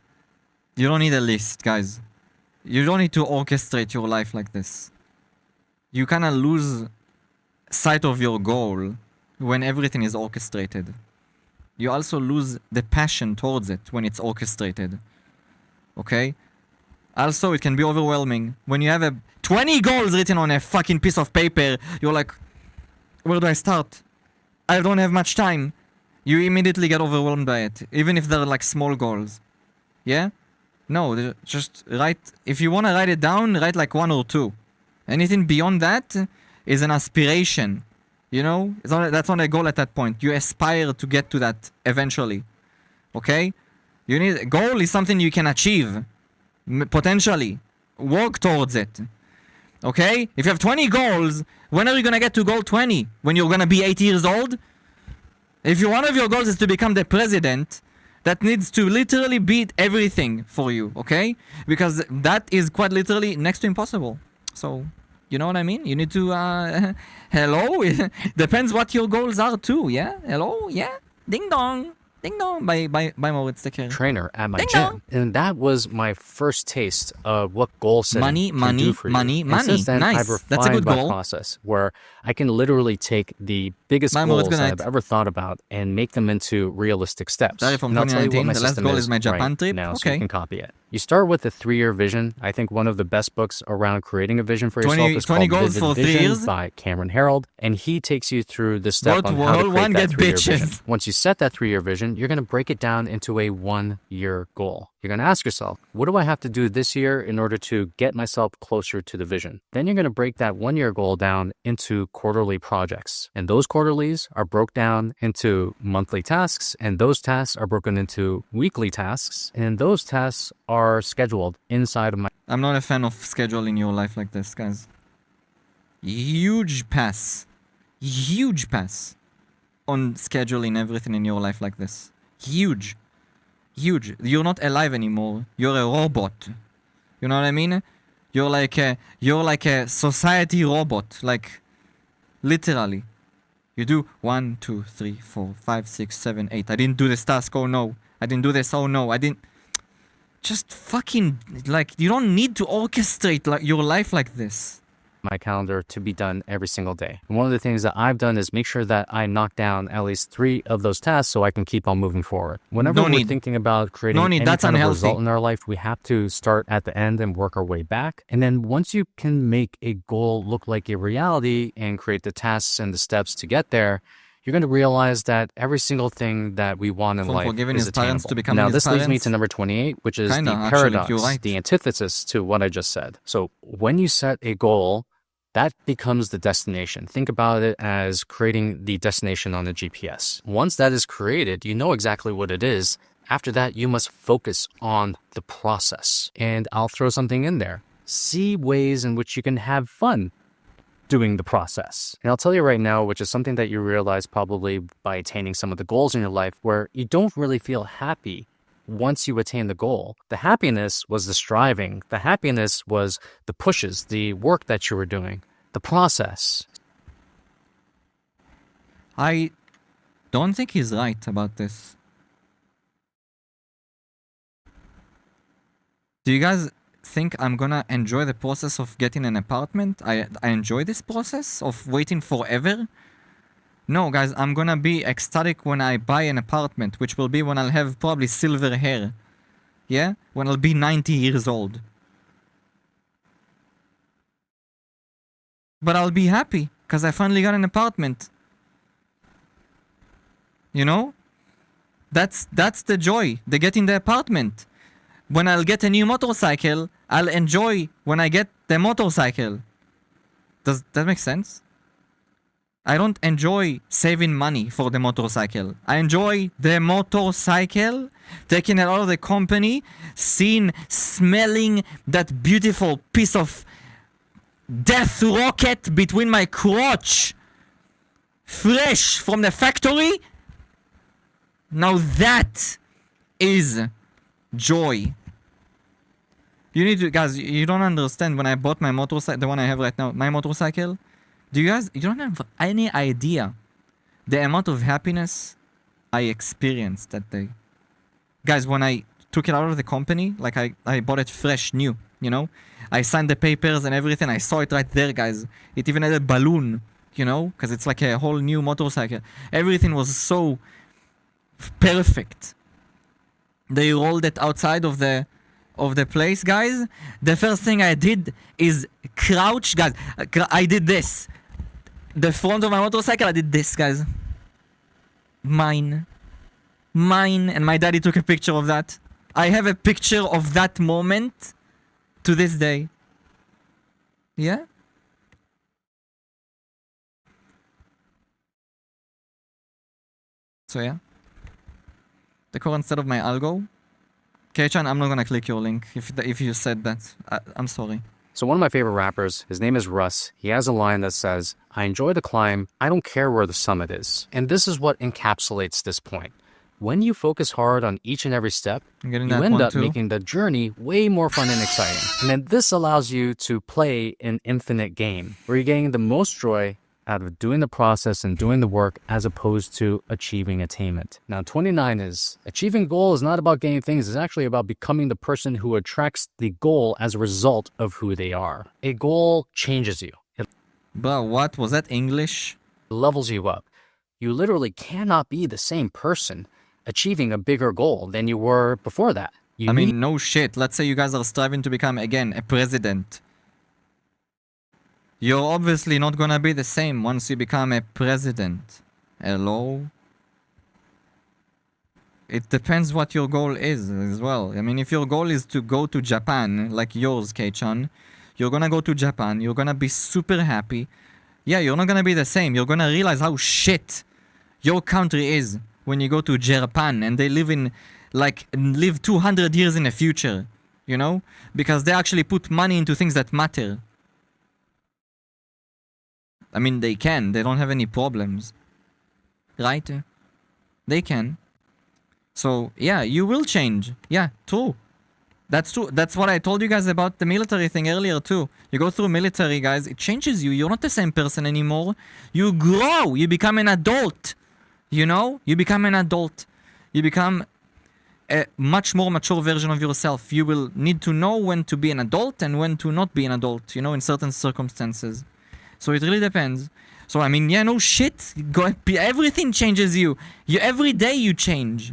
You don't need a list, guys. You don't need to orchestrate your life like this. You kinda lose sight of your goal when everything is orchestrated. You also lose the passion towards it when it's orchestrated. Okay? Also, it can be overwhelming. When you have 20 goals written on a fucking piece of paper, you're like, where do I start? I don't have much time. You immediately get overwhelmed by it, even if they're like small goals. Yeah? No, just write. If you want to write it down, write like 1 or 2. Anything beyond that is an aspiration. You know? That's not a goal at that point. You aspire to get to that eventually. Okay? Goal is something you can achieve. Potentially. Work towards it. Okay? If you have 20 goals, when are you gonna get to goal 20? When you're gonna be 80 years old? If one of your goals is to become the president, that needs to literally beat everything for you, okay? Because that is quite literally next to impossible. So, you know what I mean? You need to, hello? Depends what your goals are too, yeah? Hello? Yeah? Ding dong. Ding dong by Moritz the trainer at my gym. And that was my first taste of what goal setting can do for you. Money. Since then, Nice. I've refined That's a good my goal. process where I can literally take the biggest goals that I've ever thought about and make them into realistic steps. Sorry, from and I'll tell you what my the last system goal is my Japan trip. now, so you can copy it. You start with a 3-year vision. I think one of the best books around creating a vision for yourself is 20 called goals for 3 Vision years by Cameron Harold, and he takes you through the step on how to create that 3-year vision. Once you set that 3-year vision, you're going to break it down into a 1-year goal. You're going to ask yourself, what do I have to do this year in order to get myself closer to the vision? Then you're going to break that 1-year goal down into quarterly projects. And those quarterlies are broke down into monthly tasks, and those tasks are broken into weekly tasks, and those tasks are scheduled inside of my... I'm not a fan of scheduling your life like this, guys. Huge pass on scheduling everything in your life like this. Huge. huge. You're not alive anymore. You're a robot. You know what I mean? You're like a society robot. Like, literally. You do 1, 2, 3, 4, 5, 6, 7, 8. I didn't do this task. Oh no. I didn't do this. Oh no. I didn't. Just fucking, like, you don't need to orchestrate like your life like this. My calendar to be done every single day. And one of the things that I've done is make sure that I knock down at least 3 of those tasks so I can keep on moving forward. Whenever we're thinking about creating any that's kind unhealthy. of result in our life, we have to start at the end and work our way back. And then once you can make a goal look like a reality and create the tasks and the steps to get there, you're going to realize that every single thing that we want in life is attainable. Now, this leads me to number 28, which is the paradox, the antithesis to what I just said. So when you set a goal, that becomes the destination. Think about it as creating the destination on the GPS. Once that is created, you know exactly what it is. After that, you must focus on the process. And I'll throw something in there. See ways in which you can have fun doing the process. And I'll tell you right now, which is something that you realize probably by attaining some of the goals in your life, where you don't really feel happy once you attain the goal. The happiness was the striving. The happiness was the pushes, the work that you were doing, the process. I don't think he's right about this. Do you guys think I'm gonna enjoy the process of getting an apartment? I enjoy this process of waiting forever? No, guys, I'm gonna be ecstatic when I buy an apartment, which will be when I'll have probably silver hair. Yeah? When I'll be 90 years old. But I'll be happy, because I finally got an apartment. You know? That's the joy. The getting the apartment. When I'll get a new motorcycle, I'll enjoy when I get the motorcycle. Does that make sense? I don't enjoy saving money for the motorcycle. I enjoy the motorcycle, taking it out of the company, smelling that beautiful piece of death rocket between my crotch, fresh from the factory. Now that is joy. You need to, guys, you don't understand. When I bought my motorcycle, the one I have right now, my motorcycle, you don't have any idea the amount of happiness I experienced that day. Guys, when I took it out of the company, like I bought it fresh, new, you know? I signed the papers and everything. I saw it right there, guys. It even had a balloon, you know? Because it's like a whole new motorcycle. Everything was so perfect. They rolled it outside of the place, guys. The first thing I did is crouch, guys. I did this. The front of my motorcycle, I did this, guys. Mine. And my daddy took a picture of that. I have a picture of that moment to this day. Yeah? So yeah. The current state of my algo. K-chan, I'm not gonna click your link if you said that. I'm sorry. So one of my favorite rappers, his name is Russ. He has a line that says, "I enjoy the climb. I don't care where the summit is." And this is what encapsulates this point. When you focus hard on each and every step, you end up making the journey way more fun and exciting. And then this allows you to play an infinite game where you're getting the most joy out of doing the process and doing the work as opposed to achieving attainment. Now, 29 is achieving goal is not about getting things. It's actually about becoming the person who attracts the goal as a result of who they are. A goal changes you. It Bro, what? Was that English? levels you up. You literally cannot be the same person achieving a bigger goal than you were before that. I mean, no shit. Let's say you guys are striving to become, again, a president. You're obviously not gonna be the same once you become a president. Hello? It depends what your goal is as well. I mean, if your goal is to go to Japan, like yours, K-chan, you're gonna go to Japan, you're gonna be super happy. Yeah, you're not gonna be the same. You're gonna realize how shit your country is when you go to Japan and they live 200 years in the future, you know? Because they actually put money into things that matter. I mean, they can. They don't have any problems. Right? They can. So yeah, you will change. Yeah, true. That's true. That's what I told you guys about the military thing earlier too. You go through military, guys, it changes you. You're not the same person anymore. You grow. You become an adult. You know? You become an adult. You become a much more mature version of yourself. You will need to know when to be an adult and when to not be an adult, you know, in certain circumstances. So it really depends. So I mean, yeah, no shit. Everything changes you. Every day you change.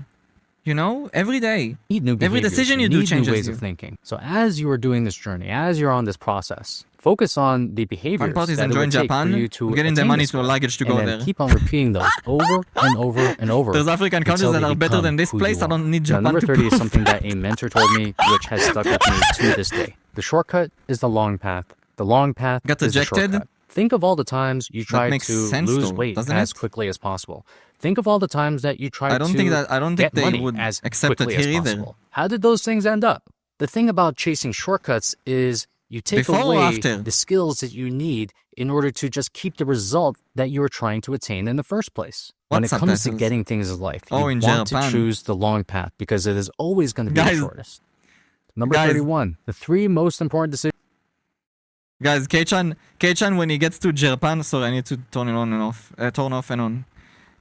You know, every day. Every decision you do changes new ways of thinking. So as you are doing this journey, as you're on this process, focus on the behaviors Fun part is that enjoying it would take Japan, for you to getting the attain money this to a goal, luggage to and go then there. keep on repeating those over and over and over. There's African countries until that they are better become than this who place. you I don't are. need Now, Japan number to 30 is prove something that. that a mentor told me, which has stuck with me to this day. The shortcut is the long path. The long path Got is the rejected? shortcut. Think of all the times you tried makes to sense, lose though, weight doesn't as it? quickly as possible. Think of all the times that you tried I don't think get they money would as accept it quickly as here either. possible. How did those things end up? The thing about chasing shortcuts is you take Before or away after? the skills that you need in order to just keep the result that you were trying to attain in the first place. When What it comes to subtitles? getting things in life, Oh, you in want Japan. to choose the long path because it is always going to be the Guys. shortest. Number Guys. 31, the 3 most important decisions. Guys, K-chan when he gets to Japan, sorry, I need to turn it on and off, turn off and on.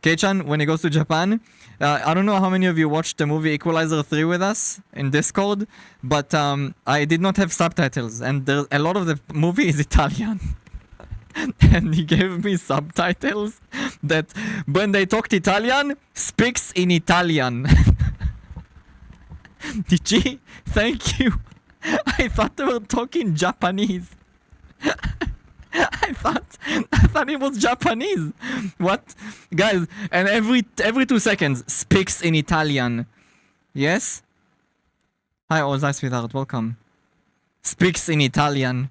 K-chan, when he goes to Japan, I don't know how many of you watched the movie Equalizer 3 with us in Discord, but I did not have subtitles, and a lot of the movie is Italian. And he gave me subtitles that when they talked Italian, speaks in Italian. DG, thank you. I thought they were talking Japanese. I thought it was Japanese. What? Guys, and every 2 seconds speaks in Italian. Yes? Hi, Ozai sweetheart, welcome. Speaks in Italian.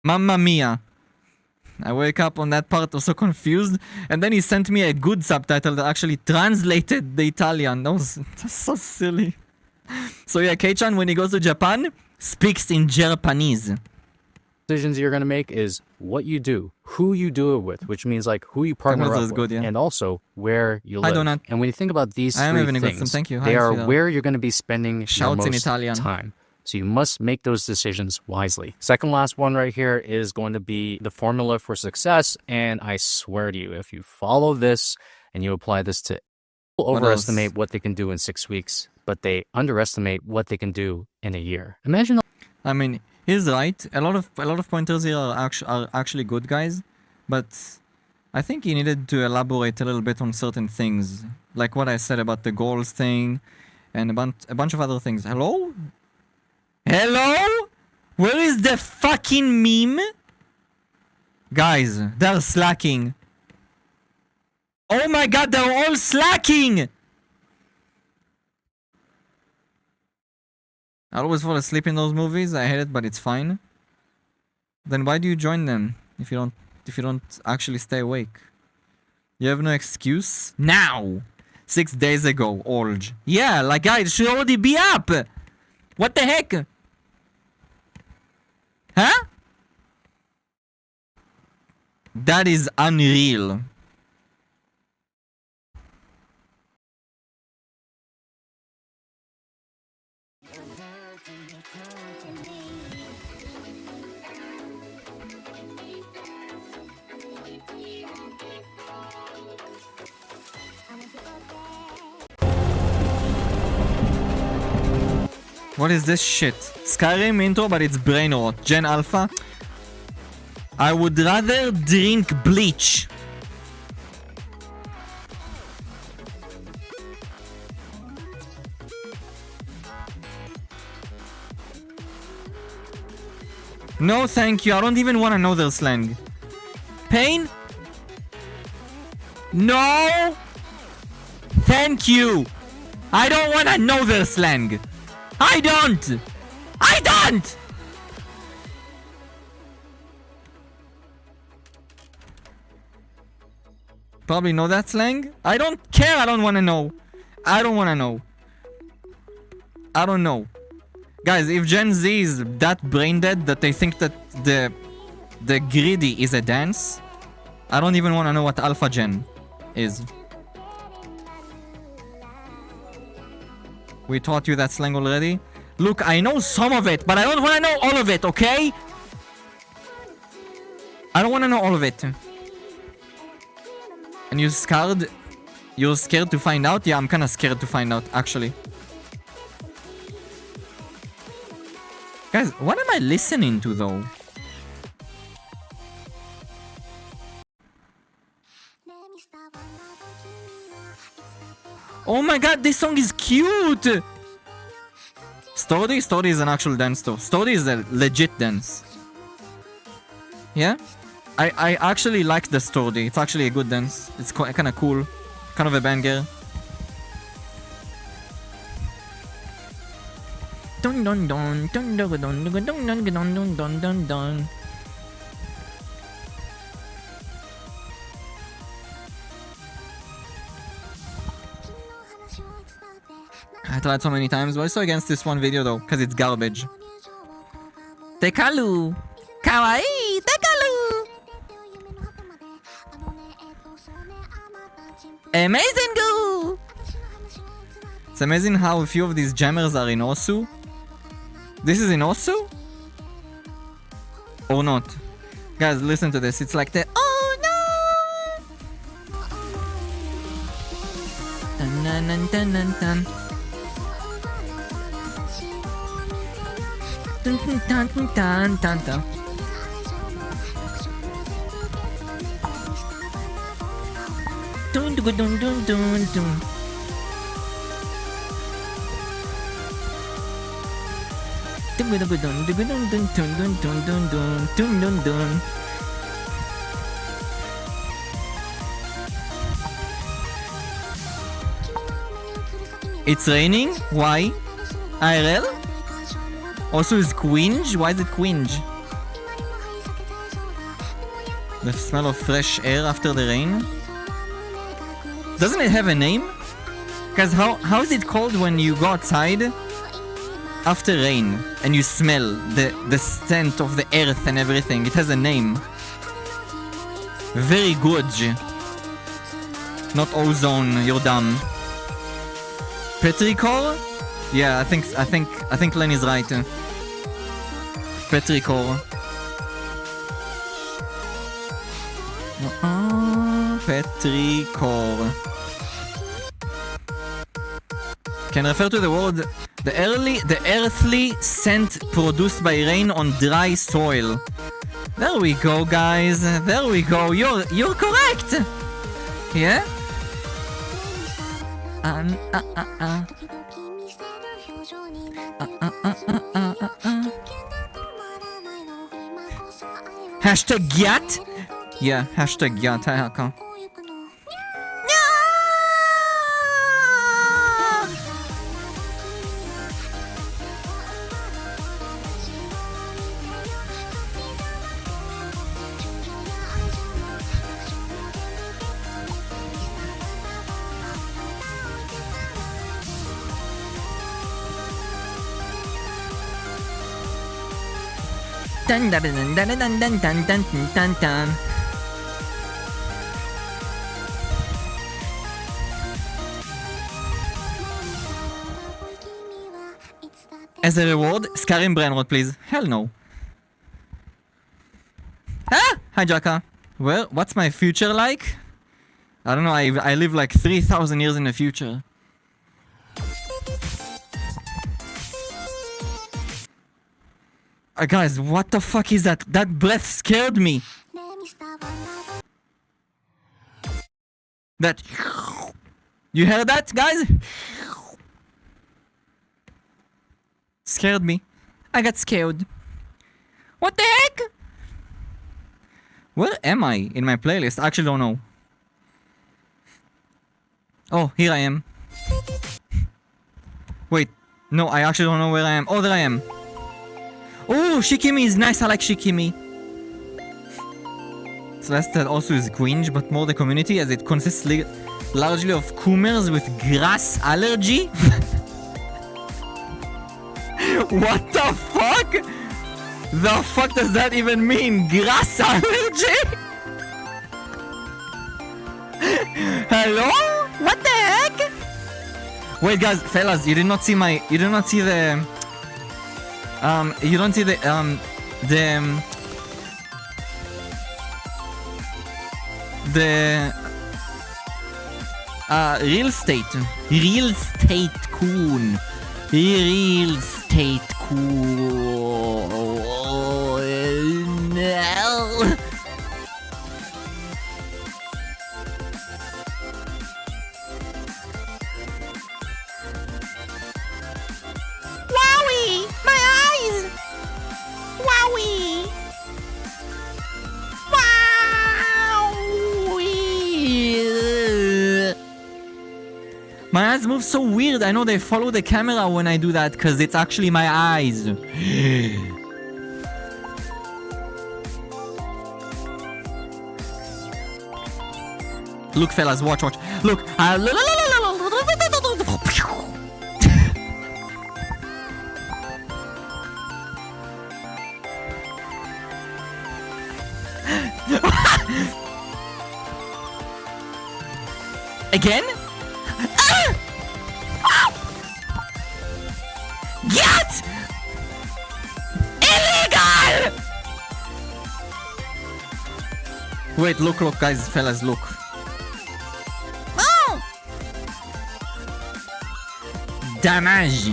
Mamma mia. I wake up on that part, was so confused, and then he sent me a good subtitle that actually translated the Italian. That's so silly. So yeah, K-chan, when he goes to Japan, speaks in Japanese. Decisions you're going to make is what you do, who you do it with, which means like who you partner up with, good, yeah. and also where you Hi, live. Donut. And when you think about these I am three having a good things, time, thank you. they Hi, are sweetheart. where you're going to be spending your Shouts in most Italian. time. So you must make those decisions wisely. Second last one right here is going to be the formula for success. And I swear to you, if you follow this and you apply this to people overestimate what they can do in 6 weeks, but they underestimate what they can do in a year. Imagine. I mean, he's right. A lot of pointers here are actually good, guys, but I think he needed to elaborate a little bit on certain things, like what I said about the goals thing, and a bunch of other things. Hello? Hello? Where is the fucking meme? Guys, they're slacking. Oh my god, they're all slacking! I always fall asleep in those movies. I hate it, but it's fine. Then why do you join them if you don't actually stay awake? You have no excuse? Now! 6 days ago, Olge. Yeah, like guys, it should already be up! What the heck? Huh? That is unreal. What is this shit? Skyrim intro, but it's brain rot. Gen Alpha. I would rather drink bleach. No, thank you. I don't even want to know their slang. Pain? No! Thank you! I don't want to know their slang. I don't! I don't! Probably know that slang. I don't care. I don't want to know. I don't want to know. I don't know. Guys, if Gen Z is that brain dead that they think that the greedy is a dance, I don't even want to know what Alpha Gen is. We taught you that slang already. Look, I know some of it, but I don't want to know all of it, okay? I don't want to know all of it. And you scared? You're scared to find out? Yeah, I'm kind of scared to find out, actually. Guys, what am I listening to, though? Oh my god, this song is cute! Story? Story is an actual dance though. Story is a legit dance. Yeah? I actually like the story. It's actually a good dance. It's kind of cool. Kind of a banger. Dun dun dun dun dun dun dun dun dun dun dun dun dun. I tried so many times, but I'm so against this one video though, because it's garbage. Tekalu! Kawaii! Tekalu! Amazing goo! It's amazing how a few of these jammers are in Osu. This is in Osu? Or not? Guys, listen to this. It's like the oh no! Dun dun dun dun dun dun. Dun dun dun dun dun dun. Dun dun dun dun dun dun. Dun dun dun dun dun dun dun dun dun dun dun dun dun. It's raining? Why? IRL? Also is cringe? Why is it cringe? The smell of fresh air after the rain? Doesn't it have a name? Guys, how is it called when you go outside after rain and you smell the scent of the earth and everything? It has a name. Very good. Not ozone, you're dumb. Petrichor? Yeah, I think Len is right. Petrichor. Petrichor. Can refer to the word the earthly scent produced by rain on dry soil. There we go, guys. There we go. You're correct. Yeah. Hashtag Yat? Yeah, hashtag Yat. Dun dun dun dun dun dun dun dun dun dun. As a reward, Skyrim Brainrot, please. Hell no. Ah! Hi, Jaka. Well, what's my future like? I don't know, I live like 3,000 years in the future. Guys, what the fuck is that? That breath scared me. That... You heard that, guys? Scared me. I got scared. What the heck? Where am I in my playlist? I actually don't know. Oh, here I am. Wait. No, I actually don't know where I am. Oh, there I am. Oh, Shikimi is nice. I like Shikimi. Celeste also is cringe, but more the community as it consists largely of Coomers with grass allergy. What the fuck? The fuck does that even mean? Grass allergy? Hello? What the heck? Wait, guys, fellas, you did not see my... You did not see the... You don't see the... Real estate. Real estate coon. Real estate coon. No. Wowie! My eyes! Wowie! Wowie! My eyes move so weird. I know they follow the camera when I do that because it's actually my eyes. Look, fellas, watch. Look. Again? Get! Illegal! Wait, look, guys, fellas, look. Oh! Damage.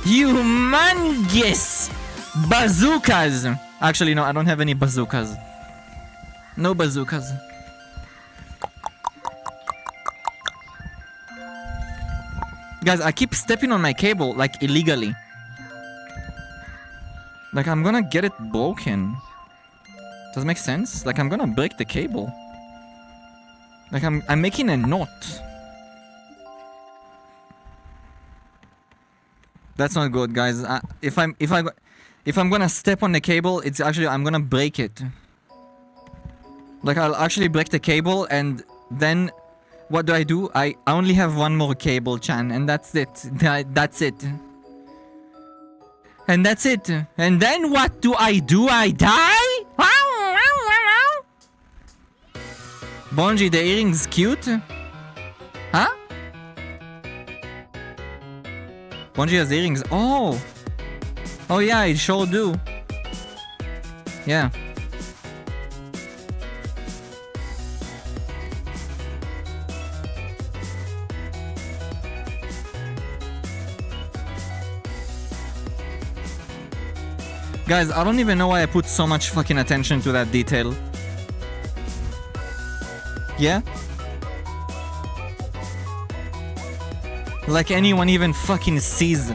Humongous bazookas. Actually, no, I don't have any bazookas. No bazookas. Guys, I keep stepping on my cable, like, illegally. Like, I'm gonna get it broken. Does it make sense? Like, I'm gonna break the cable. Like, I'm making a knot. That's not good, guys. If I'm gonna step on the cable, it's actually, I'm gonna break it. Like, I'll actually break the cable, and then what do? I only have one more cable, Chan, and that's it. That's it. And that's it. And then what do? I die? Benji, the earring's cute? Huh? Benji has earrings. Oh! Oh yeah, I sure do. Yeah. Guys, I don't even know why I put so much fucking attention to that detail. Yeah? Like anyone even fucking sees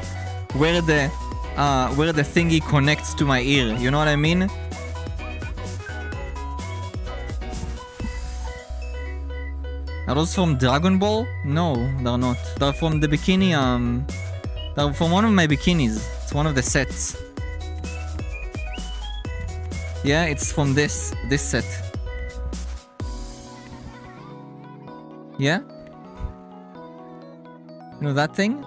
where the thingy connects to my ear, you know what I mean? Are those from Dragon Ball? No, they're not. They're from the bikini, they're from one of my bikinis. It's one of the sets. Yeah, it's from this set. Yeah? You know that thing?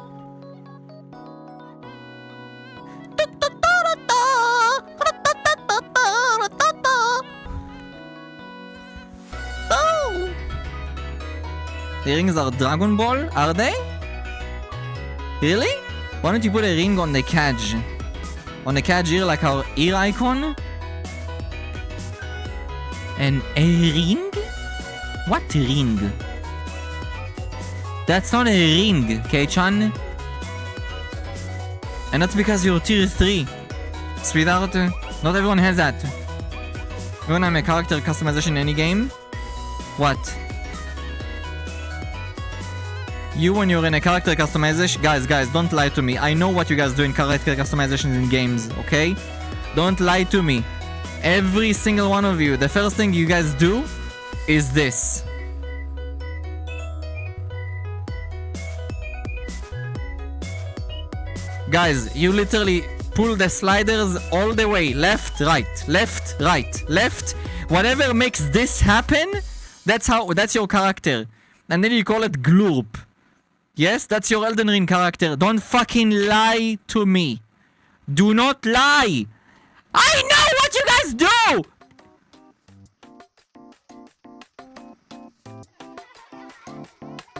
The earrings are Dragon Ball, are they? Really? Why don't you put a ring on the cage? On the cage here, like our ear icon? A ring? What ring? That's not a ring, K-chan. And that's because you're tier 3. Sweetheart, not everyone has that. You wanna make character customization in any game? What? You when you're in a character customization... Guys, don't lie to me. I know what you guys do in character customizations in games, okay? Don't lie to me. Every single one of you, the first thing you guys do is this. Guys, you literally pull the sliders all the way. Left, right, left, right, left. Whatever makes this happen, that's your character. And then you call it Glurp. Yes, that's your Elden Ring character. Don't fucking lie to me. Do not lie. I know what you guys do!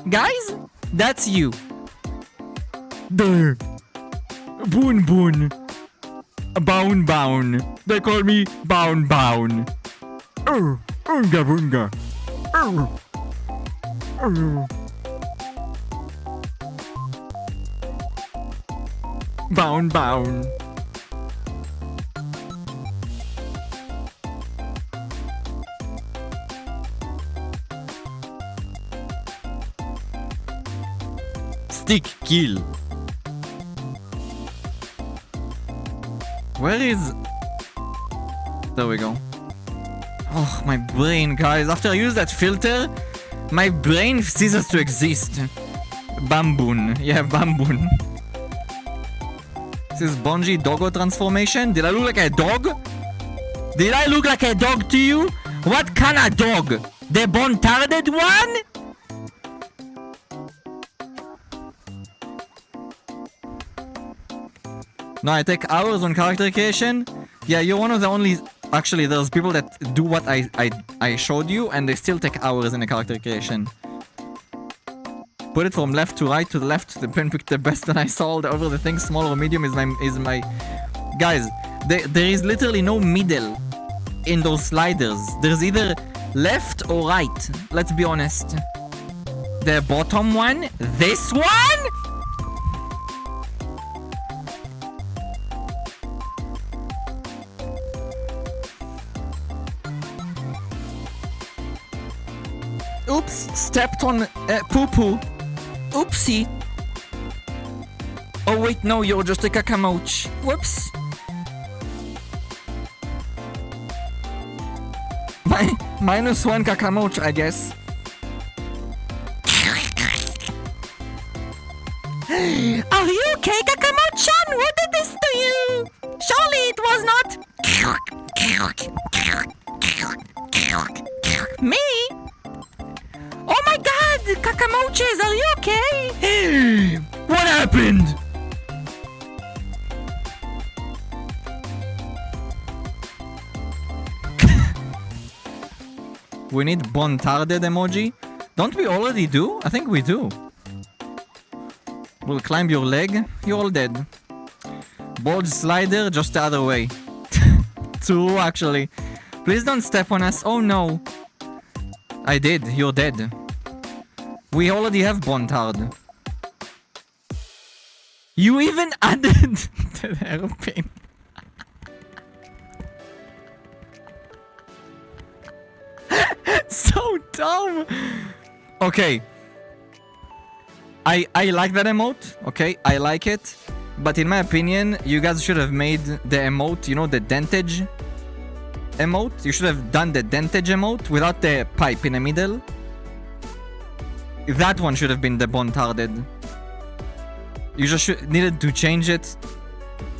Guys, that's you. There. Boon Boon. Boun Boun. They call me Boun Boun. Unga Bunga. Boun Boun. Stick kill. Where is... There we go. Oh, my brain, guys. After I use that filter, my brain ceases to exist. Bamboon. Yeah, Bamboon. This is Bonji Doggo transformation. Did I look like a dog? Did I look like a dog to you? What kind of dog? The bon-tarded one? No, I take hours on character creation. Yeah, you're one of the only... Actually, there's people that do what I showed you, and they still take hours in a character creation. Put it from left to right to the left. The pen picked the best, and I saw all the over the things. Small or medium is my... Guys, there is literally no middle in those sliders. There's either left or right. Let's be honest. The bottom one? This one? Oops, stepped on poo-poo. Oopsie. Oh wait, no, you're just a cacamoch. Whoops. -1 cacamoch, I guess. Are you okay, Kakamoch-chan? Who did this to you? Surely it was not... Me? Oh my god! Kakamoches, are you okay? What happened? We need bon-tarded emoji? Don't we already do? I think we do. We'll climb your leg. You're all dead. Bold slider, just the other way. True, actually. Please don't step on us. Oh no. I did. You're dead. We already have Bontard. You even added the airplane. So dumb. Okay. I like that emote. Okay, I like it. But in my opinion, you guys should have made the emote, you know, the dentage emote. You should have done the dentage emote without the pipe in the middle. That one should have been the Bontarded. You just needed to change it,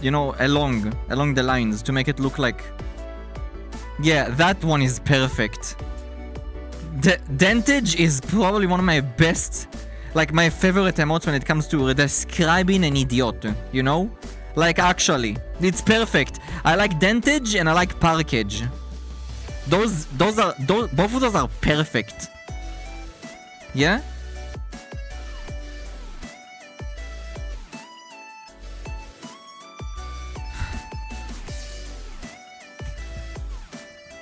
you know, along the lines to make it look like... Yeah, that one is perfect. The dentage is probably one of my best, like my favorite emotes when it comes to describing an idiot, you know? Like actually, it's perfect. I like dentage and I like parkage. Both of those are perfect. Yeah?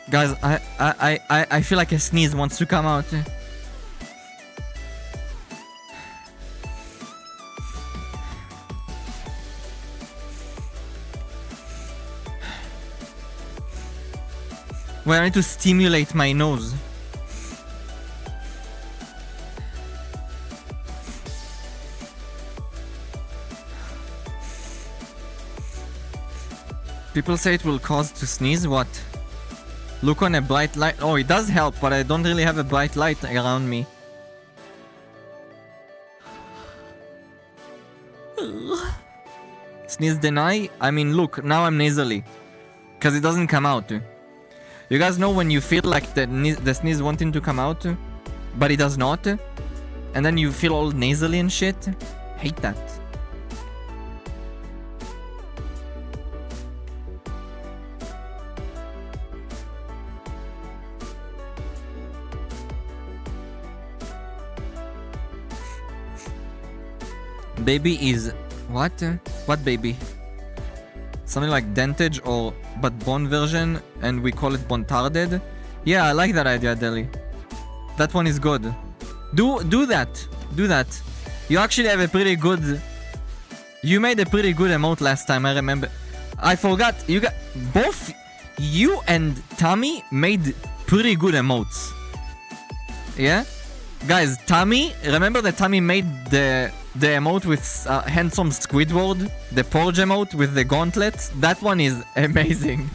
Guys, I feel like a sneeze wants to come out. Well, I need to stimulate my nose. People say it will cause to sneeze. What? Look on a bright light. Oh, it does help, but I don't really have a bright light around me. Sneeze deny? I mean, look, now I'm nasally. Because it doesn't come out. You guys know when you feel like the sneeze wanting to come out, but it does not? And then you feel all nasally and shit? Hate that. Baby is... What? What baby? Something like dentage or... but bone version, and we call it bontarded? Yeah, I like that idea, Deli. That one is good. Do that. Do that. You actually have a pretty good... You made a pretty good emote last time, I remember. I forgot. You got... Both you and Tommy made pretty good emotes. Yeah? Guys, Tommy... Remember that Tommy made the emote with handsome Squidward? The Porge emote with the gauntlet? That one is amazing.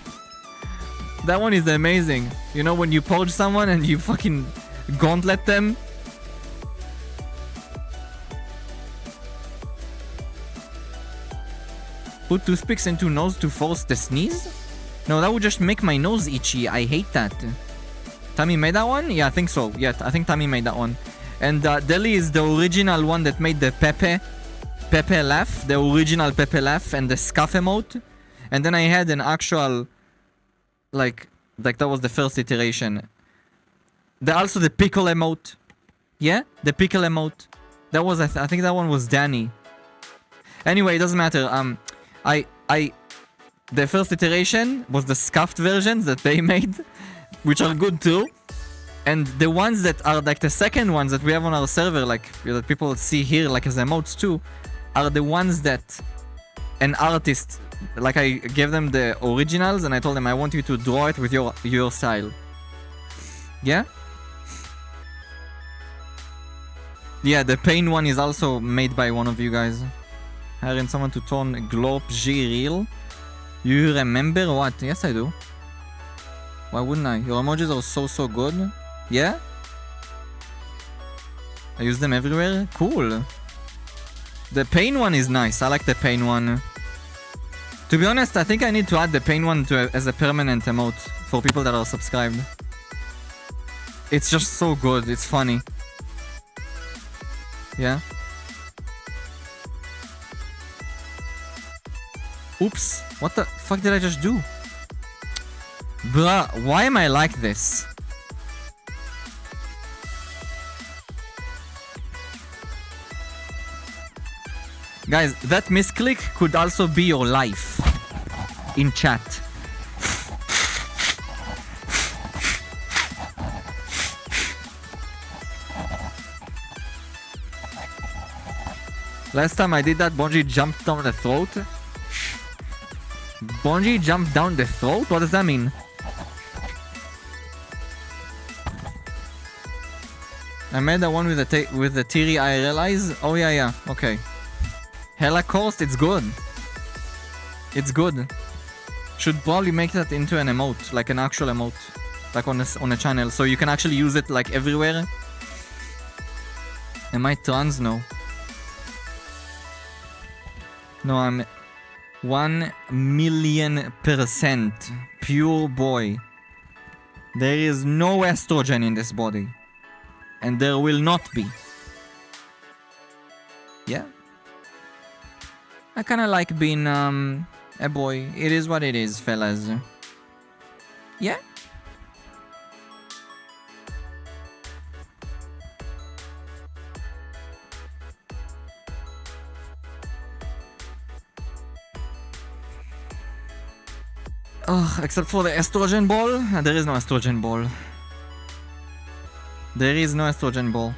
That one is amazing. You know when you Porge someone and you fucking gauntlet them? Put toothpicks into nose to force the sneeze? No, that would just make my nose itchy. I hate that. Tommy made that one? Yeah, I think so. Yeah, I think Tommy made that one. And Deli is the original one that made the Pepe laugh. The original Pepe laugh and the scuff emote. And then I had an actual... Like that was the first iteration. Also the pickle emote. Yeah? The pickle emote. That was... I think that one was Danny. Anyway, it doesn't matter. The first iteration was the scuffed versions that they made, which are good too. And the ones that are like the second ones that we have on our server, like that people see here like as emotes too, are the ones that an artist, like I gave them the originals and I told them I want you to draw it with your style. Yeah? Yeah, the pain one is also made by one of you guys. Hiring someone to turn Glop G real. You remember what? Yes, I do. Why wouldn't I? Your emojis are so good. Yeah? I use them everywhere? Cool. The pain one is nice. I like the pain one. To be honest, I think I need to add the pain one as a permanent emote for people that are subscribed. It's just so good. It's funny. Yeah? Oops, what the fuck did I just do? Bruh, why am I like this? Guys, that misclick could also be your life. In chat. Last time I did that, Benjy jumped down the throat. Benjy jumped down the throat? What does that mean? I made that one with the teary IRL eyes? Oh yeah, okay. Holocaust, it's good. It's good. Should probably make that into an emote, like an actual emote. Like on a channel, so you can actually use it like everywhere. Am I trans? No. No, I'm 1,000,000% pure boy. There is no estrogen in this body. And there will not be. Yeah. I kinda like being a boy. It is what it is, fellas. Yeah. Oh, except for the estrogen ball? There is no estrogen ball. There is no estrogen ball.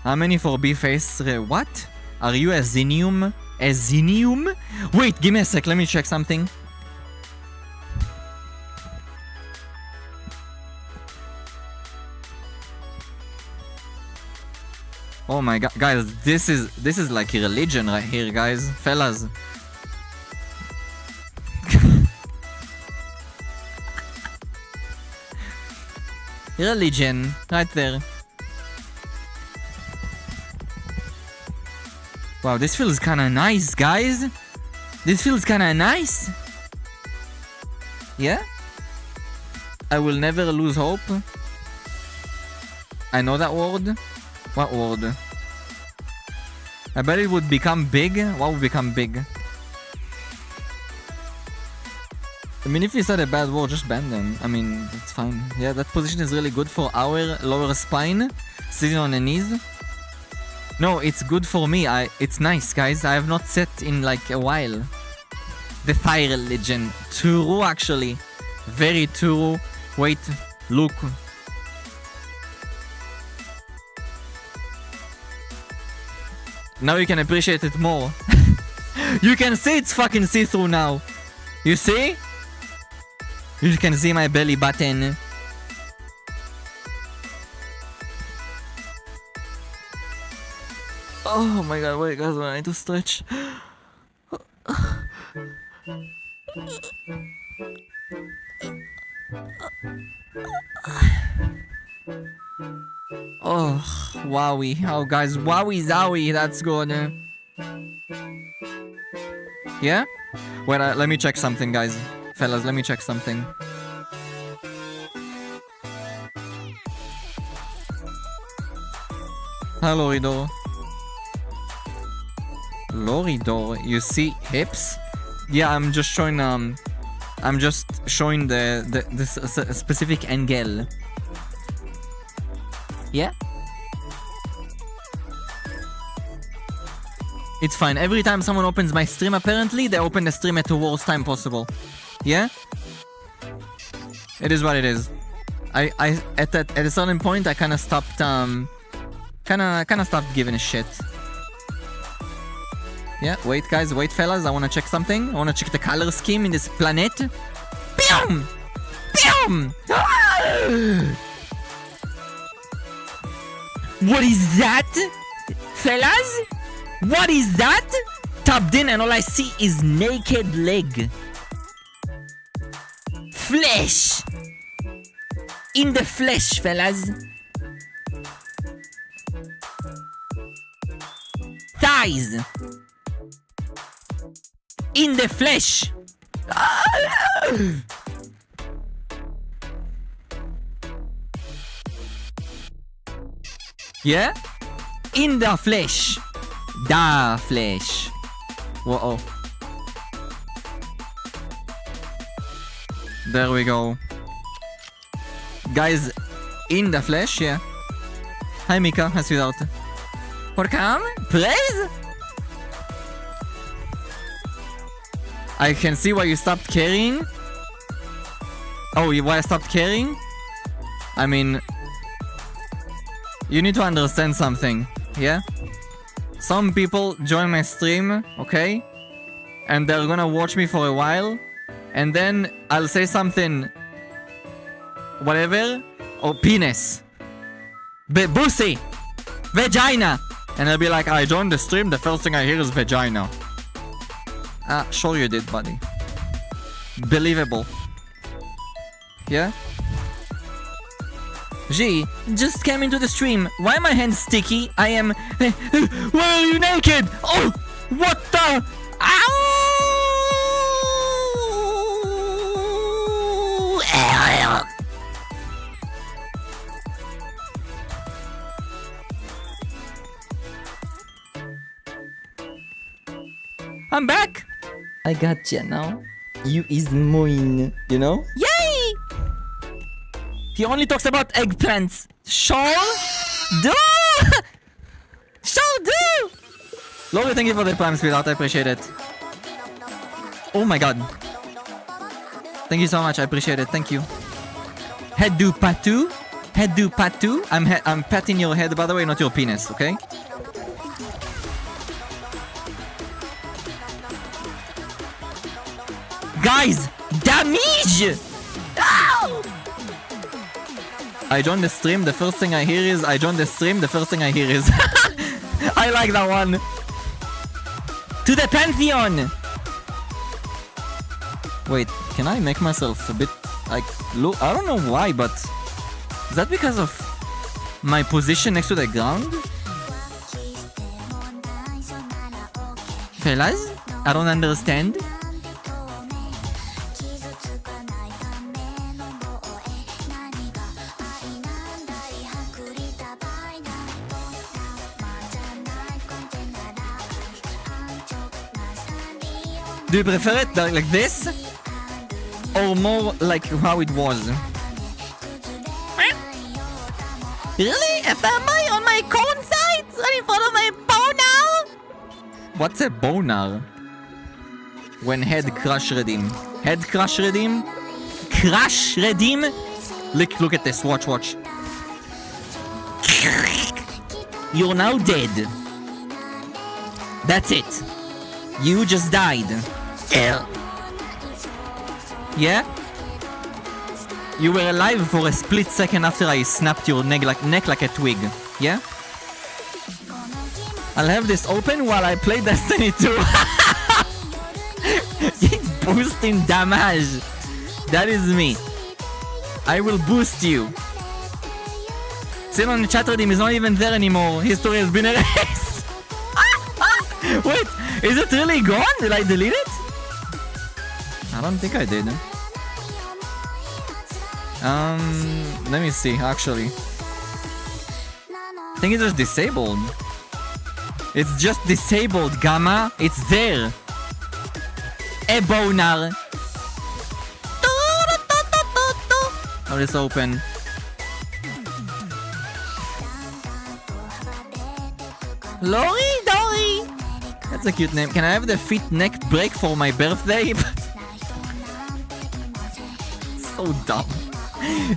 How many for B-face? What? Are you a Xenium? A Xenium? Wait, give me a sec, let me check something. Oh my god, guys, this is like a religion right here, guys. Fellas. Religion, right there. Wow, this feels kinda nice, guys. This feels kinda nice. Yeah? I will never lose hope. I know that word. What word? I bet it would become big. What would become big? I mean, if you said a bad word, just ban them. I mean, it's fine. Yeah, that position is really good for our lower spine. Sitting on the knees. No, it's good for me. It's nice, guys. I have not set in like a while. The Fire Legend. True, actually. Very true. Wait, look. Now you can appreciate it more. You can see it's fucking see-through now. You see? You can see my belly button. Oh my god, wait guys, I need to stretch. Oh, wowie. Oh guys, wowie zowie, that's good. Yeah? Wait, let me check something, guys. Fellas, let me check something. Hi, Loridor. Loridor, you see hips? Yeah, I'm just showing the specific angle. Yeah? It's fine. Every time someone opens my stream, apparently, they open the stream at the worst time possible. Yeah? It is what it is. At a certain point, I kind of stopped, stopped giving a shit. Yeah, wait, guys, wait, fellas. I want to check something. I want to check the color scheme in this planet. Pew! Pew! Ah! What is that? Fellas? What is that? Tapped in and all I see is naked leg. Flesh. In the flesh, fellas. Thighs. In the flesh. Yeah? In the flesh. Da flesh. Whoa. There we go. Guys, in the flesh, yeah. Hi Mika, hi sweetheart. Welcome, please. I can see why you stopped caring. Oh, why I stopped caring? I mean, you need to understand something, yeah? Some people join my stream, okay? And they're gonna watch me for a while. And then I'll say something, whatever, or penis, pussy, vagina. And I'll be like, I joined the stream, the first thing I hear is vagina. Ah, sure you did, buddy. Believable. Yeah? G, just came into the stream. Why are my hands sticky? I am... Why are you naked? Oh! What the... Ow! I'm back! I gotcha now. You is mine, you know? Yay! He only talks about eggplants. Sure do! Sure do! Lord, thank you for the prime, sweetheart. I appreciate it. Oh my god. Thank you so much. I appreciate it. Thank you. Head do patu. Head do patu. I'm patting your head, by the way, not your penis, okay? Guys, damage! Ow! I joined the stream, the first thing I hear is... I joined the stream, the first thing I hear is... I like that one. To the Pantheon! Wait, can I make myself a bit... like... look, I don't know why, but... is that because of my position next to the ground? Fellas? I don't understand. Do you prefer it like this? Or more like how it was? Really? Am I on my corn side? right in front of my boner! What's a boner? When head crush redeem. Head crush redeem? Crash redeem? Look at this. Watch. You're now dead. That's it. You just died. Yeah? You were alive for a split second after I snapped your neck like a twig. Yeah? I'll have this open while I play Destiny 2. It's boosting damage. That is me. I will boost you. Sin on the chat redeem is not even there anymore. History has been erased. Wait, is it really gone? Did I delete it? I don't think I did. Let me see, actually. I think it's just disabled. It's just disabled, Gamma. It's there. A boner. Oh, it's open. Lori Dory. That's a cute name. Can I have the feet neck break for my birthday? So dumb.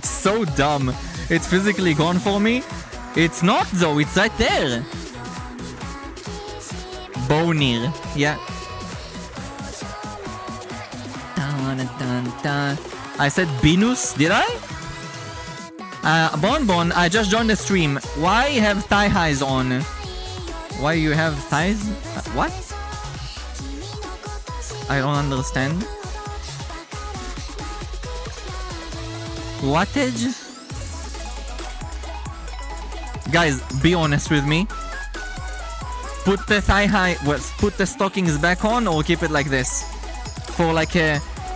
So dumb. It's physically gone for me. It's not though. It's right there. Bonir. Yeah. Dun, dun, dun. I said Binus. Did I? Bon, I just joined the stream. Why have thigh highs on? Why you have thighs? What? I don't understand. Wattage? Guys, be honest with me. Put the thigh high, well, put the stockings back on or keep it like this. For like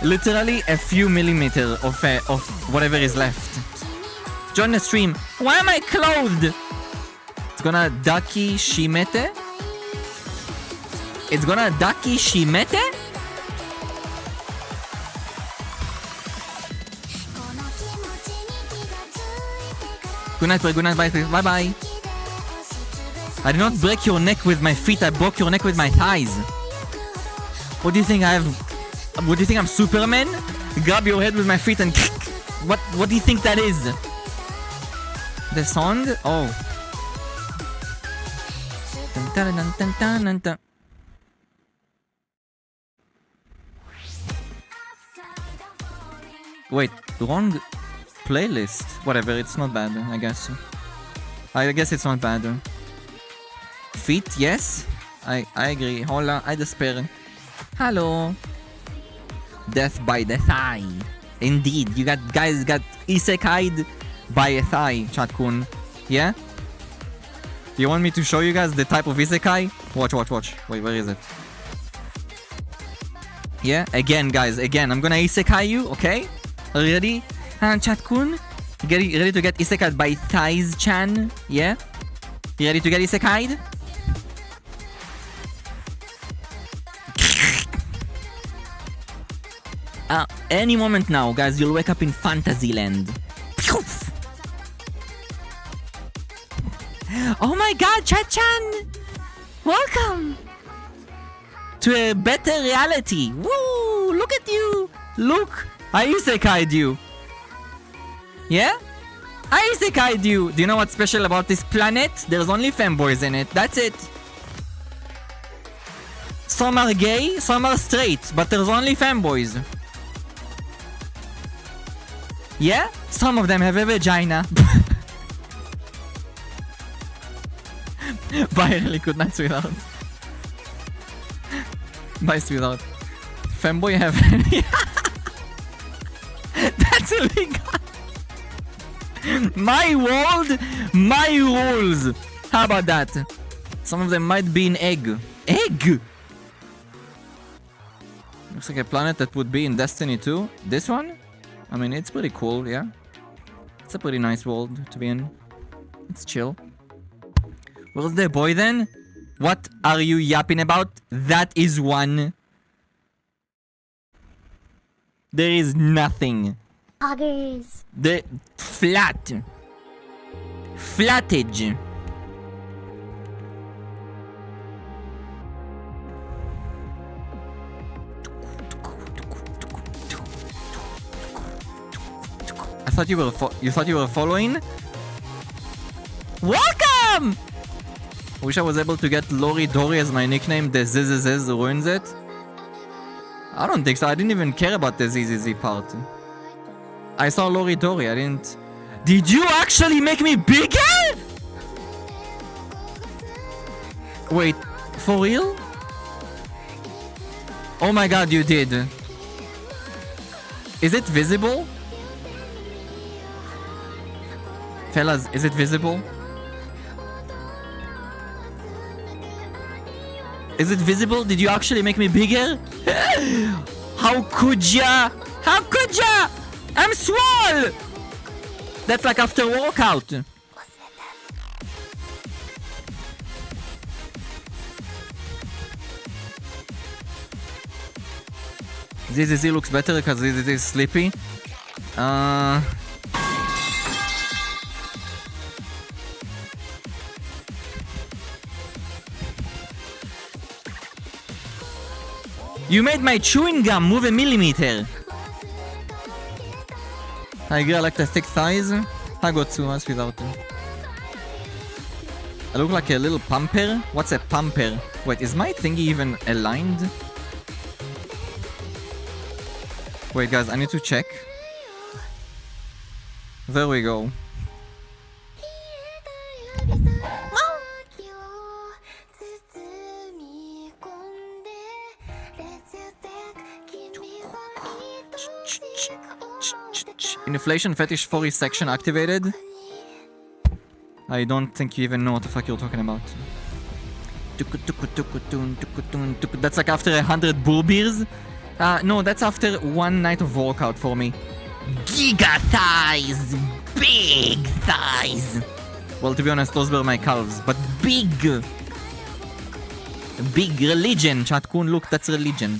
literally a few millimeters of whatever is left. Join the stream. Why am I clothed? It's gonna Daki Shimete? It's gonna Daki Shimete? Good night, good night, bye bye. I did not break your neck with my feet, I broke your neck with my thighs. What do you think I have? What do you think I'm Superman? Grab your head with my feet and what do you think that is? The song? Oh. Dun, dun, dun, dun, dun, dun. Wait, wrong playlist. Whatever, it's not bad, I guess. I guess it's not bad. Feet, yes. I agree. Hola, I despair. Hello. Death by the thigh. Indeed, you guys got isekai'd by a thigh, Chatkun. Yeah? You want me to show you guys the type of isekai? Watch. Wait, where is it? Yeah? Again, guys, again. I'm gonna isekai you, okay? Ready? Chatkun? Ready to get isekai'd by Thighs-chan? Yeah? You ready to get isekai'd? Any moment now, guys, you'll wake up in Fantasyland. Oh my god, Chat-chan! Welcome! To a better reality. Woo! Look at you! Look! I isekai'd you. Yeah? I isekai'd you. Do you know what's special about this planet? There's only femboys in it. That's it. Some are gay, some are straight, but there's only femboys. Yeah? Some of them have a vagina. Bye, really good night, sweetheart. Bye, sweetheart. Femboy have any... That's illegal. My world, my rules. How about that? Some of them might be in egg. Egg! Looks like a planet that would be in Destiny 2. This one? I mean, it's pretty cool, yeah? It's a pretty nice world to be in. It's chill. Where's the boy then? What are you yapping about? That is one. There is nothing. Poggers. The flat. Flattage. thought you were following? Welcome! Wish I was able to get Lori Dory as my nickname. The ZZZ ruins it. I don't think so. I didn't even care about the ZZZ part. I saw Lori Dory. I didn't. Did you actually make me bigger? Wait, for real? Oh my god, you did. Is it visible? Fellas, is it visible? Is it visible? Did you actually make me bigger? How could ya? How could ya? I'm swole! That's like after workout. ZZZ looks better because ZZZ is sleepy. You made my chewing gum move a millimeter. I agree, I like the thick thighs. I got too much without them. I look like a little pumper. What's a pumper? Wait, is my thingy even aligned? Wait, guys, I need to check. There we go. Inflation fetish 40 section activated. I don't think you even know what the fuck you're talking about. That's like after 100 bull beers. No, that's after one night of workout for me. Giga thighs! Big thighs! Well, to be honest, those were my calves, but big! Big religion, Chatkun, look, that's religion.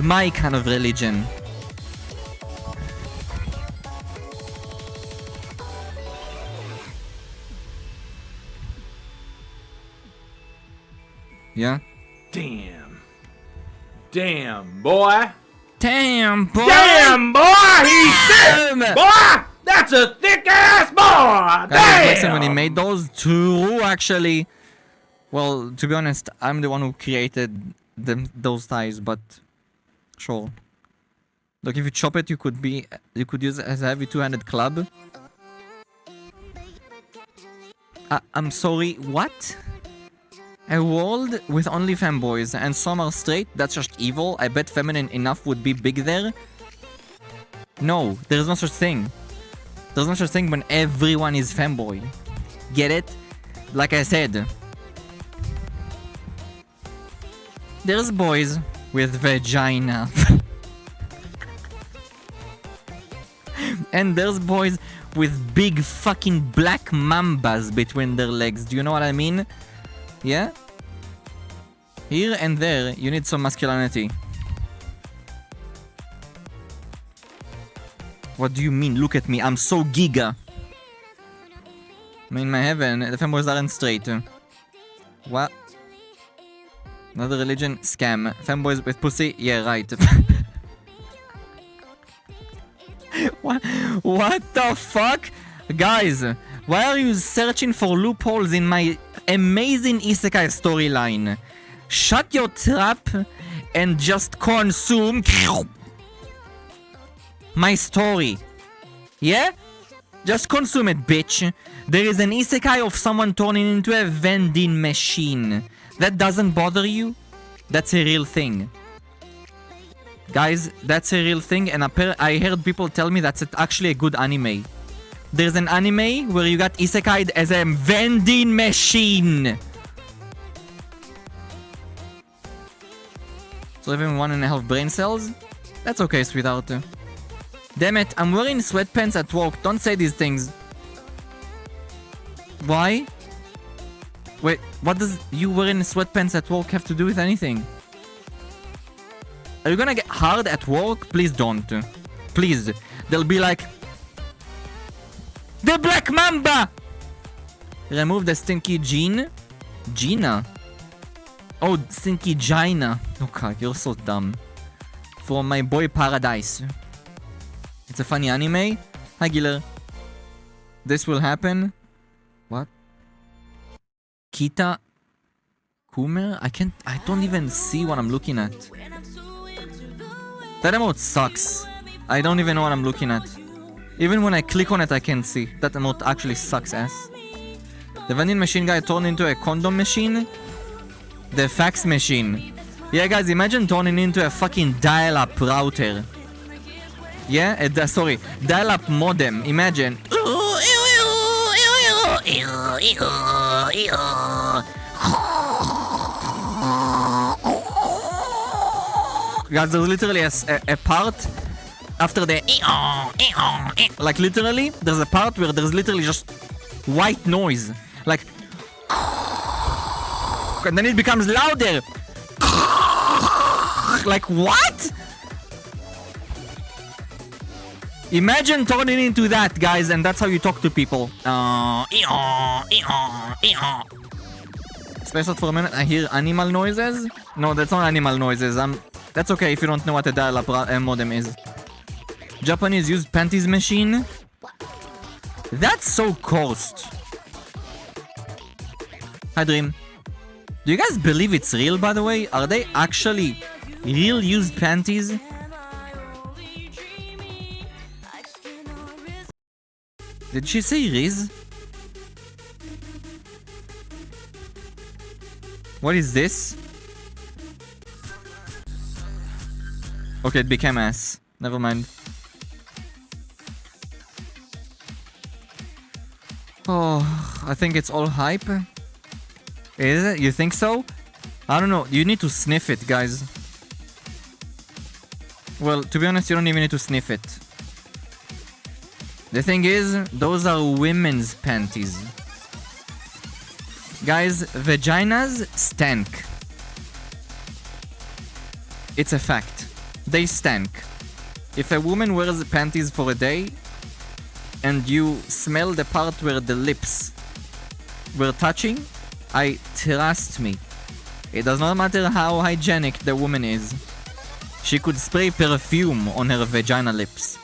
My kind of religion. Yeah? Damn. Damn, boy. Damn, boy! Damn, boy! He's thick! Boy! That's a thick-ass boy! Damn! When he made those two, actually... Well, to be honest, I'm the one who created those thighs, but... Sure. Look, if you chop it, you could use it as a heavy two-handed club. I'm sorry, what? A world with only femboys and some are straight? That's just evil. I bet feminine enough would be big there. No, there's no such thing. There's no such thing when everyone is femboy. Get it? Like I said. There's boys with vagina. And there's boys with big fucking black mambas between their legs. Do you know what I mean? Yeah? Here and there, you need some masculinity. What do you mean? Look at me, I'm so giga. I mean, my heaven, the femboys aren't straight. What? Another religion? Scam. Femboys with pussy? Yeah, right. What the fuck? Guys, why are you searching for loopholes in my amazing isekai storyline? Shut your trap and just consume my story. Yeah? Just consume it, bitch. There is an isekai of someone turning into a vending machine. That doesn't bother you? That's a real thing. Guys, that's a real thing, and I heard people tell me that's actually a good anime. There's an anime where you got isekai'd as a vending machine. So even 1.5 brain cells? That's okay, sweetheart. Damn it, I'm wearing sweatpants at work. Don't say these things. Why? Wait, what does you wearing sweatpants at work have to do with anything? Are you gonna get hard at work? Please don't. Please. They'll be like... The Black Mamba! Remove the stinky gene. Gina? Oh, stinky Gina. Okay, you're so dumb. From my boy Paradise. It's a funny anime. Hi, Giller. This will happen. What? Kita Kumer? I don't even see what I'm looking at. That emote sucks. I don't even know what I'm looking at. Even when I click on it, I can't see. That emote actually sucks ass. The vending machine guy turned into a condom machine. The fax machine. Yeah, guys, imagine turning into a fucking dial-up router. Yeah? Sorry, dial-up modem. Imagine. Guys, there's literally a part after the like literally, there's a part where there's literally just white noise. Like, and then it becomes louder. Like, what? Imagine turning into that, guys, and that's how you talk to people. Space out for a minute, I hear animal noises. No, that's not animal noises. That's okay if you don't know what a dial-up modem is. Japanese used panties machine. That's so cursed. Hi, Dream. Do you guys believe it's real, by the way? Are they actually real used panties? Did she say Riz? What is this? Okay, it became ass. Never mind. Oh, I think it's all hype. Is it? You think so? I don't know. You need to sniff it, guys. Well, to be honest, you don't even need to sniff it. The thing is, those are women's panties. Guys, vaginas stank. It's a fact. They stank. If a woman wears panties for a day and you smell the part where the lips were touching, trust me, it does not matter how hygienic the woman is. She could spray perfume on her vagina lips.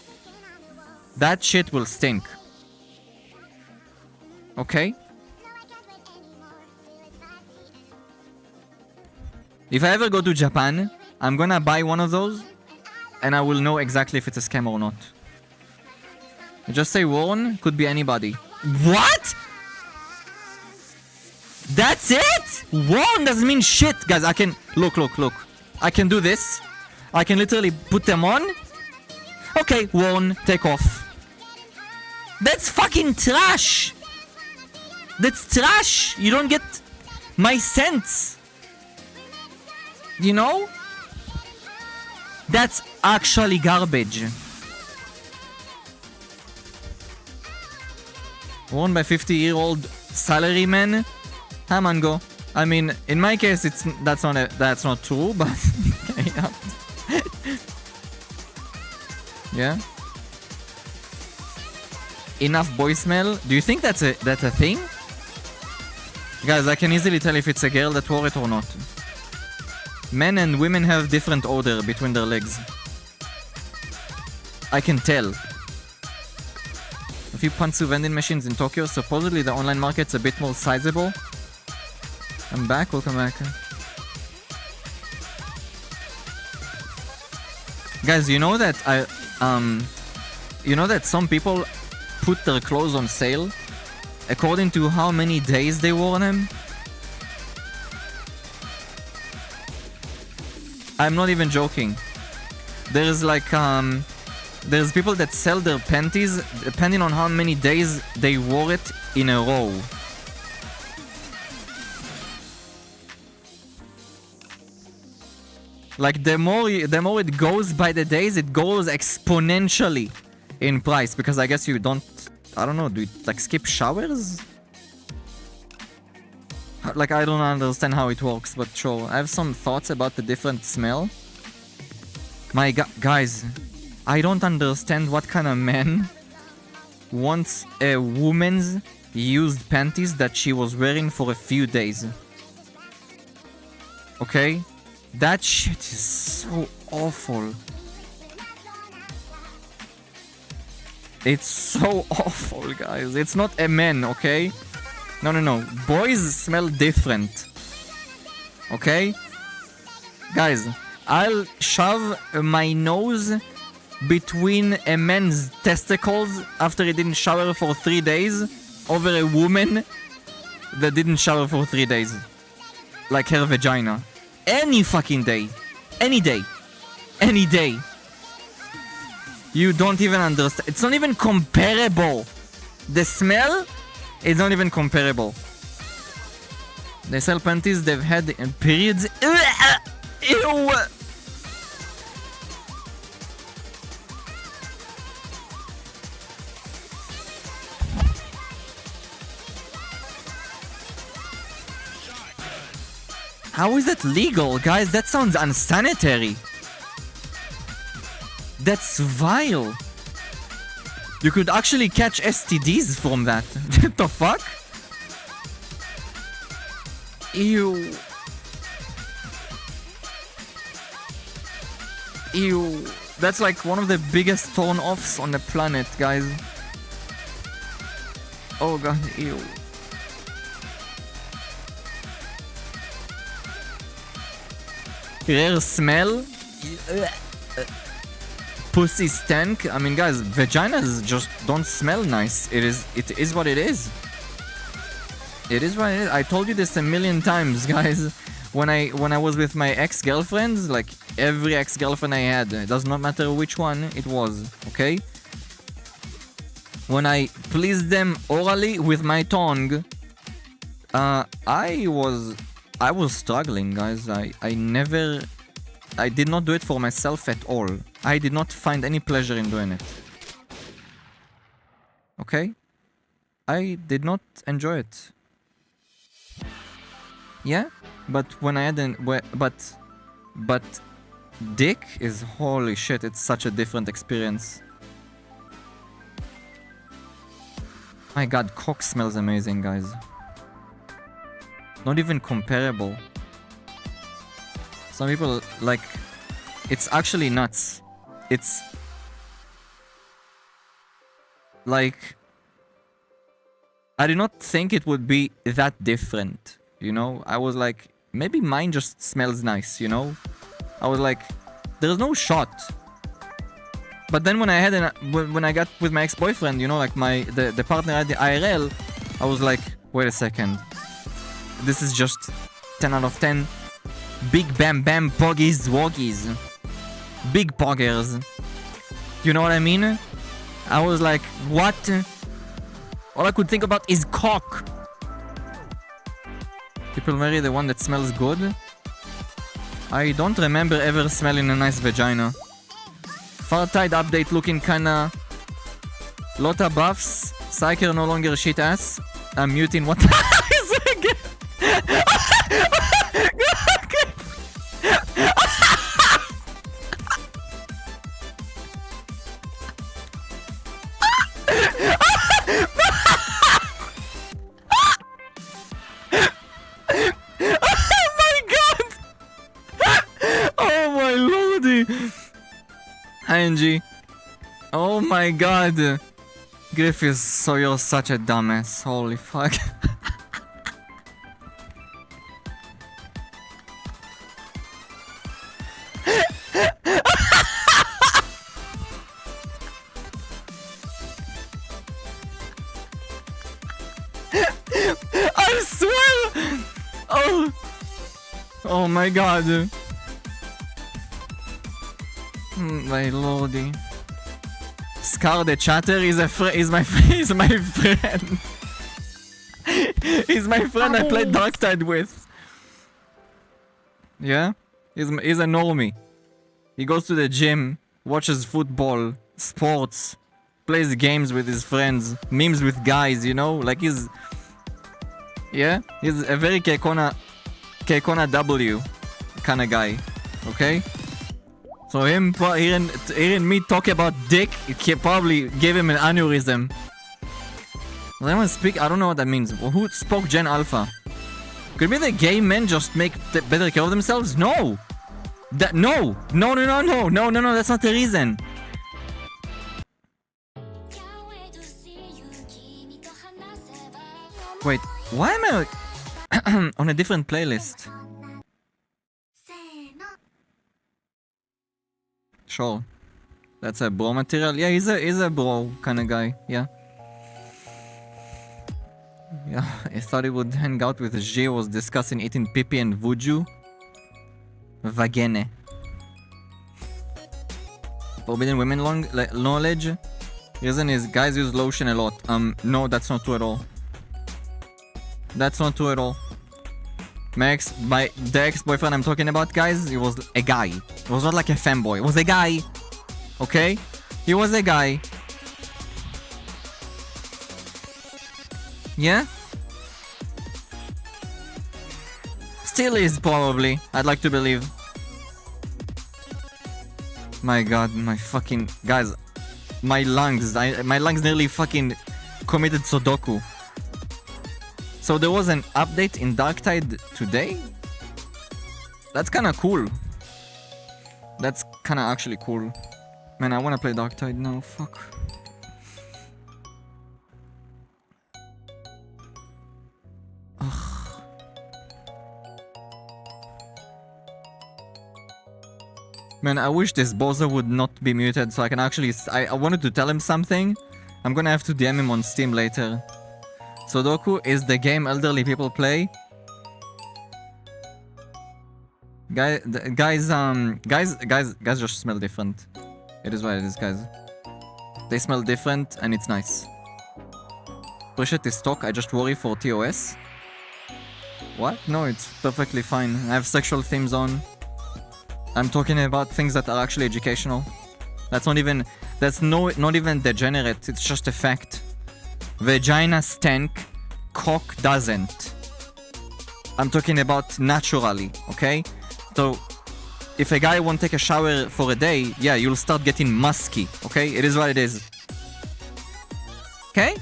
That shit will stink. Okay? If I ever go to Japan, I'm gonna buy one of those and I will know exactly if it's a scam or not. Just say Warren, could be anybody. What? That's it? Warren doesn't mean shit, guys. I can... Look. I can do this. I can literally put them on. Okay, Warren, take off. That's fucking trash. That's trash. You don't get my sense. You know? That's actually garbage. Worn by 50-year-old salaryman. Hi, Mango. I mean, in my case, that's not true, but yeah. Yeah. Enough voicemail. Do you think that's a thing? Guys, I can easily tell if it's a girl that wore it or not. Men and women have different odor between their legs. I can tell. A few pantsu vending machines in Tokyo. Supposedly the online market's a bit more sizable. I'm back. Welcome back. Guys, you know that some people put their clothes on sale according to how many days they wore them? I'm not even joking. There's like there's people that sell their panties depending on how many days they wore it in a row. Like the more it goes by the days, it goes exponentially in price, because I guess you don't, I don't know, do you like skip showers? Like, I don't understand how it works, but sure. I have some thoughts about the different smell. My god, guys, I don't understand what kind of man wants a woman's used panties that she was wearing for a few days. Okay? That shit is so awful. It's so awful, guys. It's not a man, okay? No, no, no. Boys smell different. Okay? Guys, I'll shove my nose between a man's testicles after he didn't shower for 3 days over a woman that didn't shower for 3 days. Like her vagina. Any fucking day. Any day. Any day. You don't even understand. It's not even comparable. The smell is not even comparable. They sell panties they've had in periods. Ew! How is that legal, guys? That sounds unsanitary. That's vile. You could actually catch STDs from that. What the fuck? Ew. Ew. That's like one of the biggest turn-offs on the planet, guys. Oh god, ew. Rare smell? Pussy stank? I mean, guys, vaginas just don't smell nice. It is what it is. It is what it is. I told you this a million times, guys. When I was with my ex-girlfriends, like every ex-girlfriend I had, it does not matter which one it was, okay? When I pleased them orally with my tongue, I was struggling, guys. I did not do it for myself at all. I did not find any pleasure in doing it. Okay? I did not enjoy it. Yeah? But when I had but dick is holy shit, it's such a different experience. My god, cock smells amazing, guys. Not even comparable. Some people, like, it's actually nuts. It's like, I did not think it would be that different, you know? I was like, maybe mine just smells nice, you know? I was like, there's no shot. But then when I got with my ex-boyfriend, you know, like the partner at the IRL, I was like, wait a second. This is just 10 out of 10. Big bam bam poggies woggies. Big poggers. You know what I mean? I was like, what? All I could think about is cock. People marry the one that smells good. I don't remember ever smelling a nice vagina. Far-tide update looking kinda... Lotta buffs. Psyker no longer shit ass. I'm muting what... ING. Oh my god. Griffiths, so you're such a dumbass. Holy fuck. I swear! Oh. Oh my god. My lordy. Scar the Chatter is my friend. He's my friend I played Darktide with. Yeah? He's a normie. He goes to the gym, watches football, sports, plays games with his friends, memes with guys, you know? Like he's... Yeah? He's a very Kekona W kind of guy. Okay? So him hearing me talk about dick, it probably gave him an aneurysm. Does anyone speak? I don't know what that means. Who spoke Gen Alpha? Could be the gay men just make better care of themselves? No! No! No, that's not the reason. Wait, why am I on a different playlist? Sure. That's a bro material. Yeah, he's a bro kind of guy. Yeah. Yeah, I thought he would hang out with G was discussing eating pipi and vuju. Vagene. Forbidden women knowledge. Reason is guys use lotion a lot. No, that's not true at all. That's not true at all. The ex-boyfriend I'm talking about, guys, he was a guy. It was not like a fanboy. It was a guy. Okay? He was a guy. Yeah? Still is, probably. I'd like to believe. My god, my fucking... Guys, my lungs. My lungs nearly fucking committed Sudoku. So there was an update in Darktide today? That's kinda cool. That's kinda actually cool. Man, I wanna play Darktide now, fuck. Ugh. Man, I wish this bozo would not be muted so I can actually... I wanted to tell him something. I'm gonna have to DM him on Steam later. Sudoku is the game elderly people play. Guys just smell different. It is what it is, guys. They smell different and it's nice. Appreciate this talk, I just worry for TOS. What? No, it's perfectly fine. I have sexual themes on. I'm talking about things that are actually educational. That's not even... That's not even degenerate, it's just a fact. Vagina stank, cock doesn't. I'm talking about naturally, okay? So, if a guy won't take a shower for a day, yeah, you'll start getting musky, okay? It is what it is. Okay?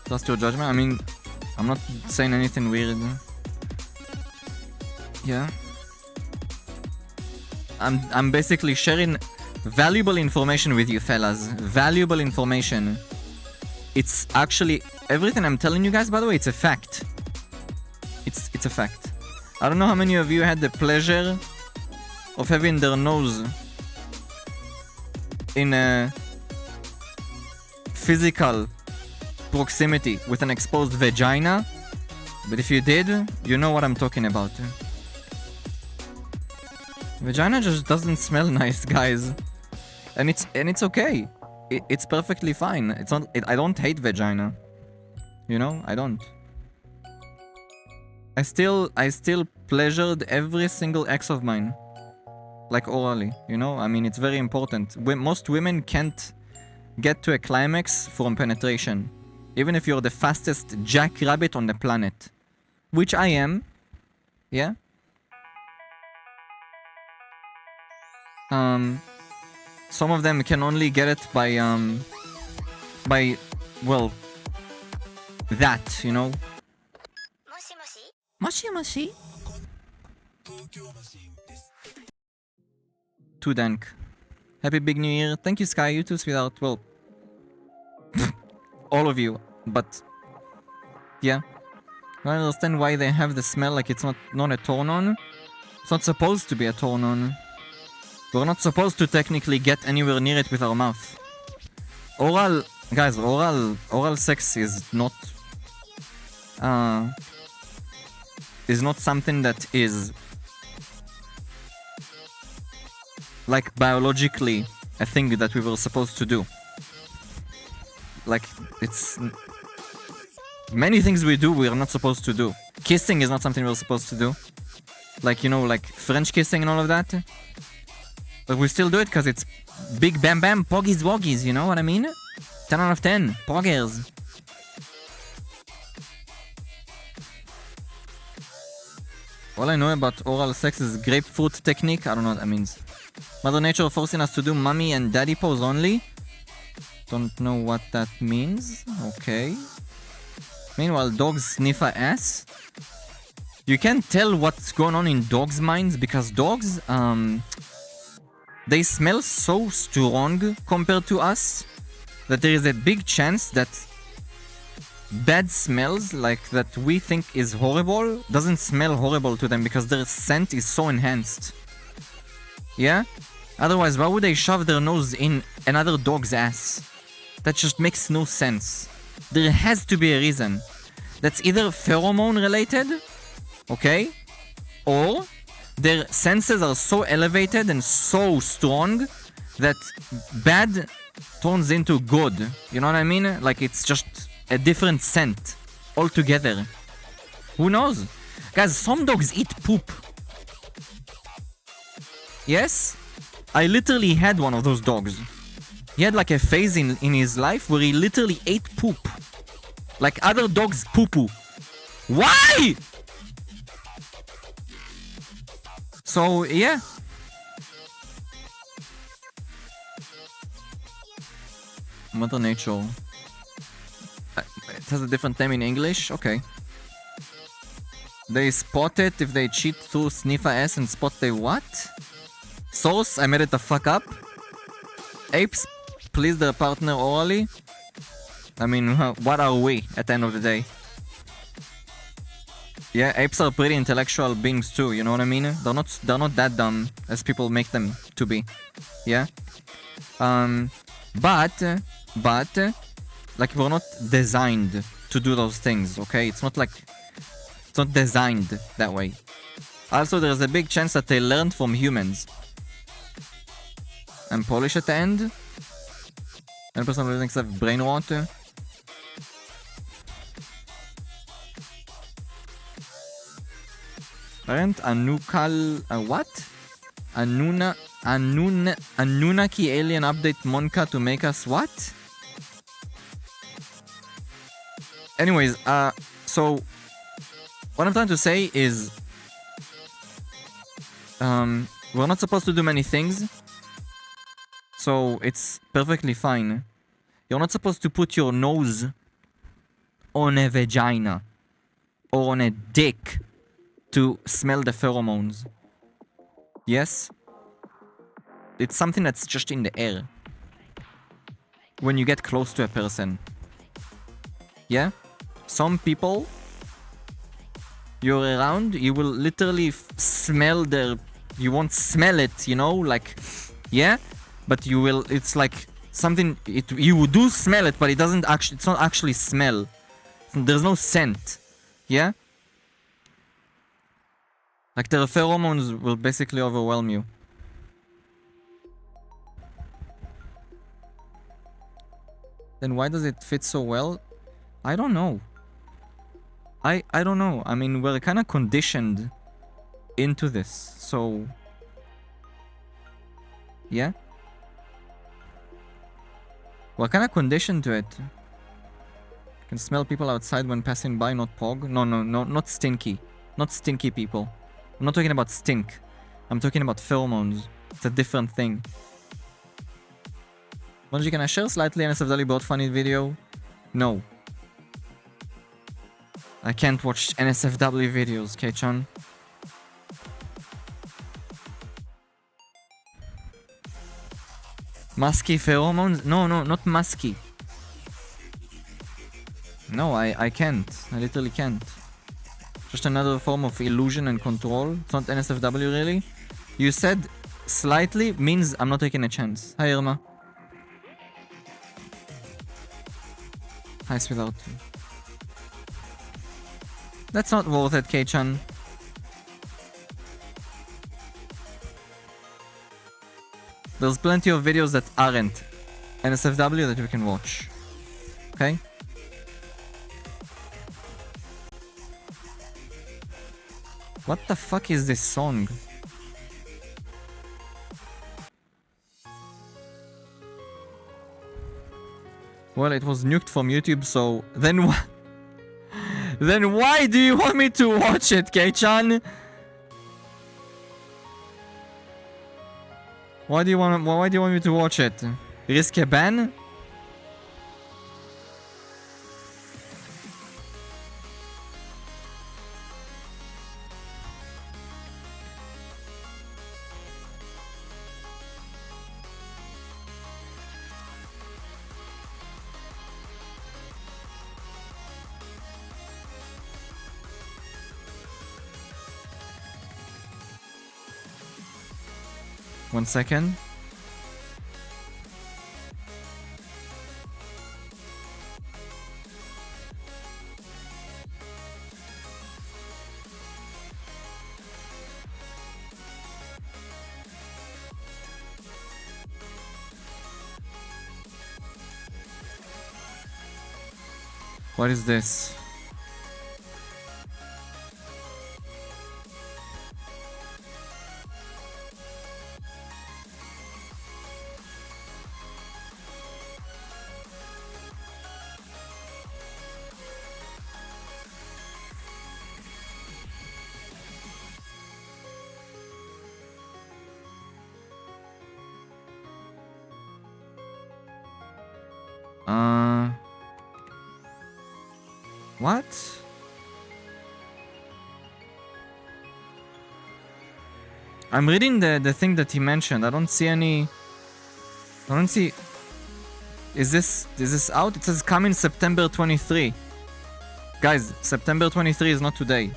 Trust your judgment. I mean, I'm not saying anything weird. Yeah. I'm basically sharing valuable information with you fellas. Valuable information. It's actually... Everything I'm telling you guys, by the way, it's a fact. It's a fact. I don't know how many of you had the pleasure of having their nose in a physical proximity with an exposed vagina. But if you did, you know what I'm talking about. Vagina just doesn't smell nice, guys. And it's okay. It's perfectly fine. It's not. I don't hate vagina. You know, I don't. I still pleasured every single ex of mine, like orally. You know, I mean, it's very important. Most women can't get to a climax from penetration, even if you're the fastest jackrabbit on the planet, which I am. Yeah. Some of them can only get it by well, that, you know. Moshi moshi. Too dank. Happy big new year. Thank you, Sky. You too, sweetheart. Well, all of you, but yeah. I don't understand why they have the smell like it's not a turn on. It's not supposed to be a turn on. We're not supposed to technically get anywhere near it with our mouth. Oral, guys, oral sex is not something that is like biologically a thing that we were supposed to do. Like, it's many things we do we're not supposed to do. Kissing is not something we're supposed to do. Like, you know, like French kissing and all of that. But we still do it because it's big bam bam, poggies woggies, you know what I mean? 10 out of 10, poggers. All I know about oral sex is grapefruit technique. I don't know what that means. Mother Nature forcing us to do mommy and daddy pose only. Don't know what that means. Okay. Meanwhile, dogs sniff a ass. You can't tell what's going on in dogs' minds because dogs, they smell so strong compared to us that there is a big chance that bad smells like that we think is horrible doesn't smell horrible to them because their scent is so enhanced. Yeah? Otherwise, why would they shove their nose in another dog's ass? That just makes no sense. There has to be a reason. That's either pheromone related, okay? Or their senses are so elevated and so strong that bad turns into good. You know what I mean? Like it's just a different scent altogether. Who knows? Guys, some dogs eat poop. Yes? I literally had one of those dogs. He had like a phase in his life where he literally ate poop. Like other dogs poo-poo. Why? So, yeah. Mother Nature. It has a different name in English? Okay. They spot it if they cheat through sniff a ass and spot they what? Source, I made it the fuck up. Apes please their partner orally. I mean, what are we at the end of the day? Yeah, apes are pretty intellectual beings too, you know what I mean? They're not that dumb as people make them to be. Yeah? But like we're not designed to do those things, okay? It's not designed that way. Also, there's a big chance that they learned from humans. And Polish at the end. 10% of living have brain rot. Parent Anukal what? Anunnaki alien update Monka to make us what? Anyways, so what I'm trying to say is we're not supposed to do many things. So it's perfectly fine. You're not supposed to put your nose on a vagina or on a dick to smell the pheromones. Yes? It's something that's just in the air. When you get close to a person. Yeah? Some people you're around, you will literally smell their... You won't smell it, you know? Like, yeah? But you will... It's like something... You do smell it, but it doesn't actually... It's not actually smell. There's no scent. Yeah? Like, the pheromones will basically overwhelm you. Then why does it fit so well? I don't know. I don't know. I mean, we're kind of conditioned into this, so... Yeah? We're kind of conditioned to it. You can smell people outside when passing by, not pog. No, not stinky. Not stinky people. I'm not talking about stink. I'm talking about pheromones. It's a different thing. Benji, can I share slightly NSFW bot funny video? No. I can't watch NSFW videos, K-chan. Musky pheromones? No, not musky. No, I can't. I literally can't. Just another form of illusion and control. It's not NSFW really. You said slightly means I'm not taking a chance. Hi Irma. Hi sweetheart. That's not worth it, K-chan. There's plenty of videos that aren't NSFW that you can watch. Okay? What the fuck is this song? Well, it was nuked from YouTube, so then what? Then why do you want me to watch it, K-chan? Why do you want me to watch it? Risk a ban? 1 second. What is this? What? I'm reading the thing that he mentioned. I don't see any... I don't see... Is this out? It says coming September 23. Guys, September 23 is not today.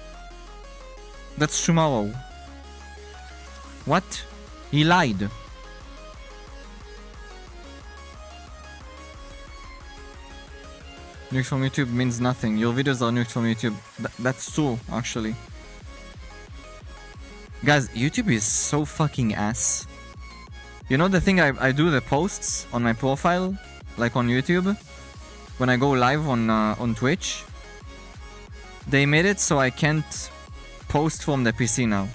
That's tomorrow. What? He lied. Nuked from YouTube means nothing. Your videos are nuked from YouTube. That's true, actually. Guys, YouTube is so fucking ass. You know the thing I do the posts on my profile, like on YouTube, when I go live on Twitch? They made it so I can't post from the PC now.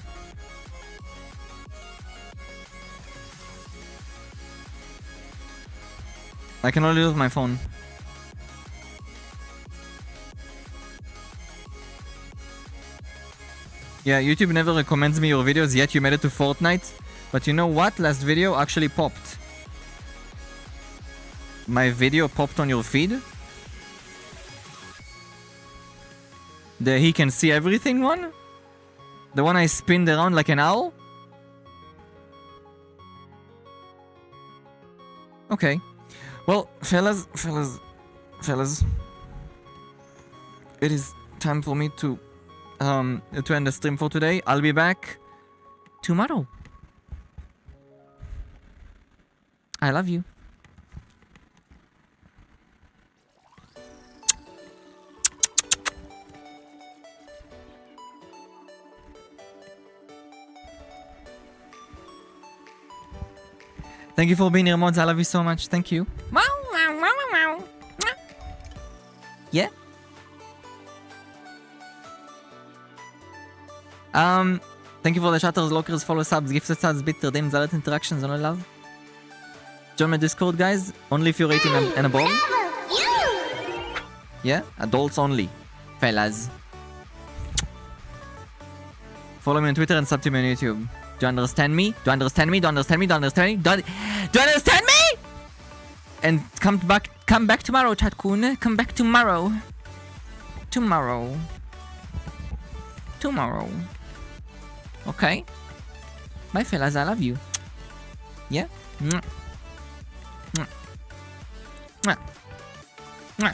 I can only use my phone. Yeah, YouTube never recommends me your videos, yet you made it to Fortnite. But you know what? Last video actually popped. My video popped on your feed. The he can see everything one? The one I spinned around like an owl? Okay. Well, fellas. It is time for me to end the stream for today. I'll be back tomorrow. I love you. Thank you for being here, mods. I love you so much. Thank you. Yeah. Thank you for the chatters, lockers, follow subs, gifted subs, bit redeems, alert interactions, and all love. Join my Discord, guys. Only if you're 18 and above. Yeah, adults only, fellas. Follow me on Twitter and sub to me on YouTube. Do you understand me? Do you understand me? Do you understand me? Do you understand me? Do you understand me? And come back tomorrow, chat-kun. Come back tomorrow. Tomorrow. Okay? Bye, fellas. I love you. Yeah? Mwah. Mwah. Mwah. Mwah.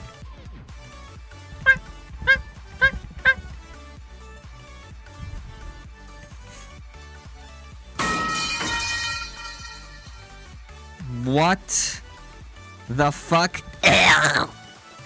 What the fuck?